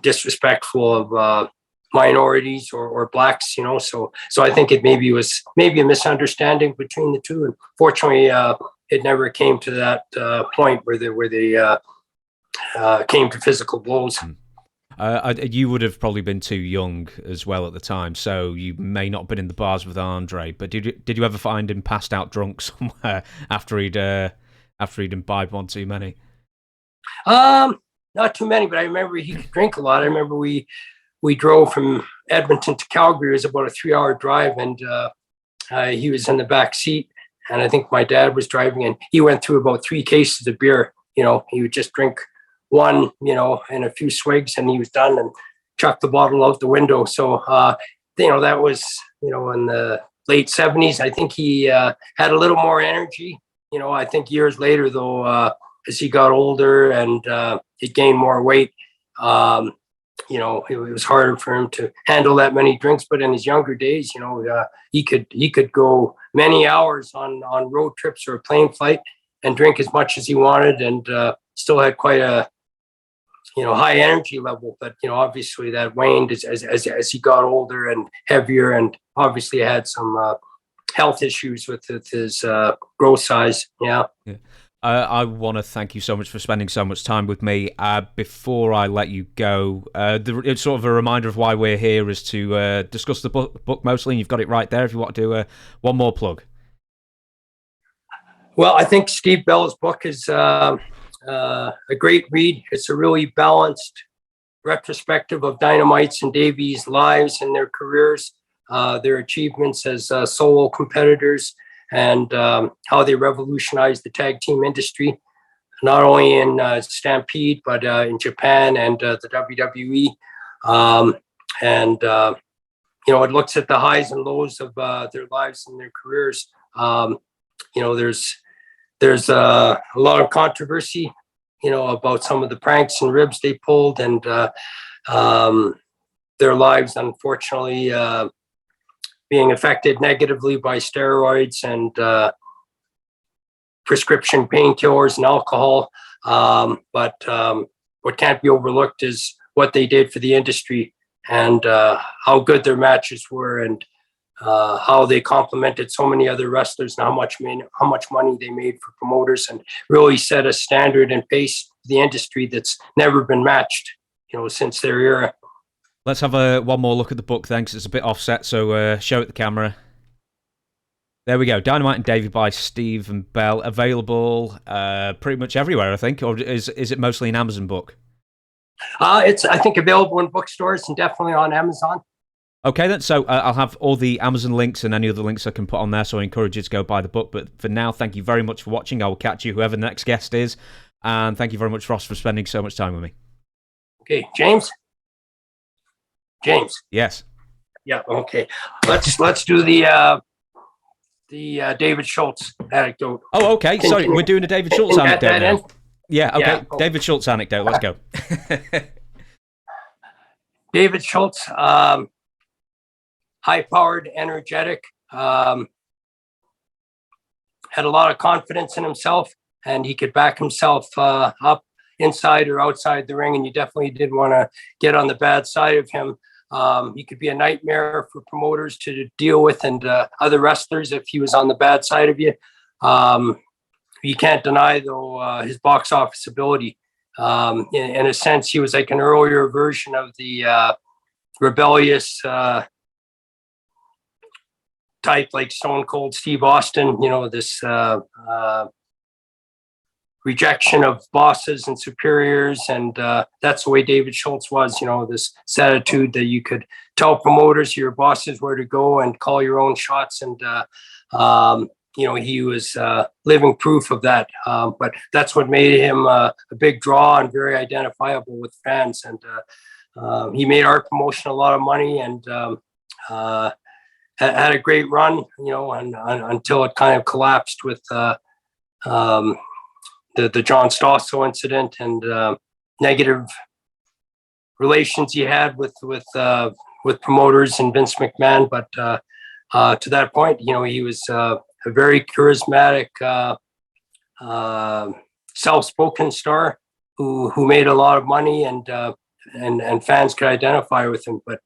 disrespectful of minorities or blacks, so I think it was maybe a misunderstanding between the two. And fortunately, it never came to that point where they came to physical blows. You would have probably been too young as well at the time, so you may not have been in the bars with Andre. But did you ever find him passed out drunk somewhere after he'd imbibed one too many? Not too many, but I remember he could drink a lot. I remember we drove from Edmonton to Calgary. It was about a 3-hour drive, and he was in the back seat, and I think my dad was driving, and he went through about 3 cases of beer. He would just drink one, and a few swigs, and he was done and chucked the bottle out the window. So, that was, in the late 70s. I think he had a little more energy. I think years later, though, as he got older and he gained more weight, it was harder for him to handle that many drinks. But in his younger days, he could go many hours on road trips or a plane flight and drink as much as he wanted, and still had quite a high energy level. But obviously that waned as he got older and heavier, and obviously had some health issues with his growth size. Yeah. I want to thank you so much for spending so much time with me. Before I let you go, it's sort of a reminder of why we're here is to discuss the book mostly, and you've got it right there if you want to do one more plug. Well, I think Steve Bell's book is a great read. It's a really balanced retrospective of Dynamite's and Davey's lives and their careers, their achievements as solo competitors, and how they revolutionized the tag team industry, not only in Stampede, but in Japan and the WWE. It looks at the highs and lows of their lives and their careers. There's a lot of controversy, about some of the pranks and ribs they pulled, and their lives, unfortunately, being affected negatively by steroids and prescription painkillers and alcohol. But what can't be overlooked is what they did for the industry, and how good their matches were, and how they complemented so many other wrestlers, and how much money they made for promoters, and really set a standard and pace for the industry that's never been matched, since their era. Let's have one more look at the book, thanks. It's a bit offset, so show it the camera. There we go. Dynamite and Davey by Stephen Bell. Available pretty much everywhere, I think. Or is it mostly an Amazon book? It's, I think, available in bookstores and definitely on Amazon. Okay, then. So I'll have all the Amazon links and any other links I can put on there, so I encourage you to go buy the book. But for now, thank you very much for watching. I will catch you, whoever the next guest is. And thank you very much, Ross, for spending so much time with me. Okay, James? Yes. Yeah, okay. Let's do the David Schultz anecdote. Oh, okay. Sorry, we're doing a David Schultz anecdote now. Yeah, okay. Yeah. David Schultz anecdote. Let's go. David Schultz, high-powered, energetic, had a lot of confidence in himself, and he could back himself up inside or outside the ring, and you definitely didn't want to get on the bad side of him. He could be a nightmare for promoters to deal with and other wrestlers if he was on the bad side of you. You can't deny, though, his box office ability. In a sense, he was like an earlier version of the rebellious type, like Stone Cold Steve Austin, this rejection of bosses and superiors. And that's the way David Schultz was, this attitude that you could tell promoters, your bosses, where to go and call your own shots. And, he was living proof of that. But that's what made him a big draw and very identifiable with fans. And he made our promotion a lot of money and had a great run, until it kind of collapsed with the John Stossel incident and negative relations he had with promoters and Vince McMahon. But to that point, he was a very charismatic, self-spoken star who made a lot of money and fans could identify with him. But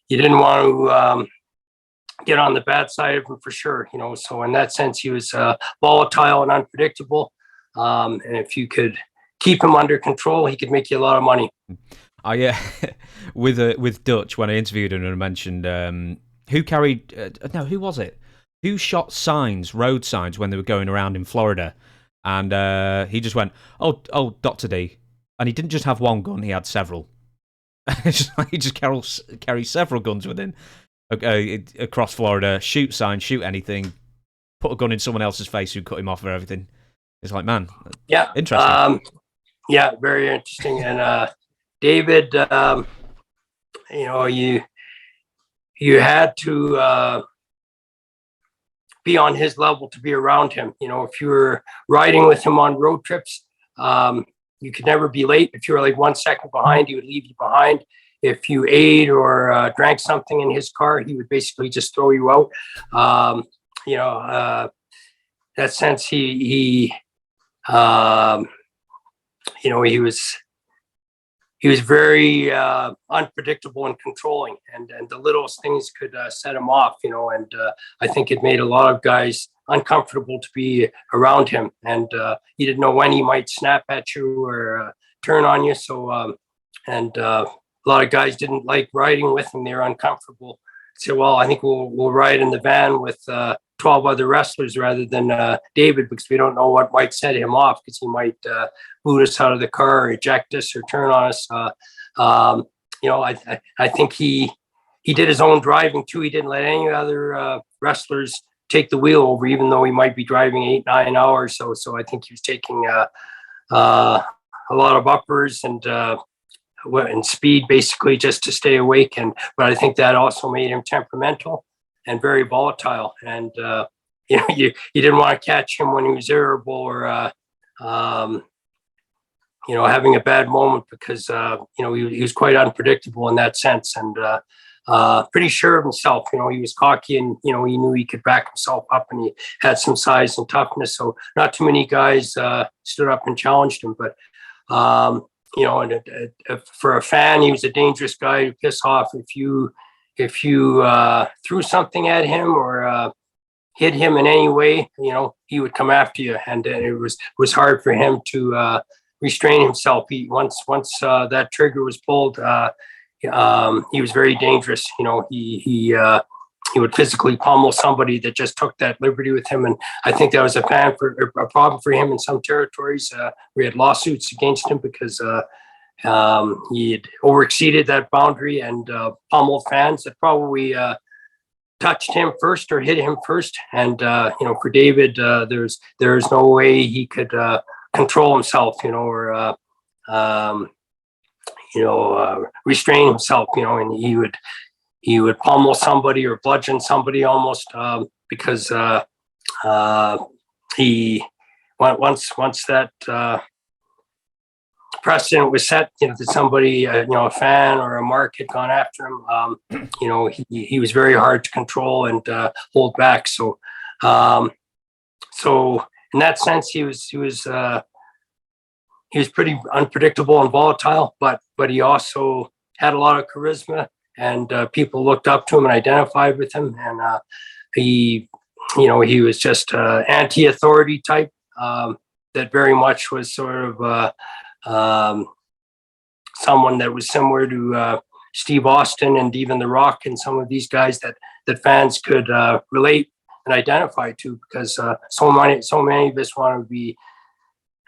you didn't want to get on the bad side of him for sure, So in that sense, he was volatile and unpredictable. And if you could keep him under control, he could make you a lot of money. With Dutch, when I interviewed him and I mentioned who was it? Who shot road signs when they were going around in Florida? And he just went, oh, Dr. D. And he didn't just have one gun, he had several. He just carries several guns with him across Florida, shoot signs, shoot anything, put a gun in someone else's face who cut him off for everything. It's like, man, yeah, interesting. Very interesting. And David, you had to be on his level to be around him. If you were riding with him on road trips, you could never be late. If you were like 1 second behind, he would leave you behind. If you ate or drank something in his car, he would basically just throw you out. That sense, he was very unpredictable and controlling, and the littlest things could set him off, and I think it made a lot of guys uncomfortable to be around him, and you didn't know when he might snap at you or turn on you. So, a lot of guys didn't like riding with him. They were uncomfortable. Say, well, I think we'll ride in the van with 12 other wrestlers rather than David, because we don't know what might set him off, because he might boot us out of the car or eject us or turn on us. I think he did his own driving too. He didn't let any other wrestlers take the wheel over, even though he might be driving 8-9 hours. So I think he was taking a lot of uppers and speed, basically, just to stay awake. But I think that also made him temperamental and very volatile. And you didn't want to catch him when he was irritable or having a bad moment, because he was quite unpredictable in that sense, and pretty sure of himself. He was cocky, and he knew he could back himself up, and he had some size and toughness. So not too many guys stood up and challenged him. But for a fan, he was a dangerous guy to piss off. If you threw something at him or hit him in any way, he would come after you, and it was hard for him to restrain himself. Once that trigger was pulled, he was very dangerous. He would physically pummel somebody that just took that liberty with him, and I think that was a problem for him in some territories. We had lawsuits against him because he had overexceeded that boundary and pummeled fans that probably touched him first or hit him first. And for David, there's no way he could control himself, or restrain himself, and he would pummel somebody or bludgeon somebody almost, because he once that precedent was set, that somebody, a fan or a mark had gone after him. He was very hard to control and hold back. So in that sense, he was he was pretty unpredictable and volatile, but he also had a lot of charisma, and people looked up to him and identified with him. And he was just anti-authority type that very much was sort of someone that was similar to Steve Austin and even The Rock and some of these guys that fans could relate and identify to, because so many of us want to be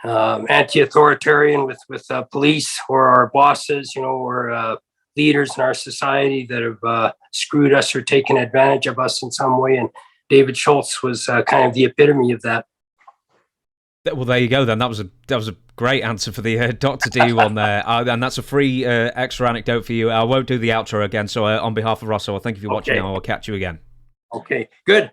anti-authoritarian with police or our bosses, or leaders in our society that have screwed us or taken advantage of us in some way. And David Schultz was kind of the epitome of that. Well, there you go then. That was a great answer for the Dr. D one there. And that's a free extra anecdote for you. I won't do the outro again. So on behalf of Rosso, I thank you for watching. I will catch you again. Okay, good.